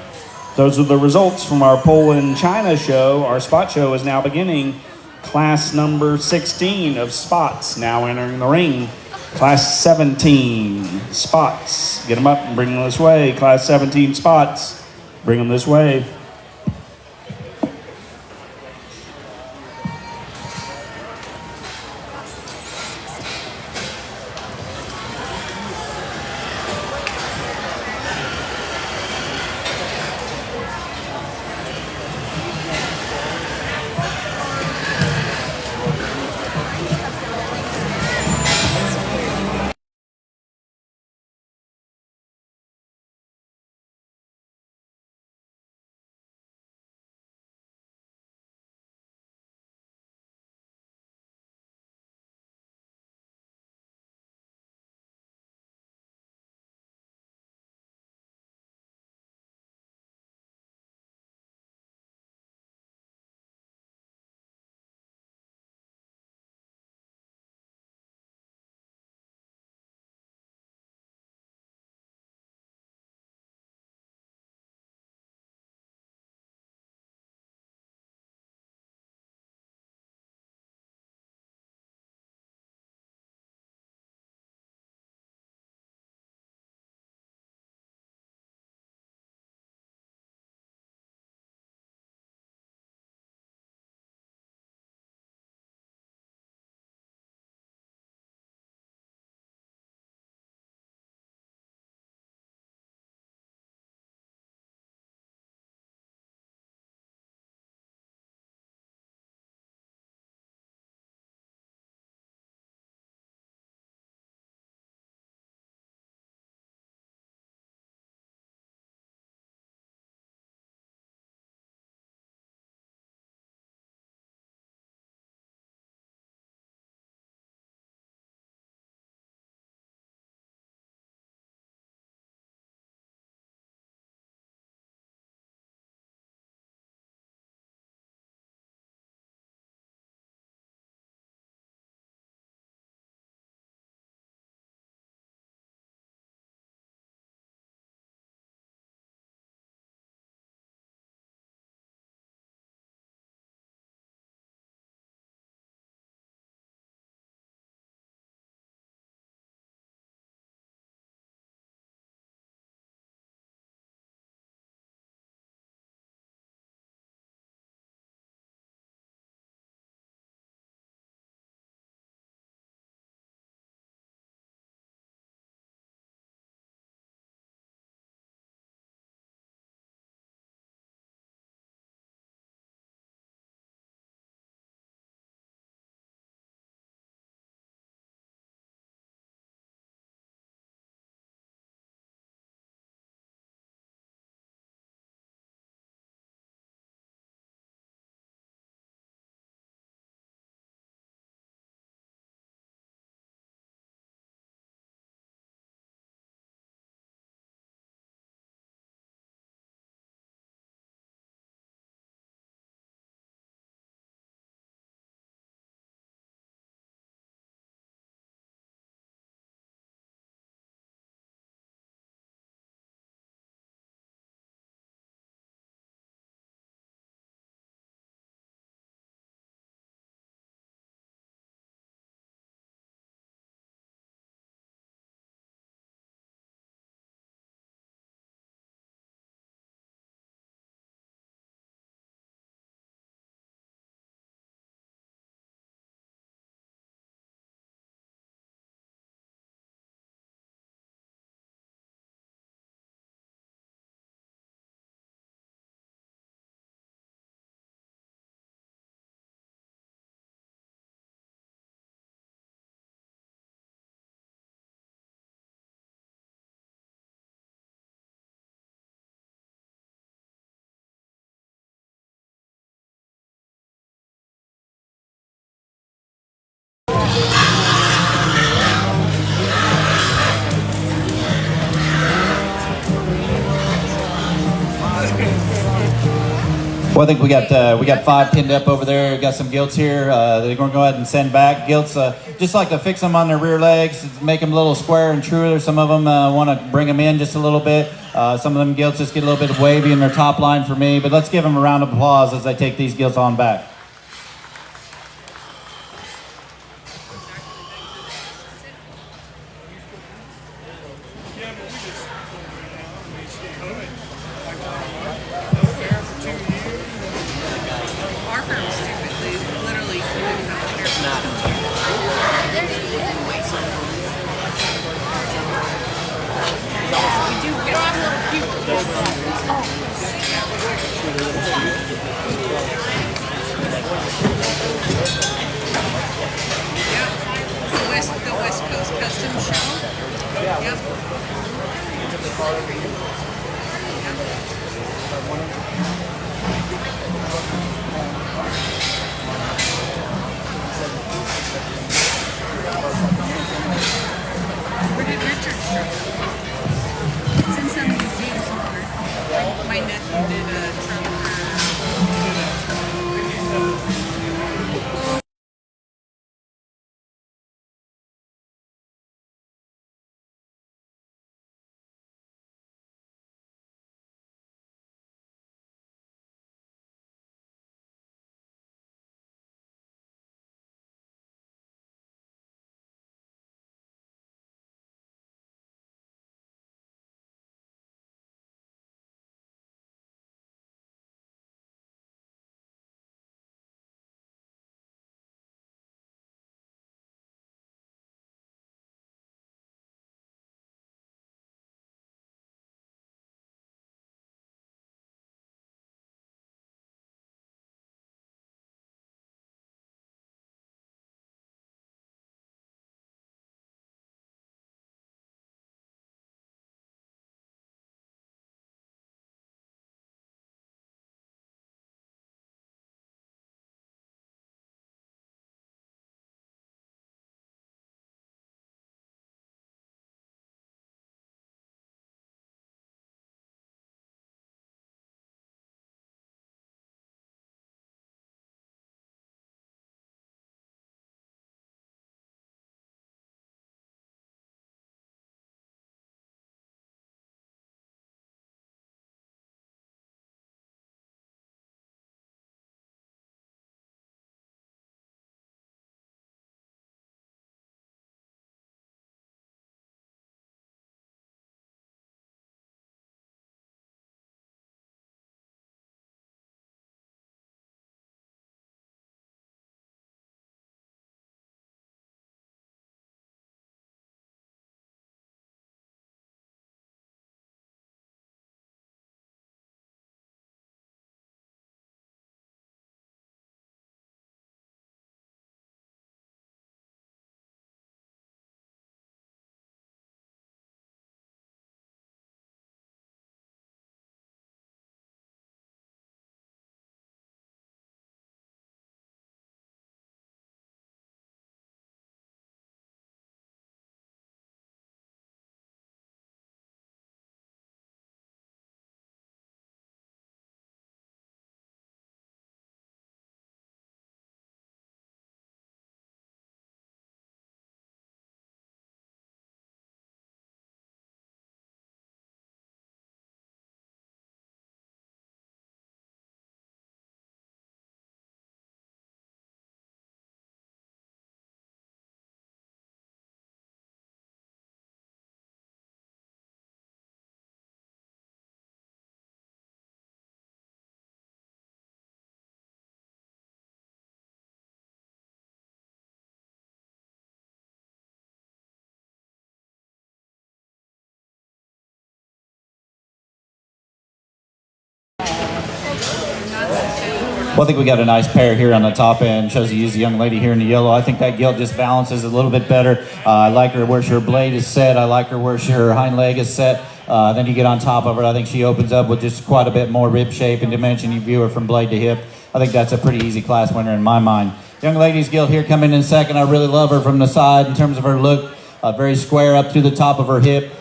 Those are the results from our Poland China show. Our spot show is now beginning. Class number 16 of spots now entering the ring. Class 17 spots. Get them up and bring them this way. Class 17 spots. Bring them this way. Well, I think we got 5 pinned up over there. We got some gilts here. They're going to go ahead and send back. Gilts just like to fix them on their rear legs, make them a little square and truer. Some of them want to bring them in just a little bit. Some of them gilts just get a little bit wavy in their top line for me. But let's give them a round of applause as they take these gilts on back. Our firm stupidly, literally, didn't have a fair. We do. We don't have a little cute. Yeah. The West Coast Custom Show. Yep. Where did Richard show? It's in some museum somewhere. My nephew did a Trump. Well, I think we got a nice pair here on the top end. Shows you use the young lady here in the yellow. I think that gilt just balances a little bit better. I like her where her blade is set. I like her where her hind leg is set. Then you get on top of her. I think she opens up with just quite a bit more rib shape and dimension. You view her from blade to hip. I think that's a pretty easy class winner in my mind. Young lady's gilt here coming in second. I really love her from the side in terms of her look. Very square up through the top of her hip.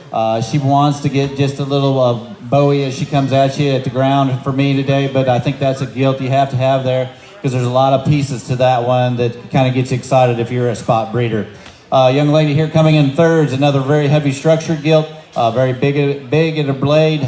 She wants to get just a little Bowie as she comes at you at the ground for me today, but I think that's a gilt you have to have there because there's a lot of pieces to that one that kind of gets you excited if you're a spot breeder. Young lady here coming in third is another very heavy structured gilt, very big at her blade.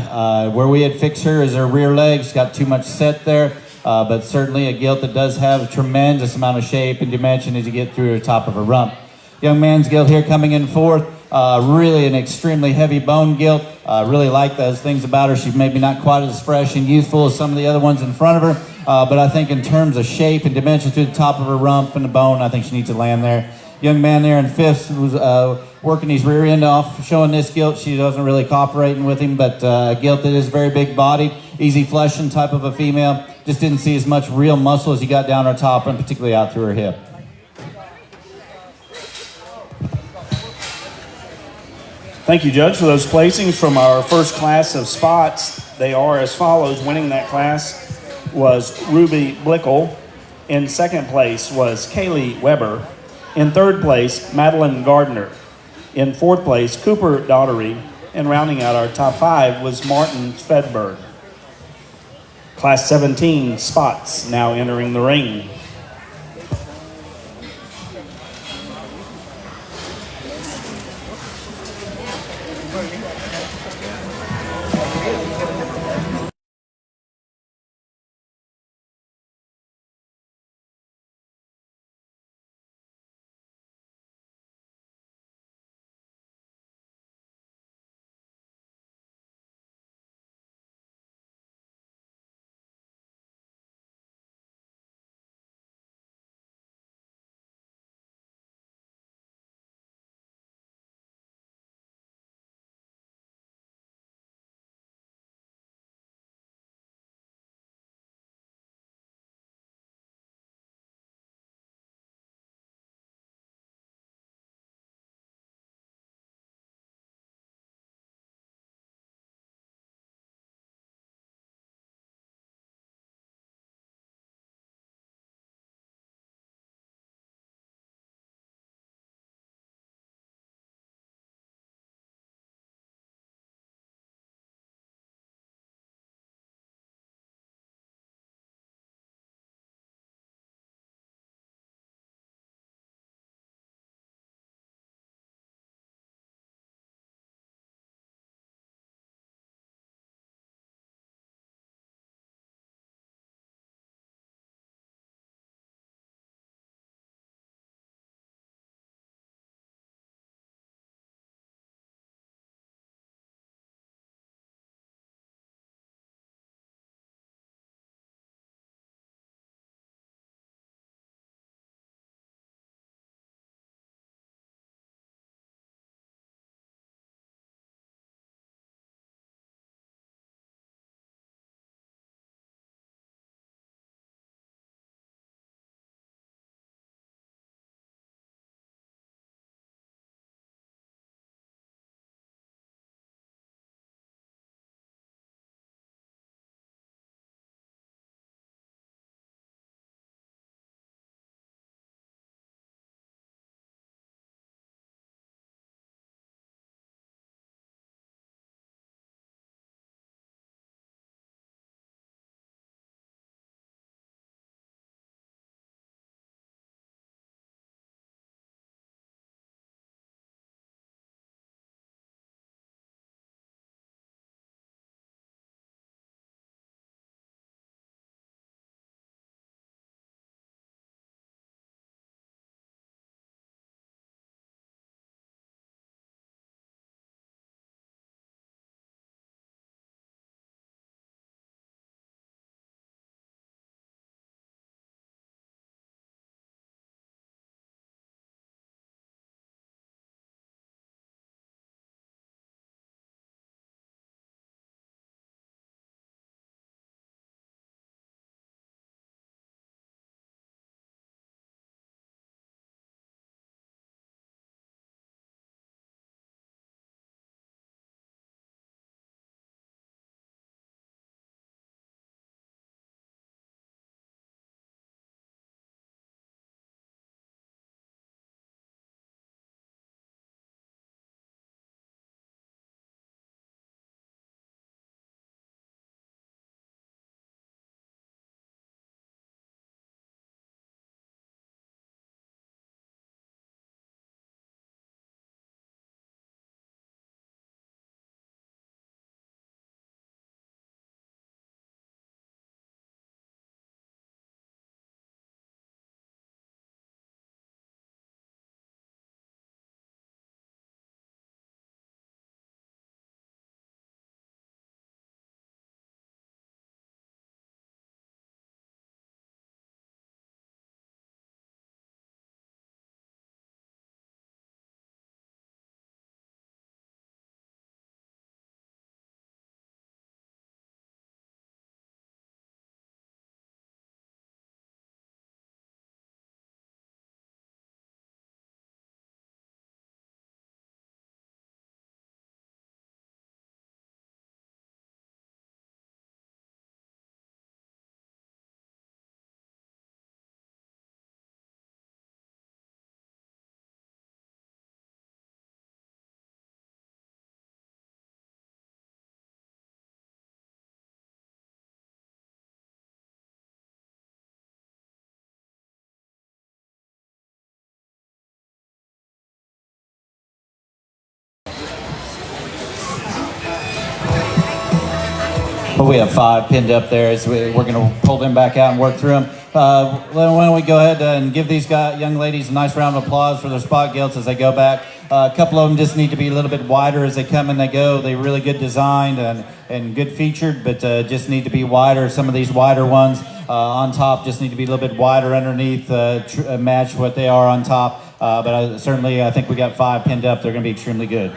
Where we had fixed her is her rear leg. She's got too much set there, but certainly a gilt that does have a tremendous amount of shape and dimension as you get through the top of her rump. Young man's gilt here coming in fourth. Really an extremely heavy bone gilt. Really like those things about her. She's maybe not quite as fresh and youthful as some of the other ones in front of her, but I think in terms of shape and dimension through the top of her rump and the bone, I think she needs to land there. Young man there in fifth was working his rear end off, showing this gilt. She wasn't really cooperating with him, but a gilt that is very big bodied, easy fleshing type of a female. Just didn't see as much real muscle as he got down her top and particularly out through her hip. Thank you, Judge, for those placings from our first class of spots. They are as follows. Winning that class was Ruby Blickel. In second place was Kaylee Weber. In third place, Madeline Gardner. In fourth place, Cooper Daughtery. And rounding out our top five was Martin Fedberg. Class 17 spots now entering the ring. but we have 5 pinned up there. So we're going to pull them back out and work through them. Why don't we go ahead and give these young ladies a nice round of applause for their spot gilts as they go back. A couple of them just need to be a little bit wider as they come and they go. They're really good designed and good featured, but just need to be wider. Some of these wider ones on top just need to be a little bit wider underneath, match what they are on top. But certainly I think we got 5 pinned up. They're going to be extremely good.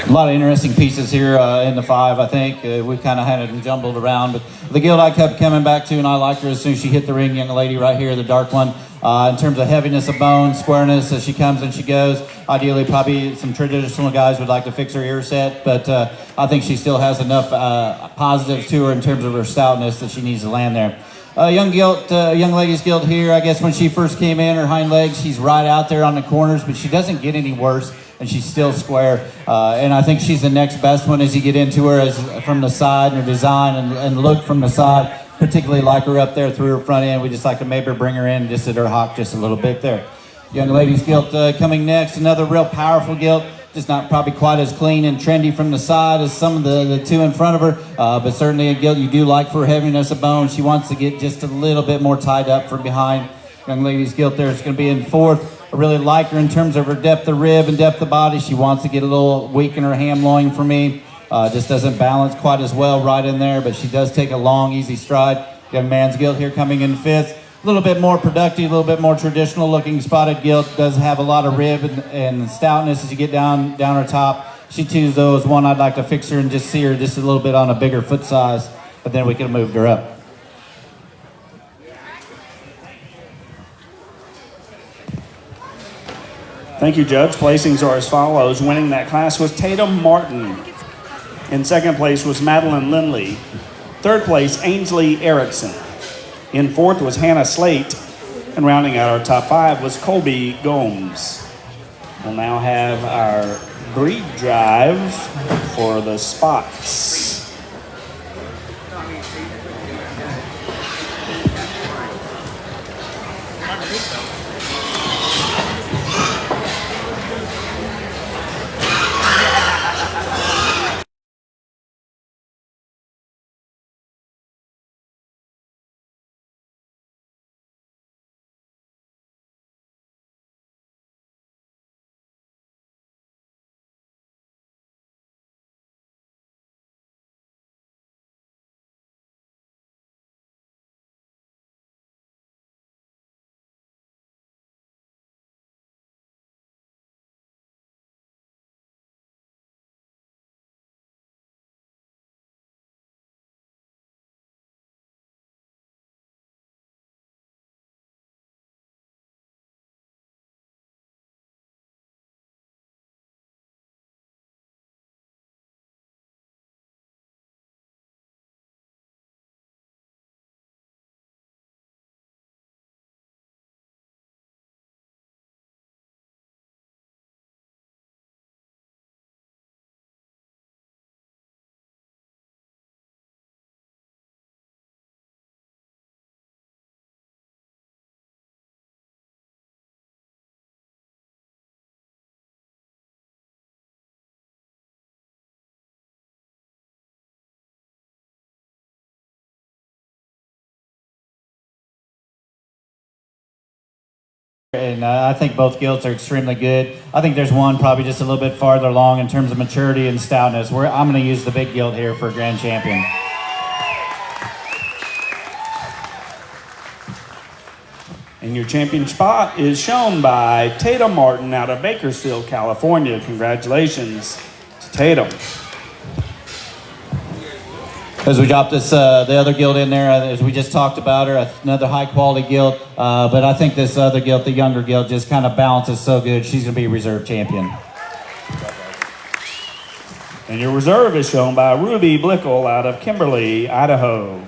A lot of interesting pieces here in the 5, I think. We've kind of had it jumbled around, but the Gilt I kept coming back to, and I liked her as soon as she hit the ring, young lady right here, the dark one. In terms of heaviness of bone, squareness as she comes and she goes, ideally probably some traditional guys would like to fix her ear set, but I think she still has enough positives to her in terms of her stoutness that she needs to land there. Young lady's Gilt here, I guess when she first came in, her hind legs, she's right out there on the corners, but she doesn't get any worse, and she's still square. And I think she's the next best one as you get into her as from the side and her design and look from the side. Particularly like her up there through her front end. We just like to maybe bring her in just at her hock just a little bit there. Young lady's Gilt coming next, another real powerful Gilt. Just not probably quite as clean and trendy from the side as some of the two in front of her, but certainly a Gilt you do like for heaviness of bone. She wants to get just a little bit more tied up from behind. Young lady's Gilt there is going to be in 4th. I really like her in terms of her depth of rib and depth of body. She wants to get a little weak in her ham loin for me. Just doesn't balance quite as well right in there, but she does take a long, easy stride. Young man's Gilt here coming in 5th. A little bit more productive, a little bit more traditional looking spotted Gilt. Does have a lot of rib and stoutness as you get down her top. She too, though, is one I'd like to fix her and just see her just a little bit on a bigger foot size, but then we can move her up. Thank you, Judge. Placings are as follows. Winning that class was Tatum Martin. In 2nd place was Madeline Lindley. 3rd place, Ainsley Erickson. In 4th was Hannah Slate. And rounding out our top 5 was Colby Gomes. We'll now have our breed drive for the spots. And I think both Gilts are extremely good. I think there's one probably just a little bit farther along in terms of maturity and stoutness. I'm going to use the big Gilt here for Grand Champion. And your champion spot is shown by Tatum Martin out of Bakersfield, California. Congratulations to Tatum. As we drop this, the other Gilt in there, as we just talked about her, another high quality Gilt. But I think this other Gilt, the younger Gilt, just kind of balances so good. She's going to be reserve champion. And your reserve is shown by Ruby Blickel out of Kimberly, Idaho.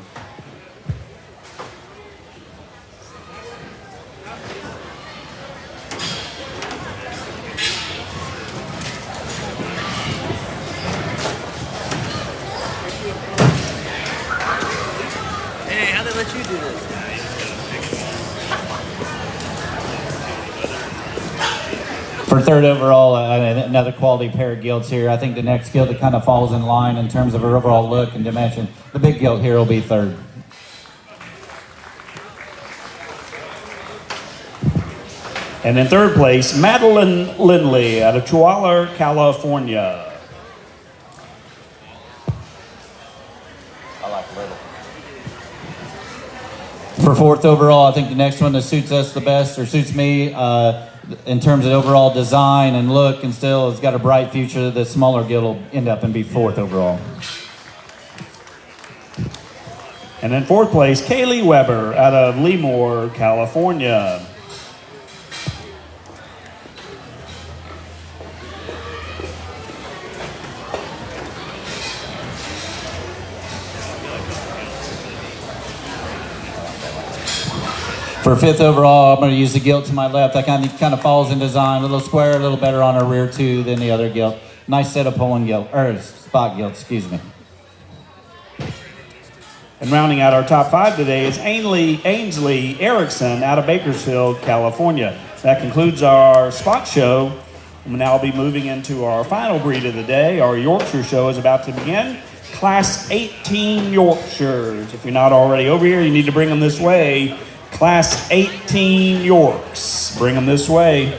Hey, how'd they let you do this? For 3rd overall, another quality pair of Gilts here. I think the next Gilt that kind of falls in line in terms of her overall look and dimension. The big Gilt here will be 3rd. And in 3rd place, Madeline Lindley out of Chihuahua, California. I like little. For 4th overall, I think the next one that suits us the best, or suits me, in terms of overall design and look, and still has got a bright future. The smaller gilt will end up and be 4th overall. And in 4th place, Kaylee Weber out of Lemoore, California. For 5th overall, I'm going to use the gilt to my left. That kind of falls in design, a little square, a little better on her rear too than the other gilt. Nice set of pulling gilt, or spot gilt, excuse me. And rounding out our top 5 today is Ainsley Erickson out of Bakersfield, California. That concludes our spot show. We'll now be moving into our final breed of the day. Our Yorkshire show is about to begin. Class 18 Yorkshires. If you're not already over here, you need to bring them this way. Class 18 Yorks. Bring them this way.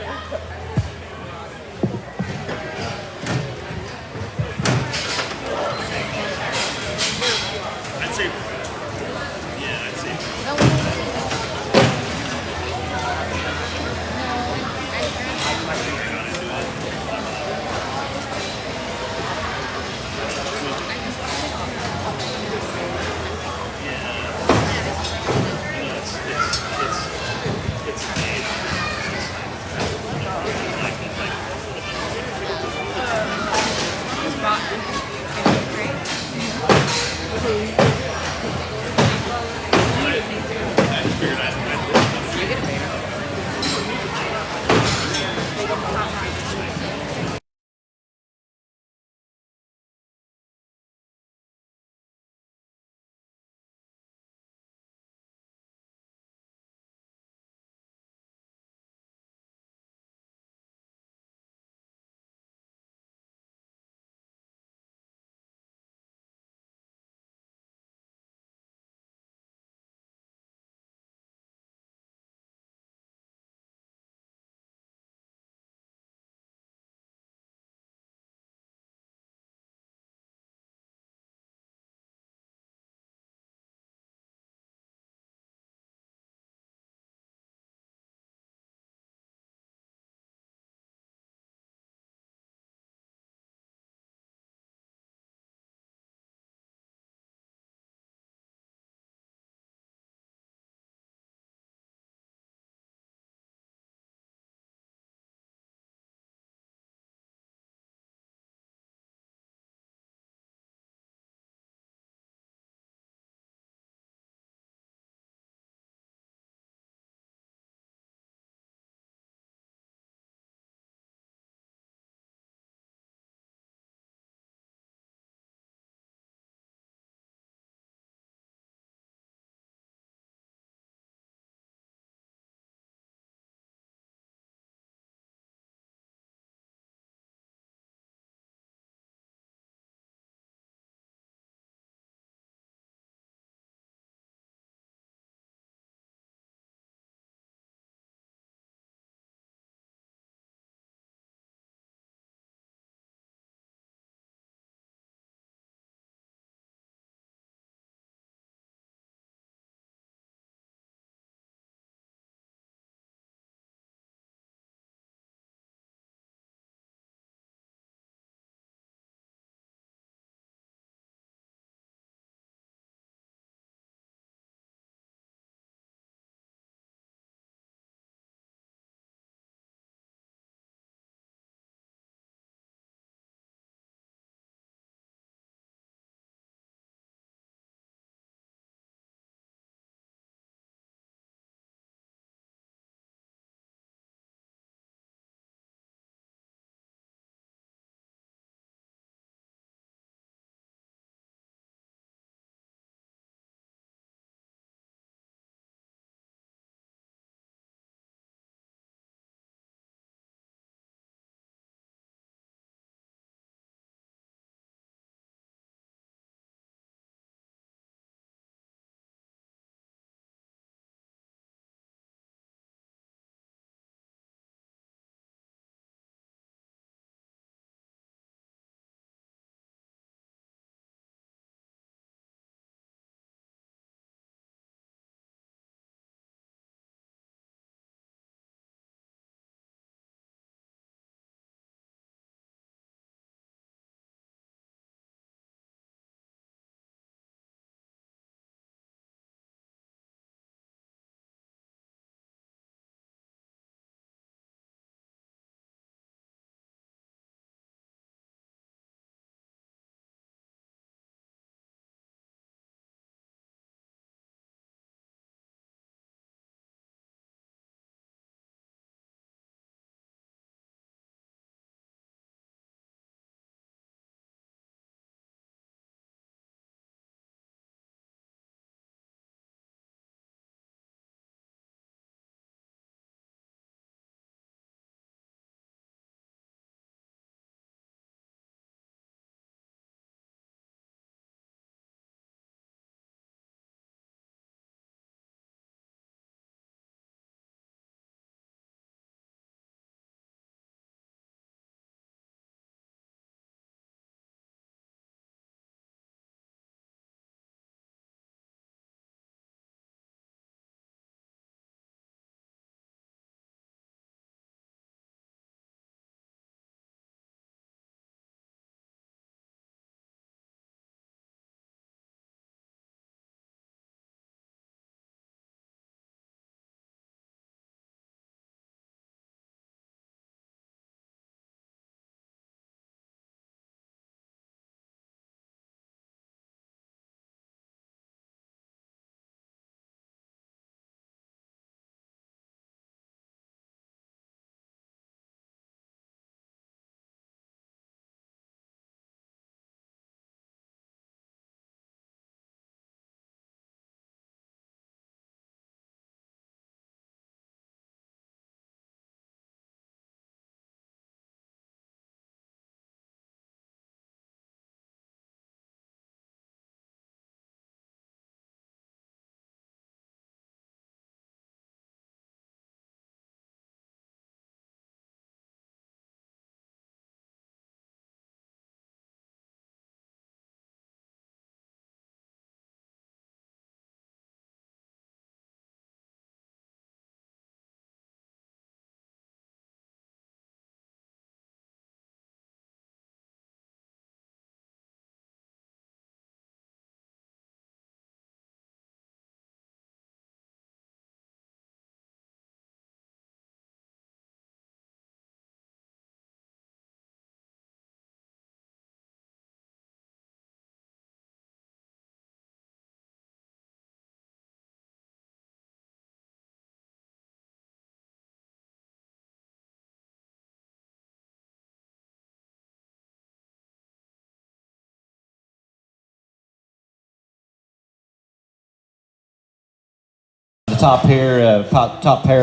top pair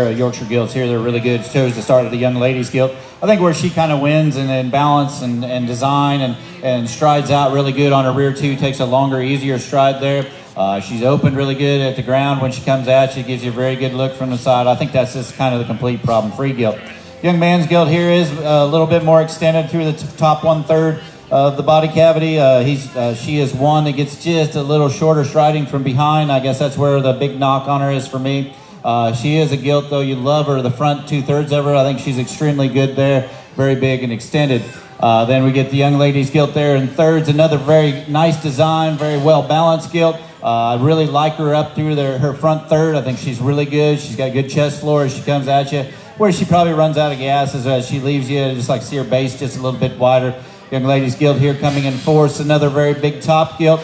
of Yorkshire Gilts here. They're really good. Shows the start of the young ladies Gilt. I think where she kind of wins in balance and design and strides out really good on her rear too. Takes a longer, easier stride there. She's opened really good at the ground when she comes at you. Gives you a very good look from the side. I think that's just kind of the complete problem-free Gilt. Young man's Gilt here is a little bit more extended through the top 1/3 of the body cavity. She is one that gets just a little shorter striding from behind. I guess that's where the big knock on her is for me. She is a Gilt, though. You love her. The front 2/3 of her, I think she's extremely good there. Very big and extended. Then we get the young ladies Gilt there in thirds. Another very nice design, very well balanced Gilt. I really like her up through her front third. I think she's really good. She's got good chest floor as she comes at you. Where she probably runs out of gas is as she leaves you. Just like see her base just a little bit wider. Young ladies Gilt here coming in fourth. Another very big top Gilt.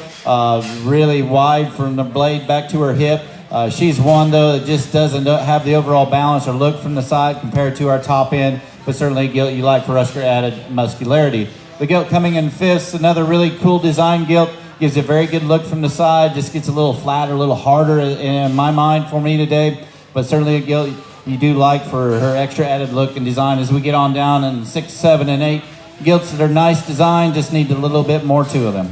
Really wide from the blade back to her hip. She's one, though, that just doesn't have the overall balance or look from the side compared to our top end, but certainly Gilt you like for extra added muscularity. The Gilt coming in fifth, another really cool design Gilt. Gives a very good look from the side, just gets a little flatter, a little harder in my mind for me today, but certainly a Gilt you do like for her extra added look and design. As we get on down in 6, 7, and 8, Gilts that are nice design, just need a little bit more to them.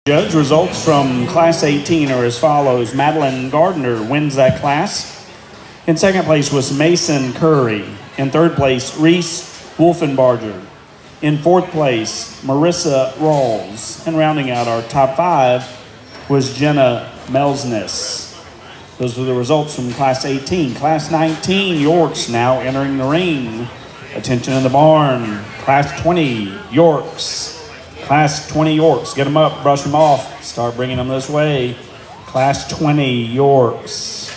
Judge results from Class 18 are as follows. Madeline Gardner wins that class. In second place was Mason Curry. In third place, Reese Wolfenbarger. In fourth place, Marissa Rawls. And rounding out our top 5 was Jenna Melsness. Those were the results from Class 18. Class 19, Yorks now entering the ring. Attention in the barn. Class 20, Yorks. Class 20 Yorks. Get them up, brush them off. Start bringing them this way. Class 20 Yorks.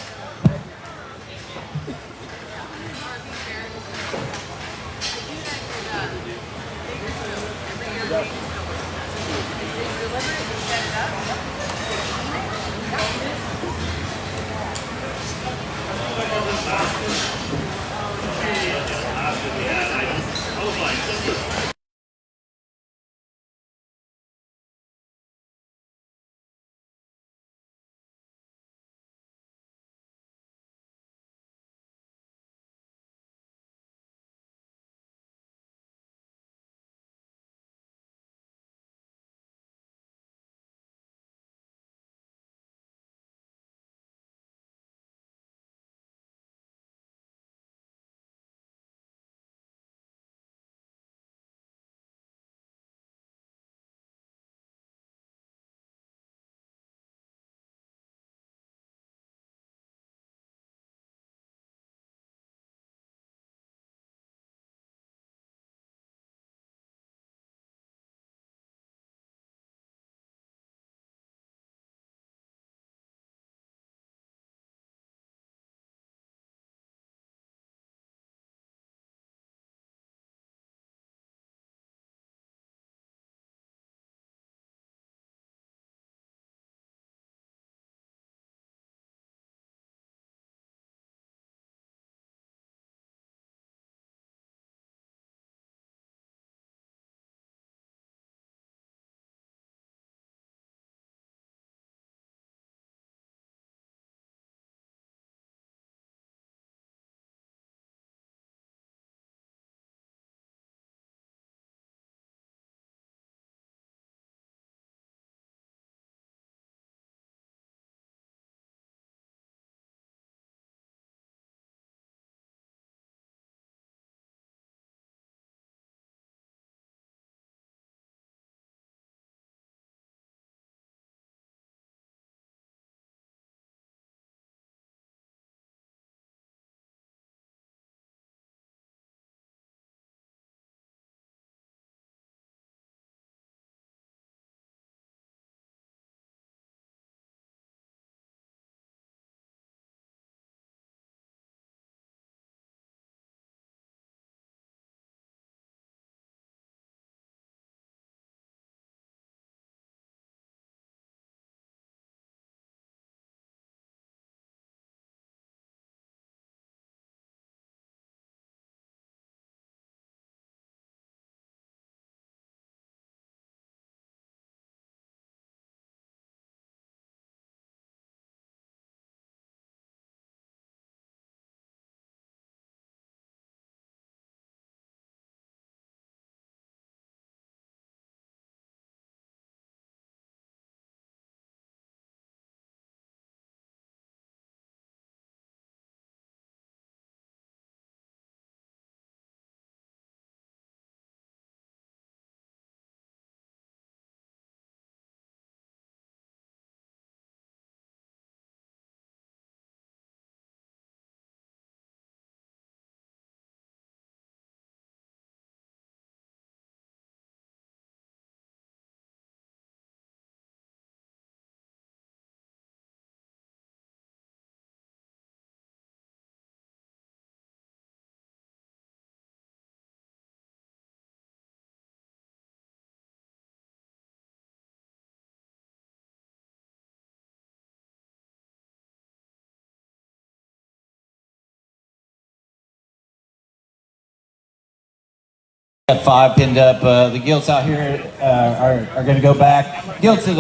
Got 5 pinned up. The gilts out here are going to go back. Gilts do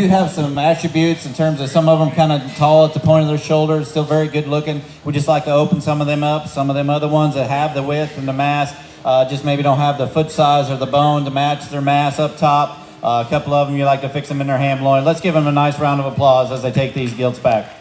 have some attributes in terms of some of them kind of tall at the point of their shoulders, still very good looking. We just like to open some of them up. Some of them other ones that have the width and the mass just maybe don't have the foot size or the bone to match their mass up top. A couple of them you like to fix them in their ham loin. Let's give them a nice round of applause as they take these gilts back.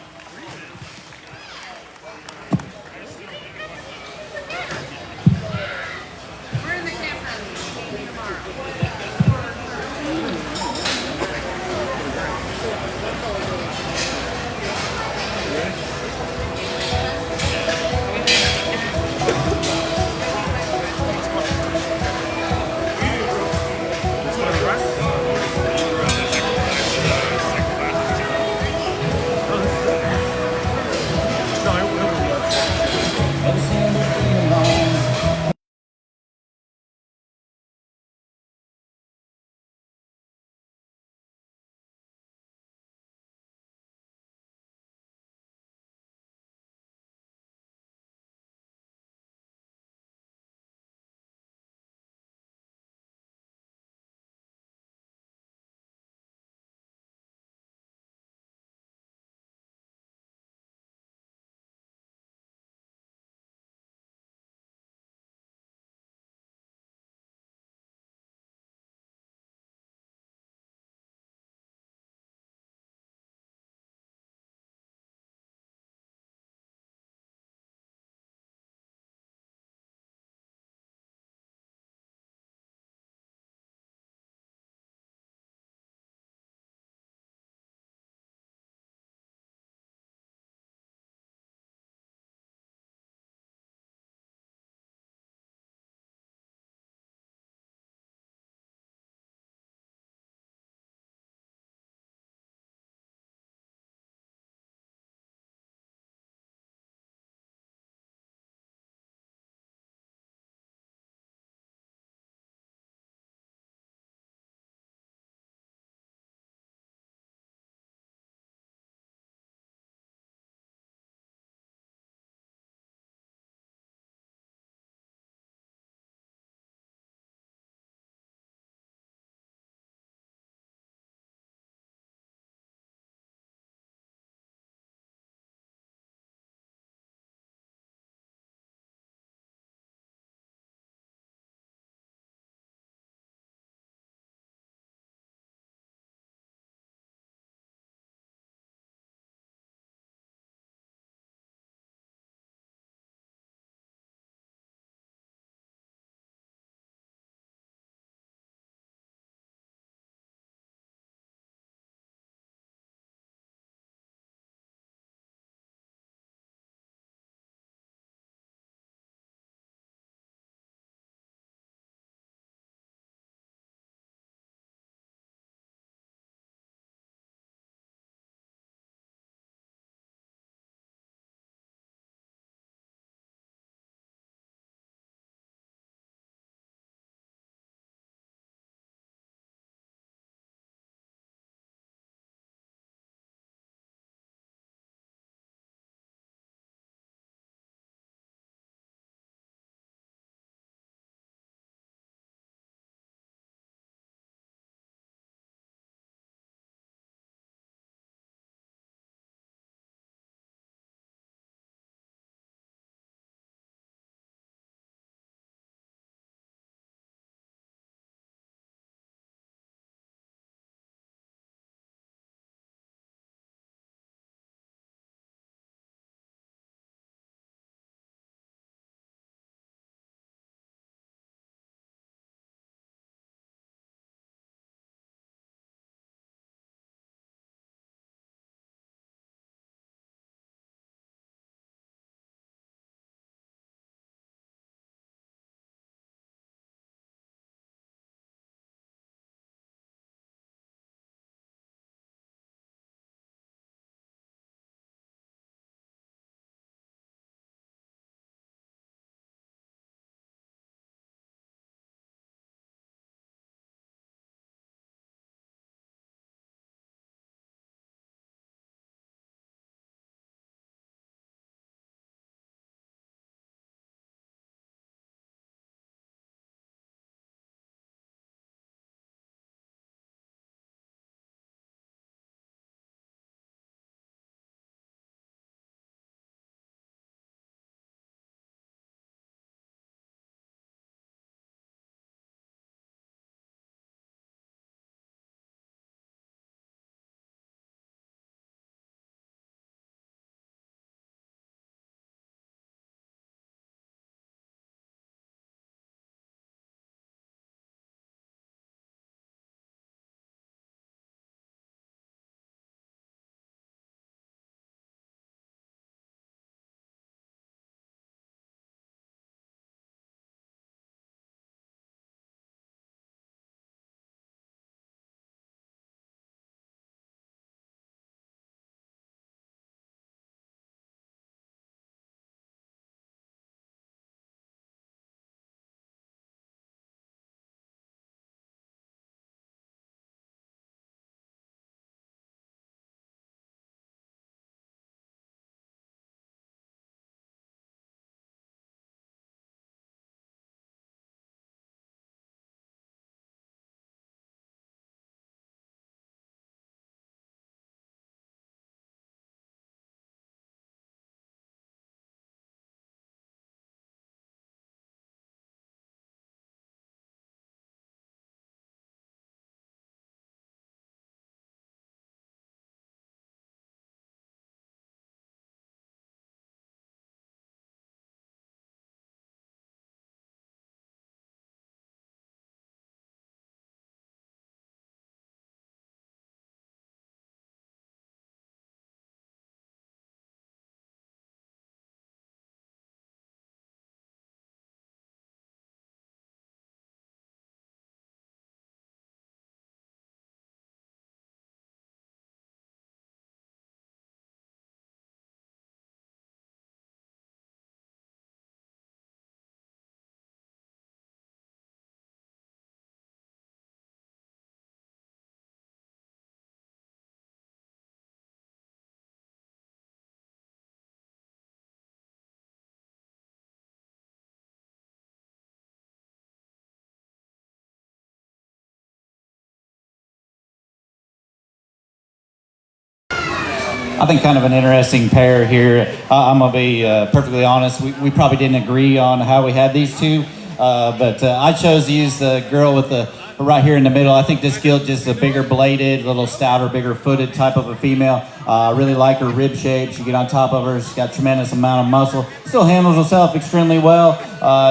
I think kind of an interesting pair here. I'm going to be perfectly honest. We probably didn't agree on how we had these two, but I chose to use the girl with the right here in the middle. I think this Gilt just a bigger bladed, a little stouter, bigger footed type of a female. I really like her rib shape. You get on top of her, she's got tremendous amount of muscle. Still handles herself extremely well.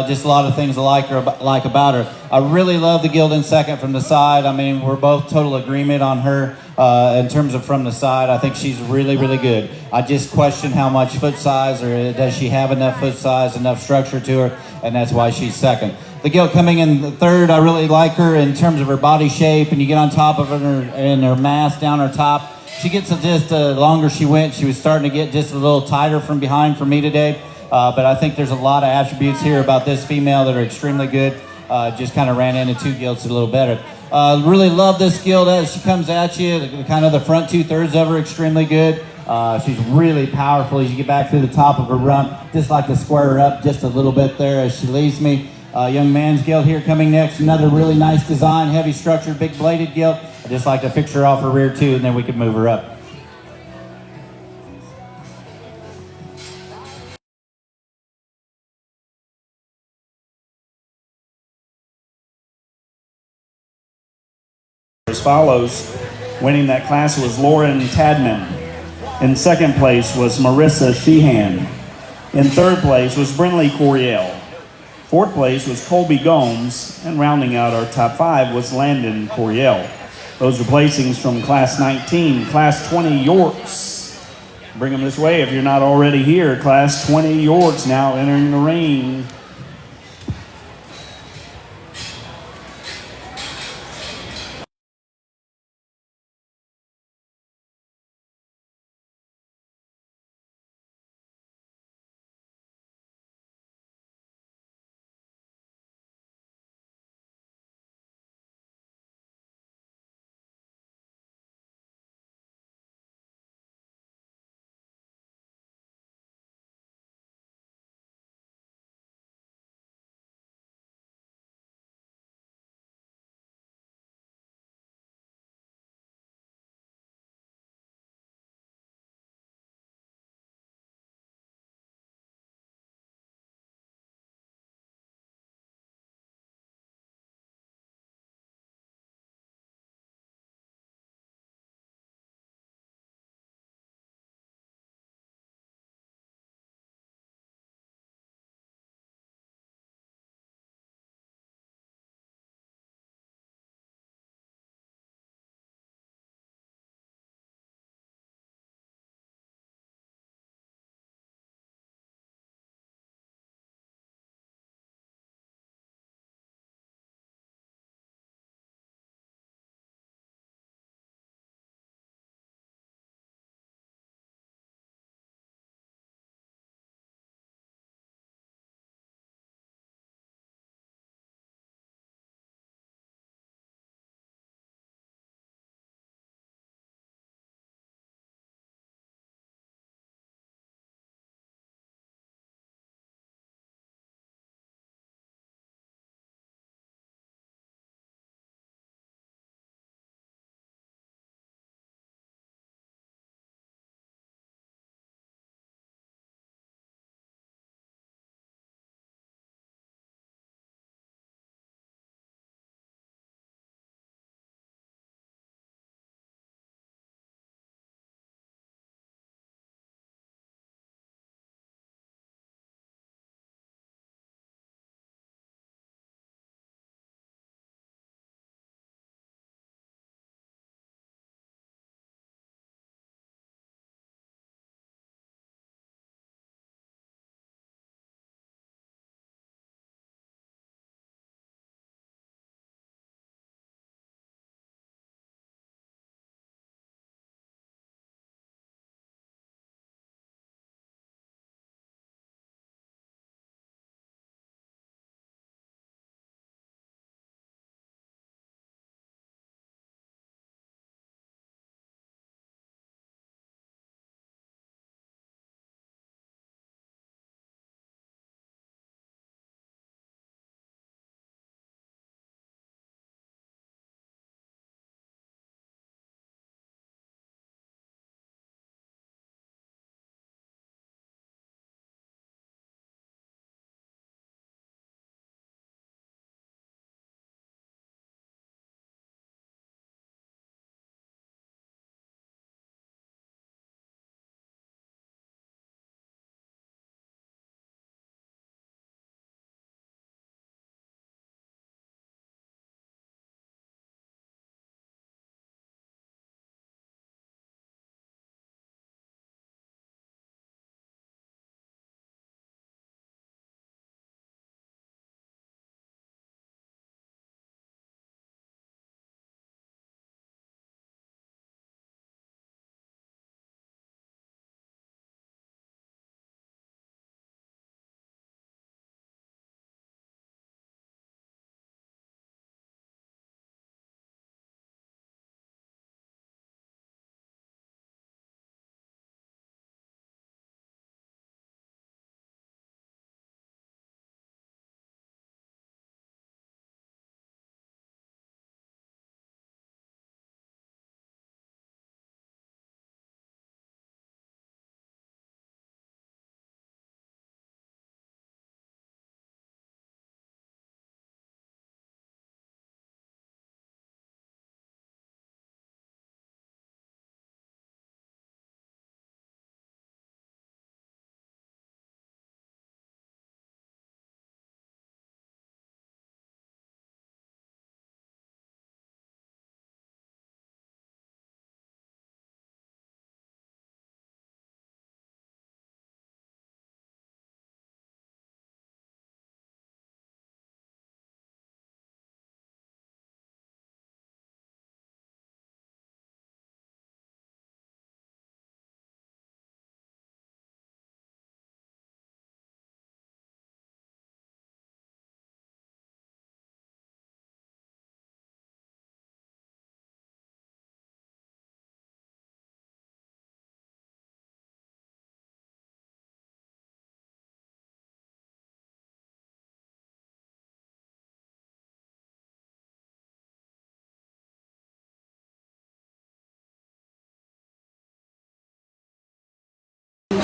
Just a lot of things I like about her. I really love the Gilt in second from the side. I mean, we're both total agreement on her in terms of from the side. I think she's really, really good. I just question how much foot size, or does she have enough foot size, enough structure to her, and that's why she's second. The Gilt coming in third, I really like her in terms of her body shape, and you get on top of her and her mass down her top. She gets just the longer she went, she was starting to get just a little tighter from behind for me today. But I think there's a lot of attributes here about this female that are extremely good. Just kind of ran into two Gilts a little better. Really love this Gilt as she comes at you. Kind of the front 2/3 of her extremely good. She's really powerful as you get back to the top of her rump. Just like to square her up just a little bit there as she leaves me. Young man's Gilt here coming next. Another really nice design, heavy structured, big bladed Gilt. I just like to fix her off her rear too, and then we can move her up. As follows. Winning that class was Lauren Tadman. In second place was Marissa Sheehan. In third place was Brinley Coriel. Fourth place was Colby Gomes, and rounding out our top 5 was Landon Coriel. Those are placings from Class 19. Class 20 Yorks. Bring them this way if you're not already here. Class 20 Yorks now entering the ring.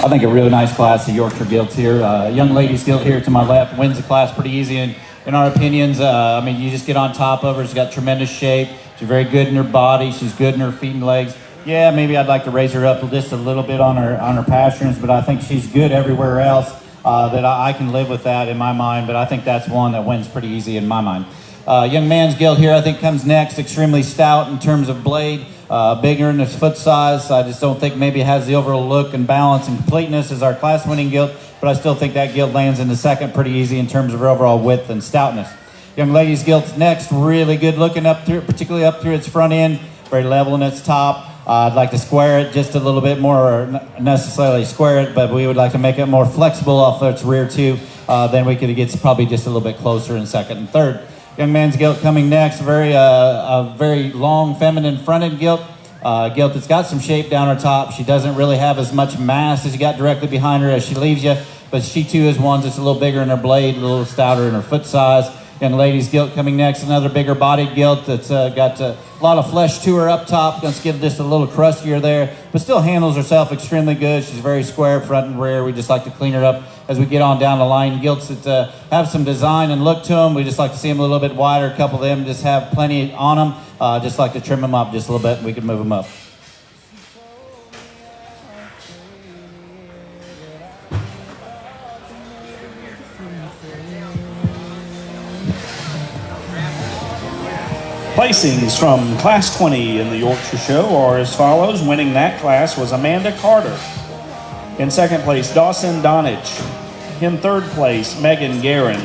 I think a real nice class of Yorkshire Gilts here. Young ladies Gilt here to my left wins the class pretty easy in our opinions. I mean, you just get on top of her. She's got tremendous shape. She's very good in her body. She's good in her feet and legs. Yeah, maybe I'd like to raise her up just a little bit on her pasterns, but I think she's good everywhere else. That I can live with that in my mind, but I think that's one that wins pretty easy in my mind. Young man's Gilt here, I think, comes next. Extremely stout in terms of blade, bigger in his foot size. I just don't think maybe it has the overall look and balance and completeness as our class-winning Gilt, but I still think that Gilt lands in the second pretty easy in terms of overall width and stoutness. Young ladies Gilt's next, really good looking up through, particularly up through its front end, very level in its top. I'd like to square it just a little bit more, or not necessarily square it, but we would like to make it more flexible off its rear too. Then we could get probably just a little bit closer in second and third. Young man's Gilt coming next, a very long feminine fronted Gilt. Gilt that's got some shape down her top. She doesn't really have as much mass as you got directly behind her as she leaves you, but she too is one that's a little bigger in her blade, a little stouter in her foot size. Young ladies Gilt coming next, another bigger bodied Gilt that's got a lot of flesh to her up top. Gonna get just a little crustier there, but still handles herself extremely good. She's very square front and rear. We just like to clean her up as we get on down the line. Gilts that have some design and look to them. We just like to see them a little bit wider. A couple of them just have plenty on them. Just like to trim them up just a little bit and we can move them up. Placings from Class 20 in the Yorkshire Show are as follows. Winning that class was Amanda Carter. In second place, Dawson Donich. In third place, Megan Guerin.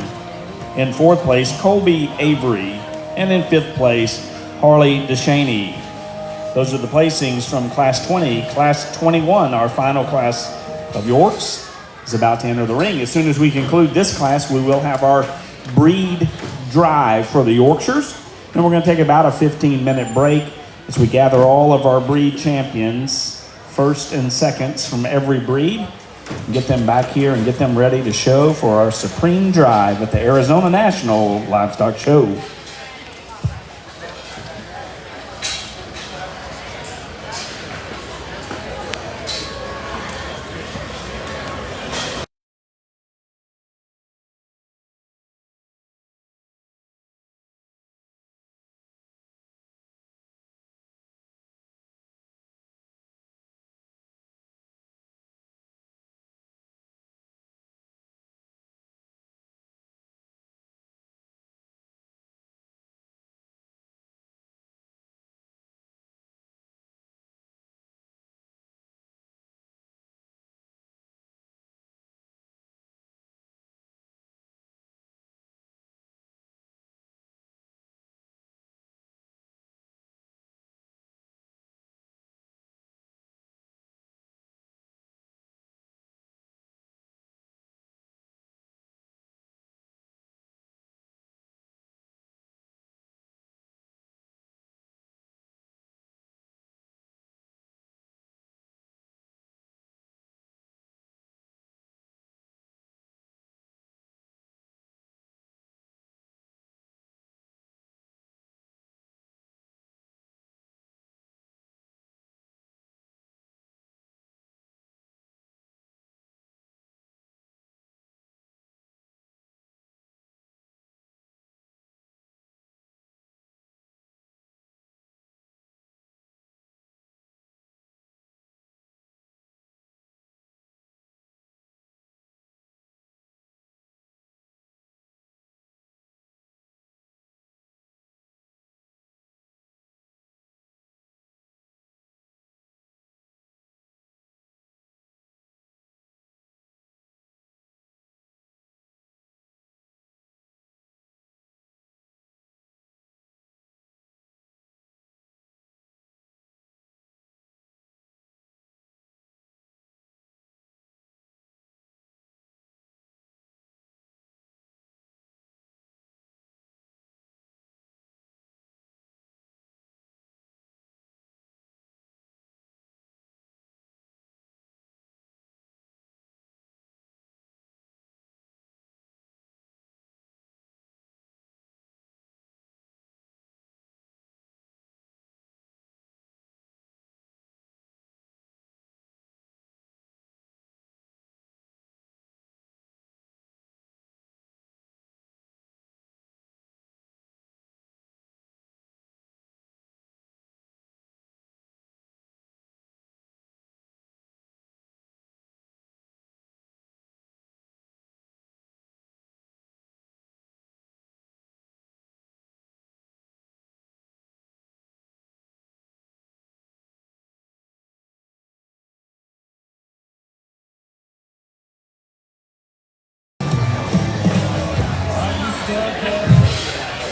In fourth place, Colby Avery. And in fifth place, Harley DeShaney. Those are the placings from Class 20. Class 21, our final class of Yorks, is about to enter the ring. As soon as we conclude this class, we will have our breed drive for the Yorkshires. And we're going to take about a 15-minute break as we gather all of our breed champions, first and seconds from every breed, and get them back here and get them ready to show for our supreme drive at the Arizona National Livestock Show.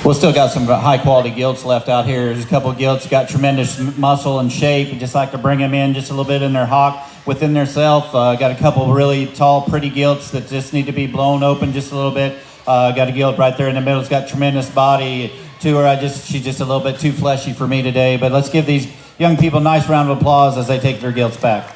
We'll still got some high quality gilts left out here. There's a couple of gilts got tremendous muscle and shape. We just like to bring them in just a little bit in their hock within their self. Got a couple really tall, pretty gilts that just need to be blown open just a little bit. Got a gilt right there in the middle. It's got tremendous body to her. She's just a little bit too fleshy for me today. But let's give these young people a nice round of applause as they take their gilts back.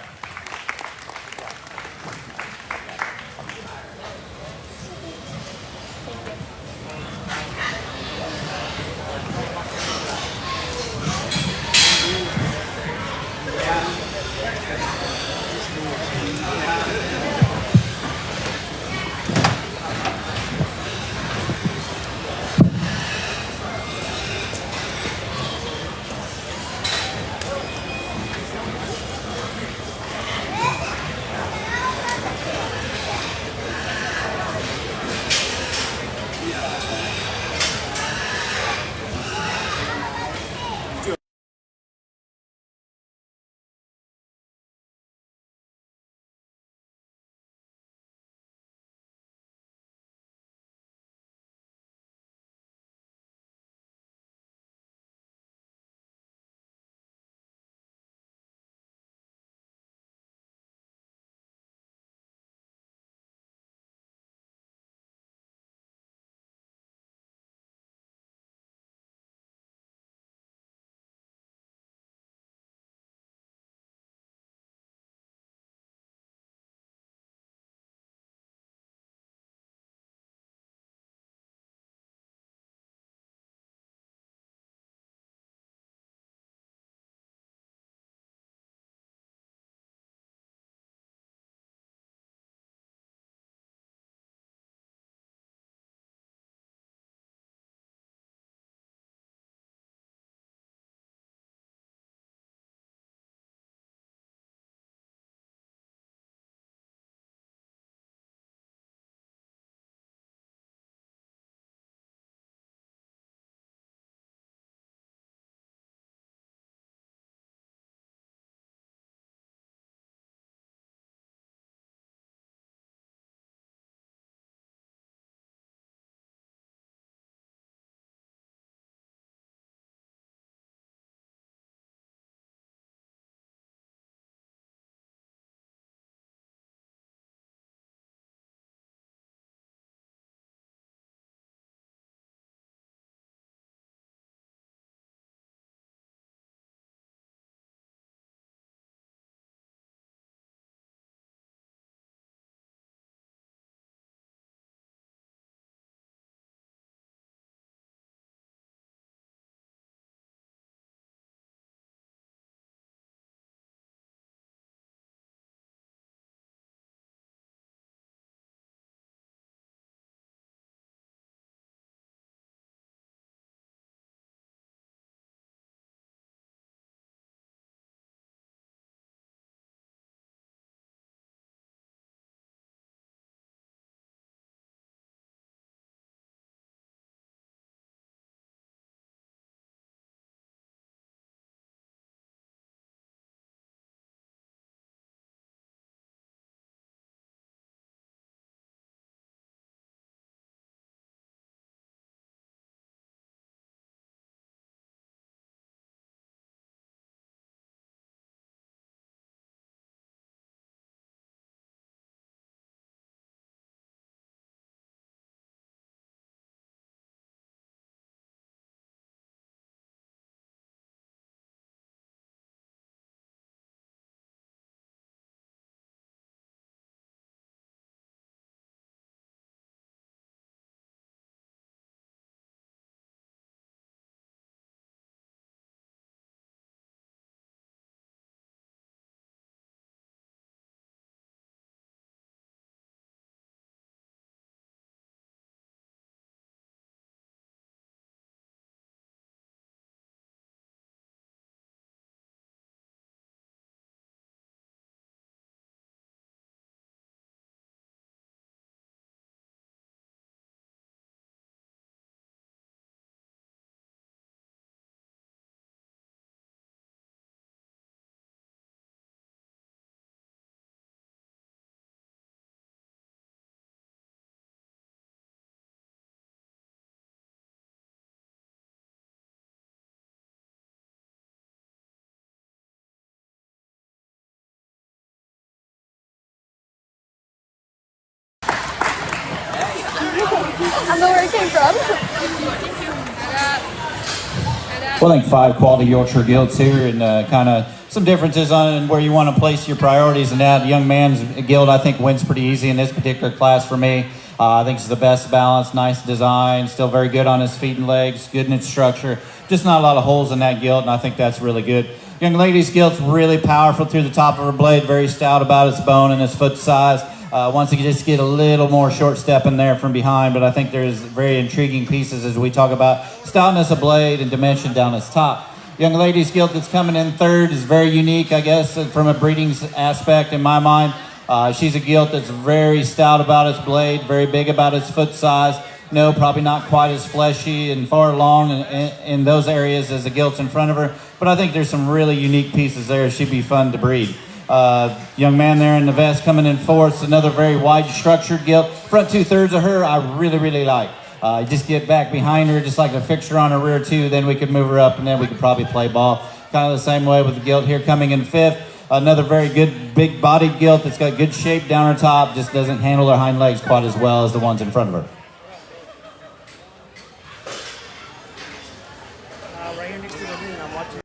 I know where it came from. Well, I think 5 quality Yorkshire Gilts here, and kind of some differences on where you want to place your priorities. And that young man's Gilt, I think, wins pretty easy in this particular class for me. I think it's the best balance, nice design, still very good on his feet and legs, good in its structure. Just not a lot of holes in that Gilt, and I think that's really good. Young lady's Gilt's really powerful through the top of her blade, very stout about its bone and its foot size. Once you just get a little more short step in there from behind, but I think there's very intriguing pieces as we talk about stoutness of blade and dimension down its top. Young lady's Gilt that's coming in third is very unique, I guess, from a breeding aspect in my mind. She's a Gilt that's very stout about its blade, very big about its foot size. No, probably not quite as fleshy and far along in those areas as the Gilts in front of her, but I think there's some really unique pieces there. She'd be fun to breed. Young man there in the vest coming in fourth, another very wide structured Gilt. Front 2/3 of her, I really like. Just get back behind her, just like a fixture on her rear too, then we could move her up and then we could probably play ball. Kind of the same way with the Gilt here coming in fifth. Another very good big bodied Gilt that's got good shape down her top, just doesn't handle her hind legs quite as well as the ones in front of her. Right here next to the ring, I'm watching.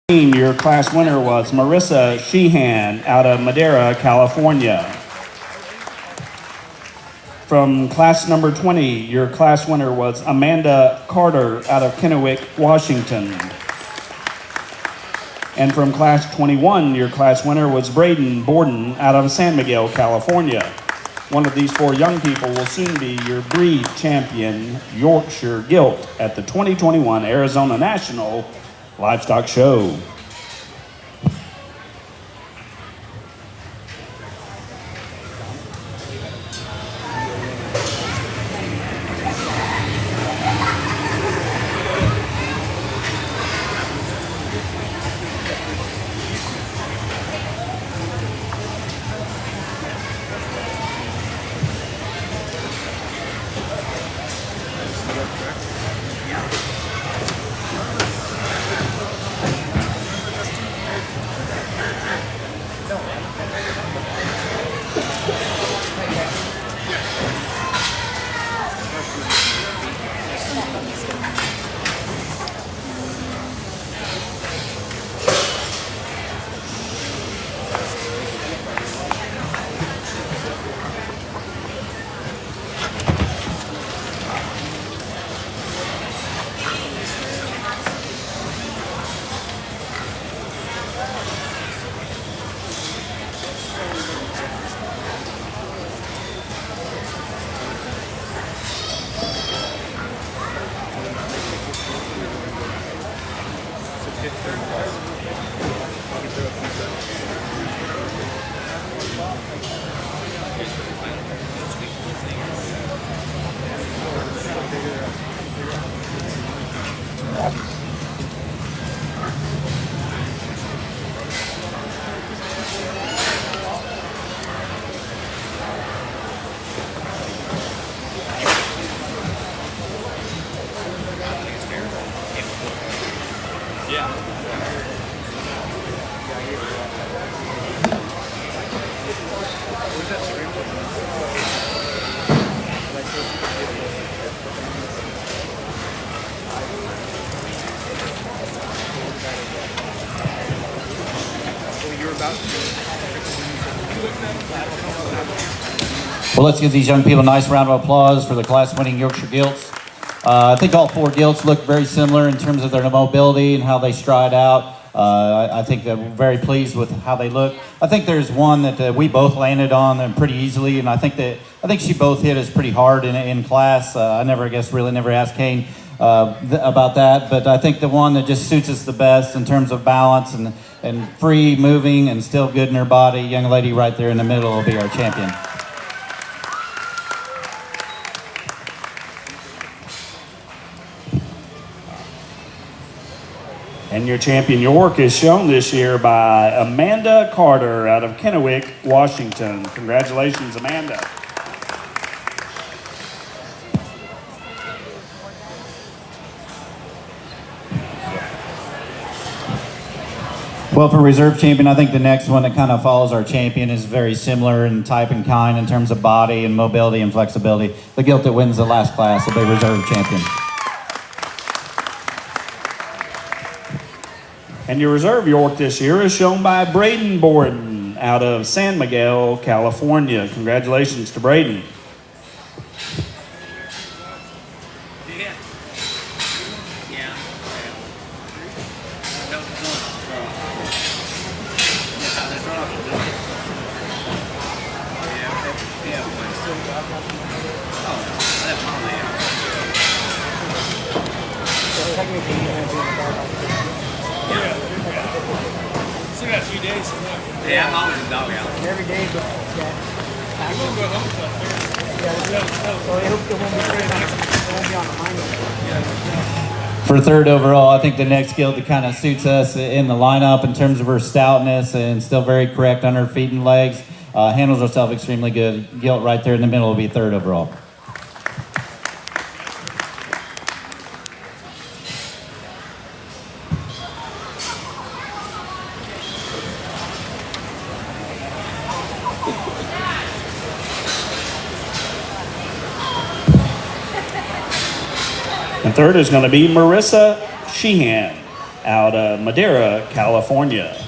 Your class winner was Marissa Sheehan out of Madera, California. From class number 20, your class winner was Amanda Carter out of Kennewick, Washington. And from class 21, your class winner was Braden Borden out of San Miguel, California. One of these 4 young people will soon be your breed champion, Yorkshire Gilt, at the 2021 Arizona National Livestock Show. Well, let's give these young people a nice round of applause for the class-winning Yorkshire Gilts. I think all 4 Gilts look very similar in terms of their mobility and how they stride out. I think that we're very pleased with how they look. I think there's one that we both landed on them pretty easily, and I think she both hit us pretty hard in class. I never asked Kane about that, but I think the one that just suits us the best in terms of balance and free moving and still good in her body, young lady right there in the middle will be our champion. And your champion York is shown this year by Amanda Carter out of Kennewick, Washington. Congratulations, Amanda. Well, for reserve champion, I think the next one that kind of follows our champion is very similar in type and kind in terms of body and mobility and flexibility. The Gilt that wins the last class will be reserve champion. And your reserve York this year is shown by Braden Borden out of San Miguel, California. Congratulations to Braden. Still got a few days. Yeah, I'm always in dog out. Every day, but I won't go home till Thursday. so they hope it won't be straight on, it won't be on the hind. For third overall, I think the next Gilt that kind of suits us in the lineup in terms of her stoutness and still very correct on her feet and legs. Handles herself extremely good. Gilt right there in the middle will be third overall. And third is going to be Marissa Sheehan out of Madera, California.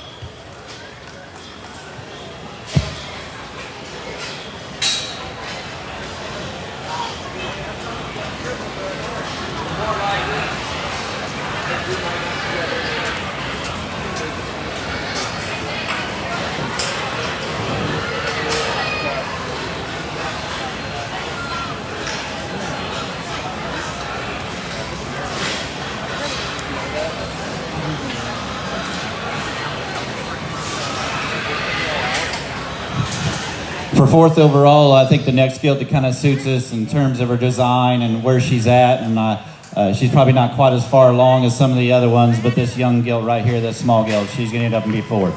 For fourth overall, I think the next Gilt that kind of suits us in terms of her design and where she's at, and she's probably not quite as far along as some of the other ones, but this young Gilt right here, this small Gilt, she's going to end up and be fourth.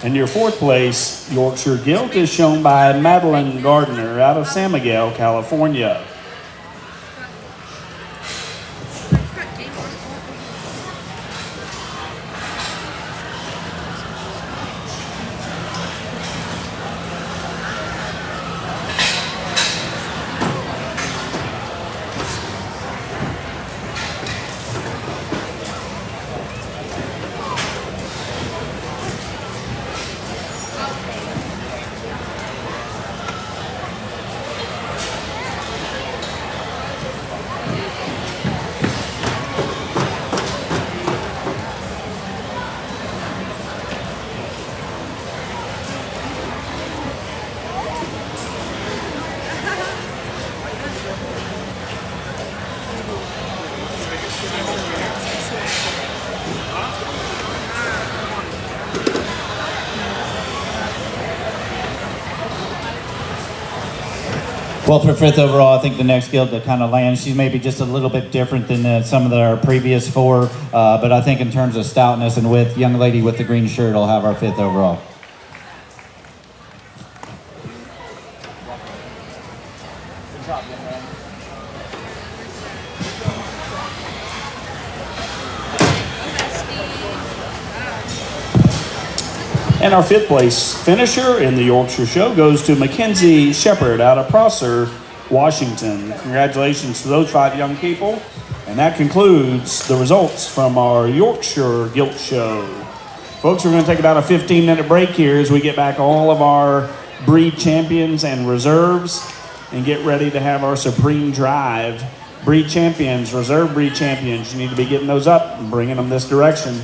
And your fourth place Yorkshire Gilt is shown by Madeline Gardner out of San Miguel, California. Well, for fifth overall, I think the next Gilt that kind of lands, she's maybe just a little bit different than some of our previous four, but I think in terms of stoutness and width, young lady with the green shirt will have our fifth overall. And our 5th place finisher in the Yorkshire Show goes to Mackenzie Shepard out of Prosser, Washington. Congratulations to those 5 young people. And that concludes the results from our Yorkshire Gilt Show. Folks, we're going to take about a 15-minute break here as we get back all of our breed champions and reserves and get ready to have our Supreme Drive. Breed champions, reserve breed champions, you need to be getting those up and bringing them this direction.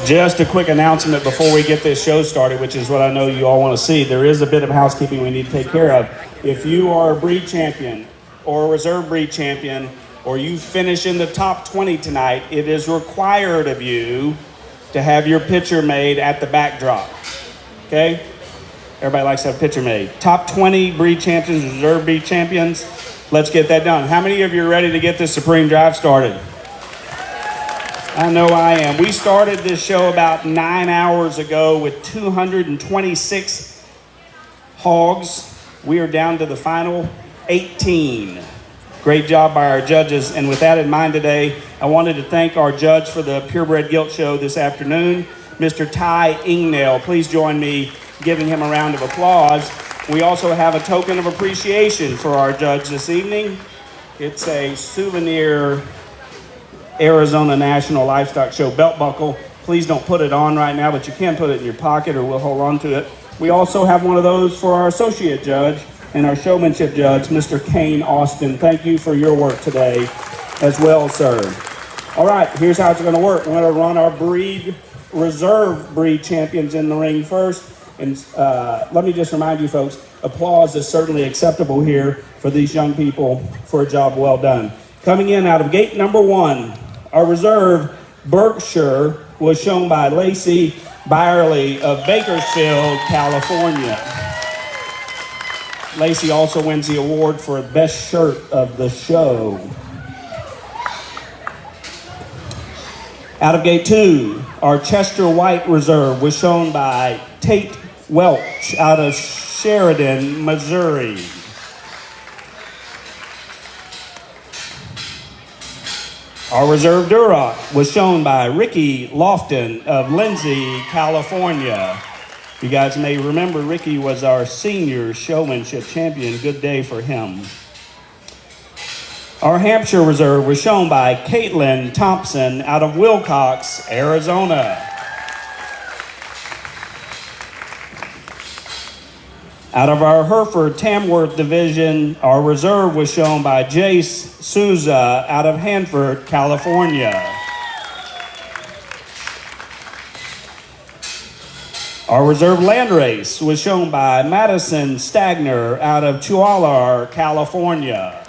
Just a quick announcement before we get this show started, which is what I know you all want to see. There is a bit of housekeeping we need to take care of. If you are a breed champion or a reserve breed champion, or you finish in the top 20 tonight, it is required of you to have your picture made at the backdrop. Okay? Everybody likes to have a picture made. Top 20 breed champions, reserve breed champions. Let's get that done. How many of you are ready to get this Supreme Drive started? I know I am. We started this show about 9 hours ago with 226 hogs. We are down to the final 18. Great job by our judges. And with that in mind today, I wanted to thank our judge for the Purebred Gilt Show this afternoon, Mr. Ty Ingnell. Please join me giving him a round of applause. We also have a token of appreciation for our judge this evening. It's a souvenir Arizona National Livestock Show belt buckle. Please don't put it on right now, but you can put it in your pocket or we'll hold on to it. We also have one of those for our associate judge and our showmanship judge, Mr. Kane Austin. Thank you for your work today as well, sir. All right, here's how it's going to work. We're going to run our reserve breed champions in the ring first. And let me just remind you folks, applause is certainly acceptable here for these young people for a job well done. Coming in out of gate number 1, our reserve Berkshire was shown by Lacey Byerly of Bakersfield, California. Lacey also wins the award for best shirt of the show. Out of gate 2, our Chester White reserve was shown by Tate Welch out of Sheridan, Missouri. Our reserve Duroc was shown by Ricky Lofton of Lindsay, California. You guys may remember Ricky was our senior showmanship champion. Good day for him. Our Hampshire reserve was shown by Caitlin Thompson out of Wilcox, Arizona. Out of our Hereford Tamworth division, our reserve was shown by Jace Souza out of Hanford, California. Our reserve landrace was shown by Madison Stagner out of Tualaar, California.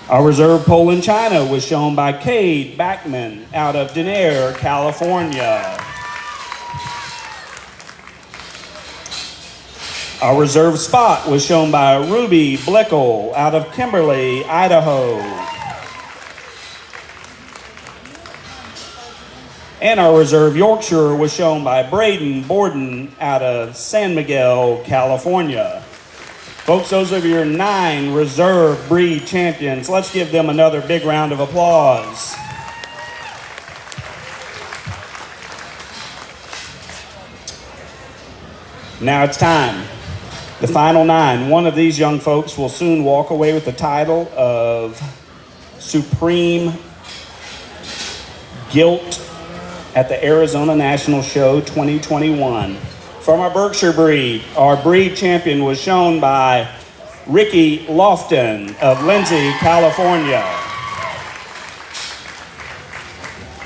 Our reserve pole in China was shown by Cade Backman out of Denair, California. Our reserve spot was shown by Ruby Blickel out of Kimberly, Idaho. And our reserve Yorkshire was shown by Braden Borden out of San Miguel, California. Folks, those are your 9 reserve breed champions. Let's give them another big round of applause. Now it's time. The final 9. One of these young folks will soon walk away with the title of Supreme Gilt at the Arizona National Show 2021. From our Berkshire breed, our breed champion was shown by Ricky Lofton of Lindsay, California.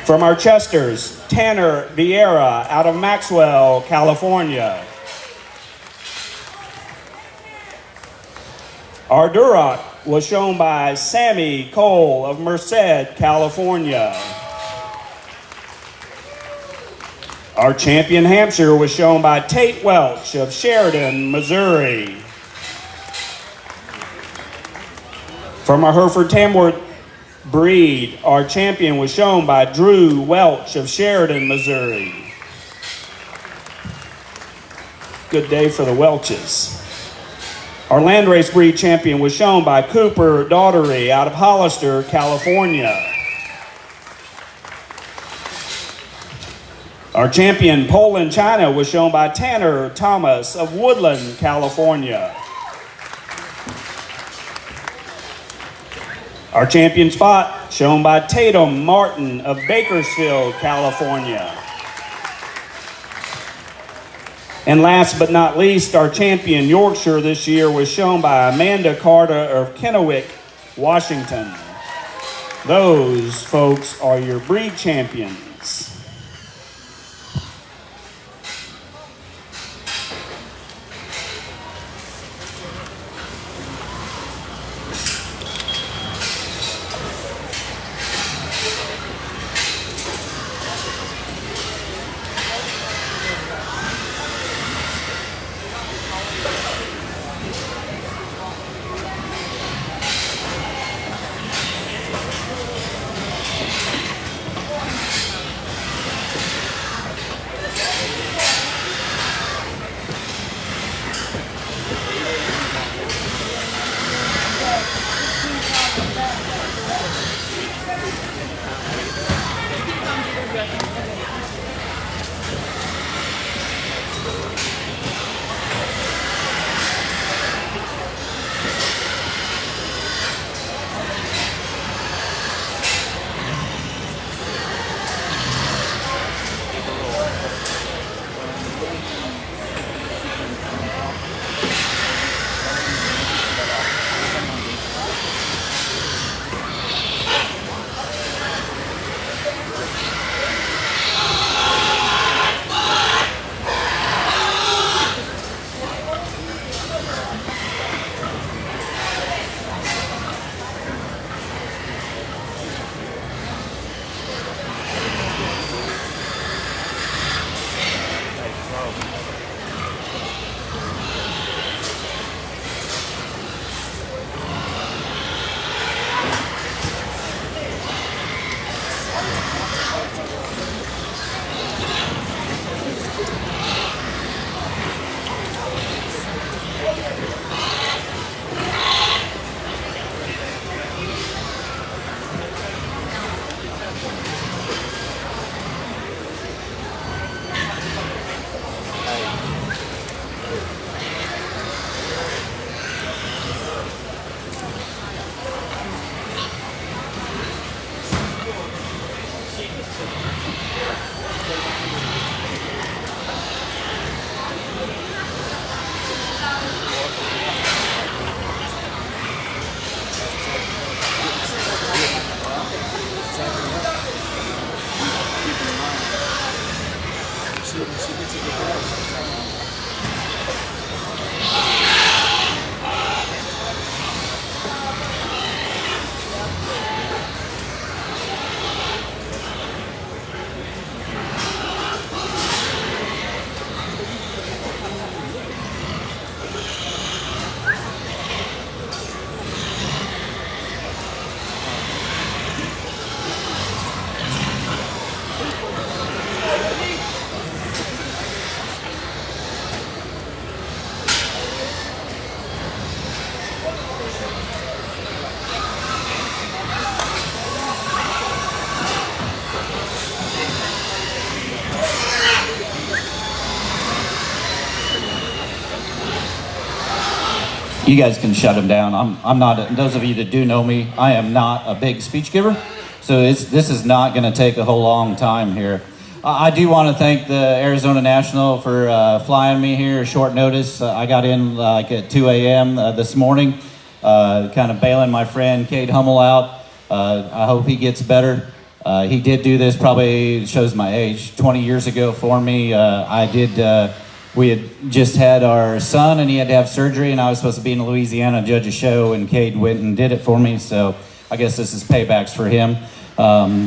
From our Chesters, Tanner Vieira out of Maxwell, California. Our Duroc was shown by Sammy Cole of Merced, California. Our champion Hampshire was shown by Tate Welch of Sheridan, Missouri. From our Hereford Tamworth breed, our champion was shown by Drew Welch of Sheridan, Missouri. Good day for the Welches. Our landrace breed champion was shown by Cooper Daughtery out of Hollister, California. Our champion pole in China was shown by Tanner Thomas of Woodland, California. Our champion spot shown by Tatum Martin of Bakersfield, California. And last but not least, our champion Yorkshire this year was shown by Amanda Carter of Kennewick, Washington. Those folks are your breed champions. You guys can shut him down. I'm not, those of you that do know me, I am not a big speech giver. So this is not going to take a whole long time here. I do want to thank the Arizona National for flying me here short notice. I got in like at 2 a.m. This morning, kind of bailing my friend Cade Hummel out. I hope he gets better. He did do this, probably shows my age, 20 years ago for me. We had just had our son and he had to have surgery, and I was supposed to be in Louisiana to judge a show, and Cade went and did it for me. So I guess this is paybacks for him. I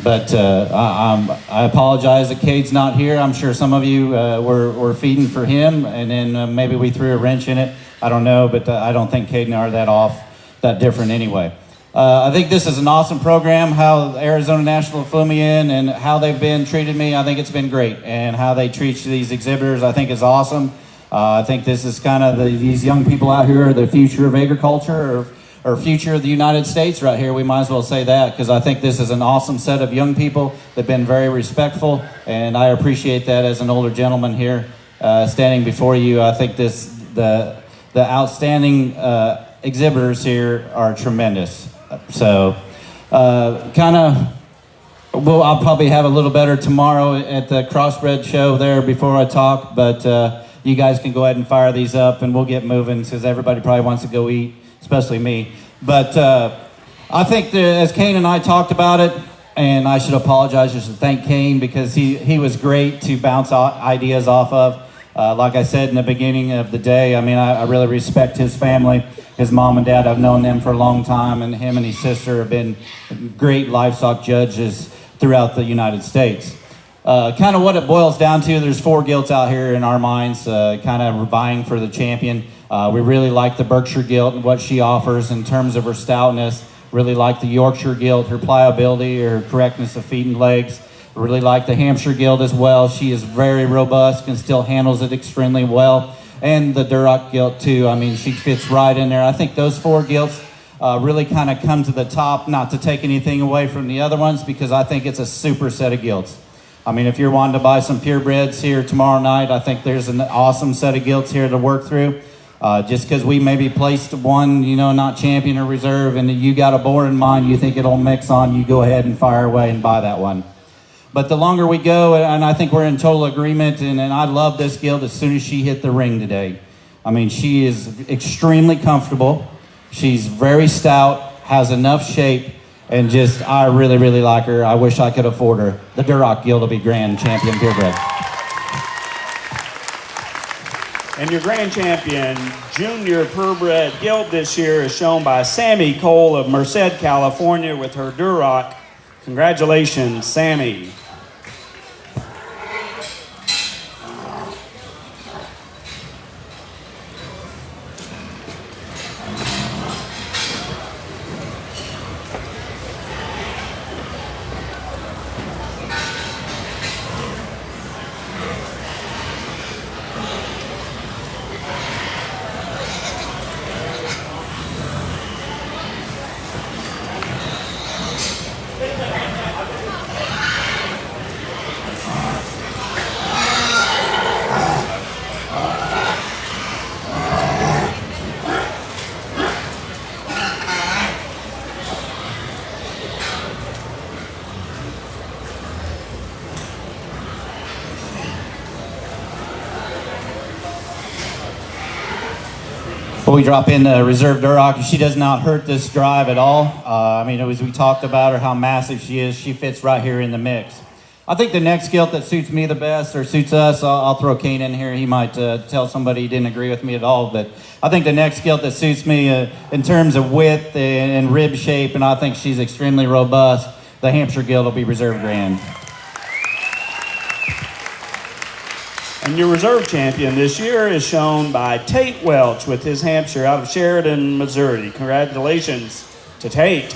apologize that Cade's not here. I'm sure some of you were feeding for him, and then maybe we threw a wrench in it. I don't know, but I don't think Cade and I are that different anyway. I think this is an awesome program. How Arizona National flew me in and how they've been treated me, I think it's been great. And how they treat these exhibitors, I think is awesome. I think this is kind of these young people out here are the future of agriculture or future of the United States right here. We might as well say that, because I think this is an awesome set of young people. They've been very respectful, and I appreciate that as an older gentleman here standing before you. I think the outstanding exhibitors here are tremendous. So I'll probably have a little better tomorrow at the Crossbred show there before I talk, but you guys can go ahead and fire these up and we'll get moving, because everybody probably wants to go eat, especially me. But I think that as Kane and I talked about it, and I should apologize, just to thank Kane because he was great to bounce ideas off of. Like I said in the beginning of the day, I mean, I really respect his family. His mom and dad, I've known them for a long time, and him and his sister have been great livestock judges throughout the United States. Kind of what it boils down to, there's 4 gilts out here in our minds, kind of vying for the champion. We really like the Berkshire gilt and what she offers in terms of her stoutness. Really like the Yorkshire gilt, her pliability, her correctness of feet and legs. Really like the Hampshire gilt as well. She is very robust and still handles it extremely well. And the Duroc gilt too. I mean, she fits right in there. I think those 4 gilts really kind of come to the top, not to take anything away from the other ones, because I think it's a super set of gilts. I mean, if you're wanting to buy some purebreds here tomorrow night, I think there's an awesome set of gilts here to work through. Just because we maybe placed one, you know, not champion or reserve, and you got a boar in mind, you think it'll mix on, you go ahead and fire away and buy that one. But the longer we go, and I think we're in total agreement, and I love this gilt as soon as she hit the ring today. I mean, she is extremely comfortable. She's very stout, has enough shape, and just, I really, really like her. I wish I could afford her. The Duroc gilt will be grand champion purebred. And your grand champion junior purebred gilt this year is shown by Sammy Cole of Merced, California with her Duroc. Congratulations, Sammy. We drop in the reserve Duroc. She does not hurt this drive at all. I mean, as we talked about her, how massive she is, she fits right here in the mix. I think the next gilt that suits me the best, or suits us, I'll throw Kane in here. He might tell somebody he didn't agree with me at all, but I think the next gilt that suits me in terms of width and rib shape, and I think she's extremely robust, the Hampshire gilt will be reserve grand. And your reserve champion this year is shown by Tate Welch with his Hampshire out of Sheridan, Missouri. Congratulations to Tate.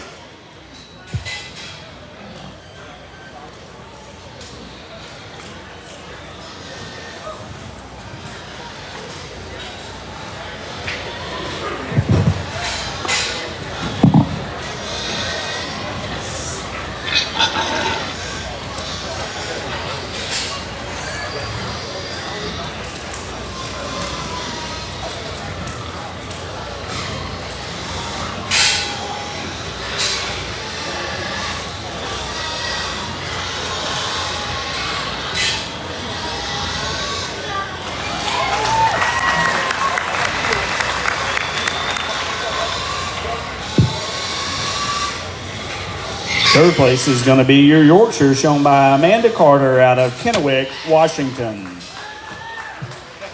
Third place is going to be your Yorkshire, shown by Amanda Carter out of Kennewick, Washington.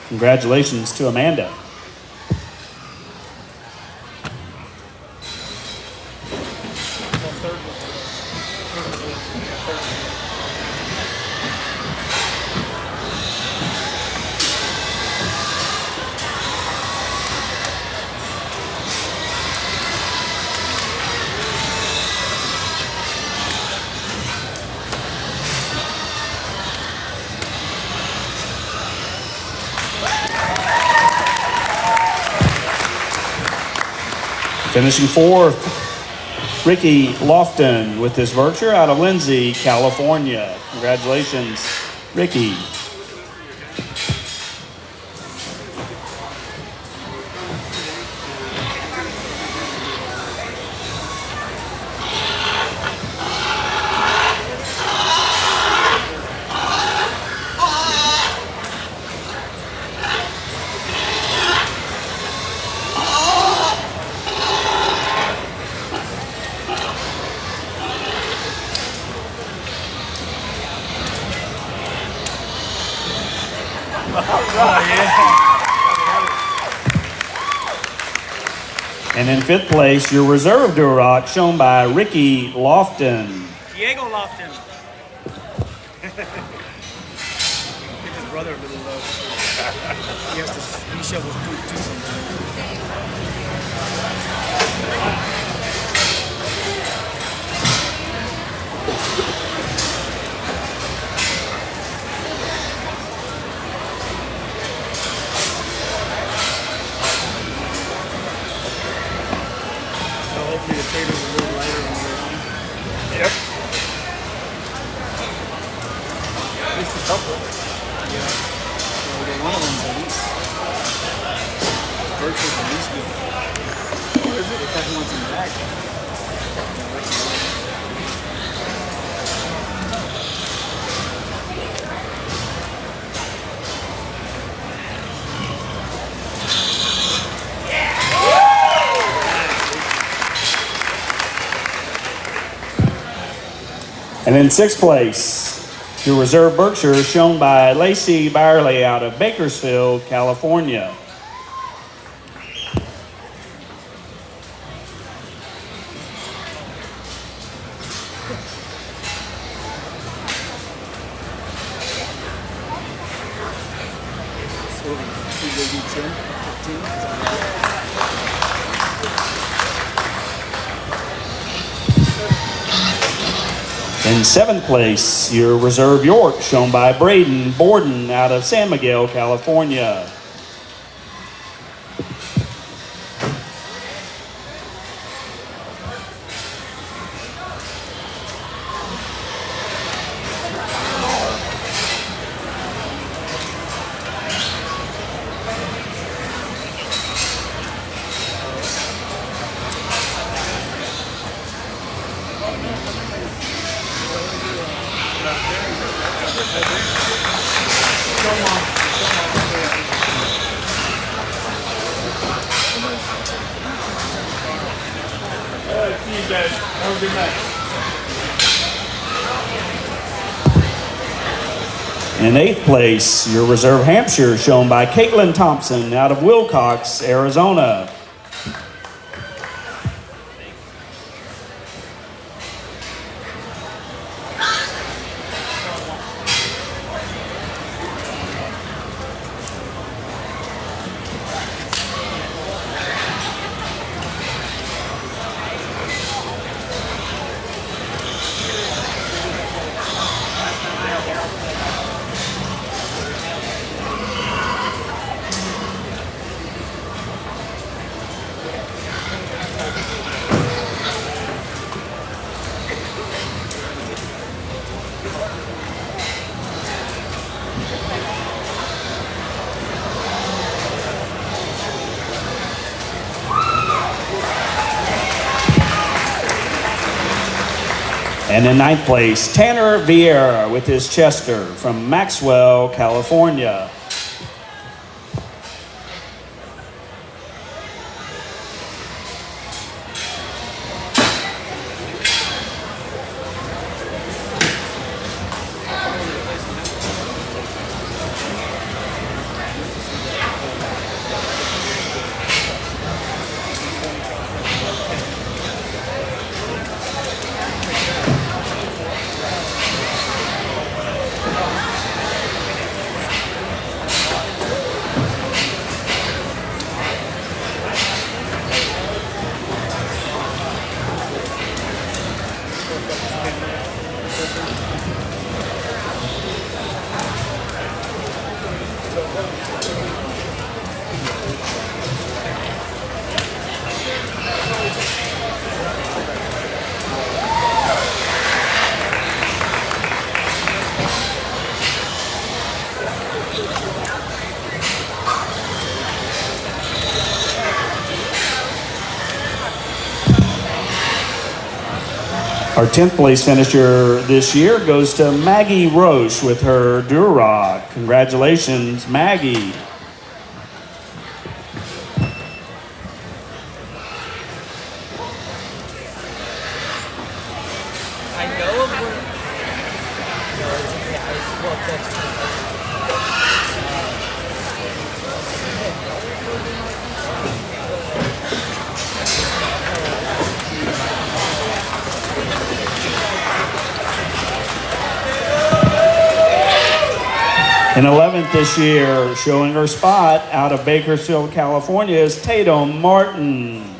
Congratulations to Amanda. Finishing fourth, Ricky Lofton with his Berkshire out of Lindsay, California. Congratulations, Ricky. And in fifth place, your reserve Duroc, shown by Ricky Lofton. Diego Lofton. Give his brother a little love. He shovels poop too sometimes. So hopefully the tater's a little lighter on the way home. Yep. At least a couple. Yeah. Well, we got one of them's at least. Virtual's at least good. What is it? If that one's in the back. And in sixth place, your reserve Berkshire, shown by Lacey Byerly out of Bakersfield, California. In seventh place, your reserve York, shown by Braden Borden out of San Miguel, California. See you guys. Have a good night. In eighth place, your reserve Hampshire, shown by Caitlin Thompson out of Wilcox, Arizona. And in ninth place, Tanner Vieira with his Chester from Maxwell, California. Our 10th place finisher this year goes to Maggie Roche with her Duroc. Congratulations, Maggie. I know of where. In 11th this year, showing her spot out of Bakersfield, California, is Tatum Martin.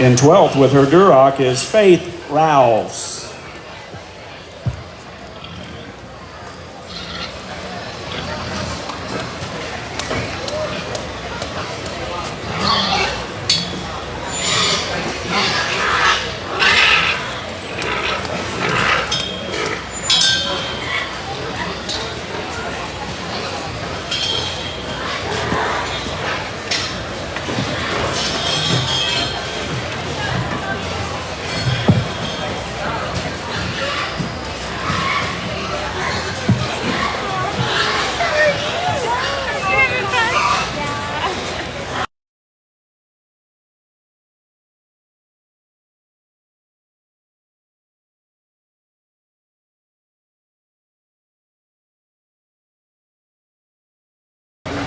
In 12th with her Duroc is Faith Rouse.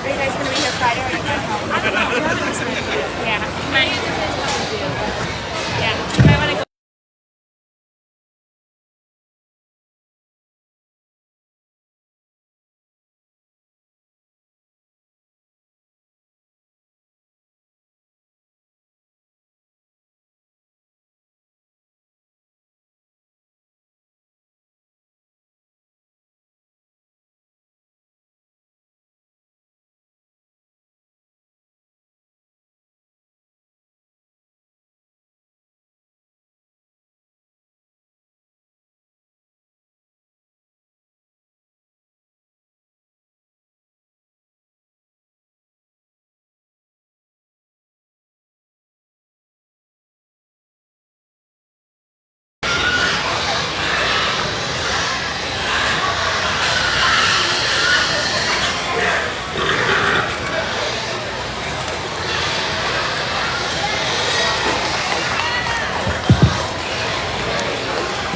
Are you guys going to be here Friday or are you going home? I don't know. Yeah. You might want to go.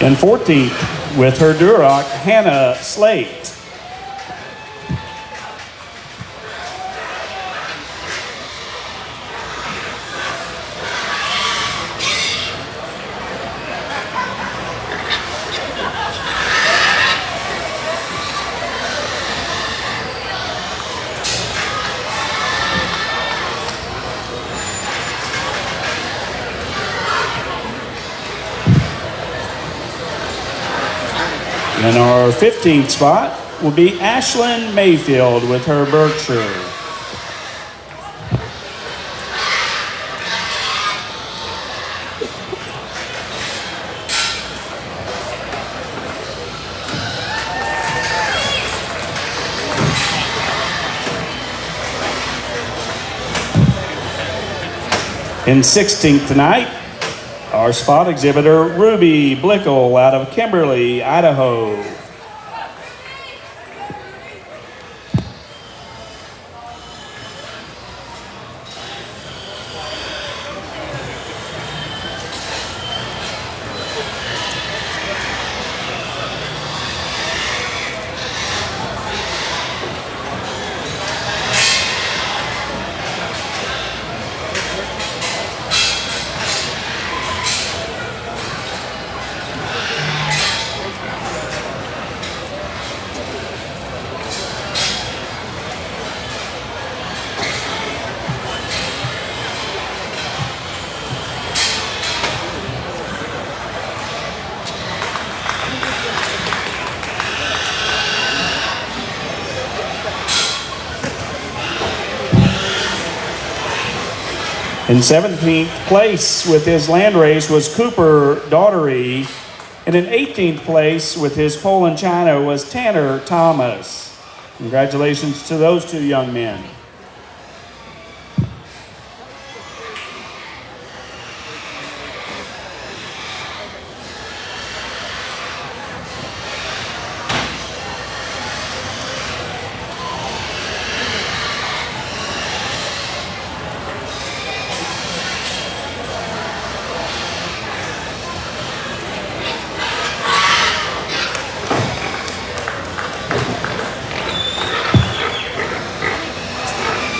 In 14th with her Duroc, Hannah Slate. In our 15th spot will be Ashlyn Mayfield with her Berkshire. In 16th tonight, our spot exhibitor, Ruby Blickel out of Kimberly, Idaho. In 17th place with his land race was Cooper Daughtery. And in 18th place with his pole in China was Tanner Thomas. Congratulations to those two young men.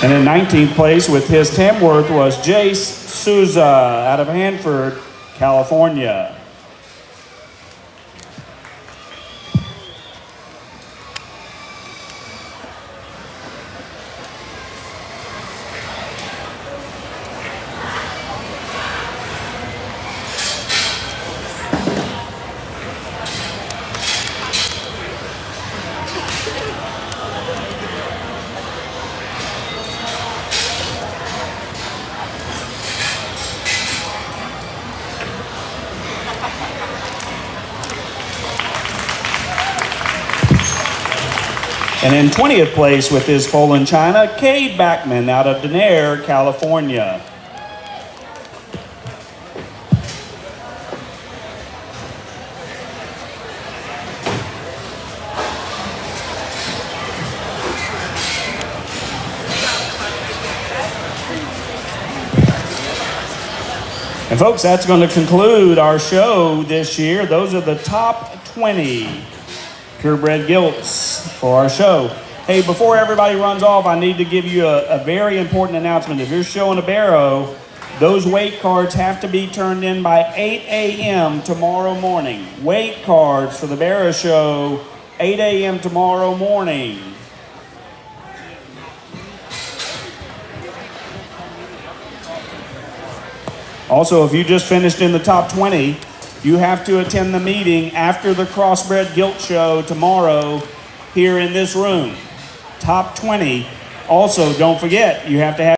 And in 19th place with his Tamworth was Jace Souza out of Hanford, California. And in 20th place with his pole in China, Cade Backman out of Denair, California. And folks, that's going to conclude our show this year. Those are the top 20 purebred gilts for our show. Hey, before everybody runs off, I need to give you a very important announcement. If you're showing a barrow, those weight cards have to be turned in by 8 a.m. tomorrow morning. Weight cards for the barrow show, 8 a.m. tomorrow morning. Also, if you just finished in the top 20, you have to attend the meeting after the Crossbred Gilt Show tomorrow here in this room. Top 20. Also, don't forget, you have to have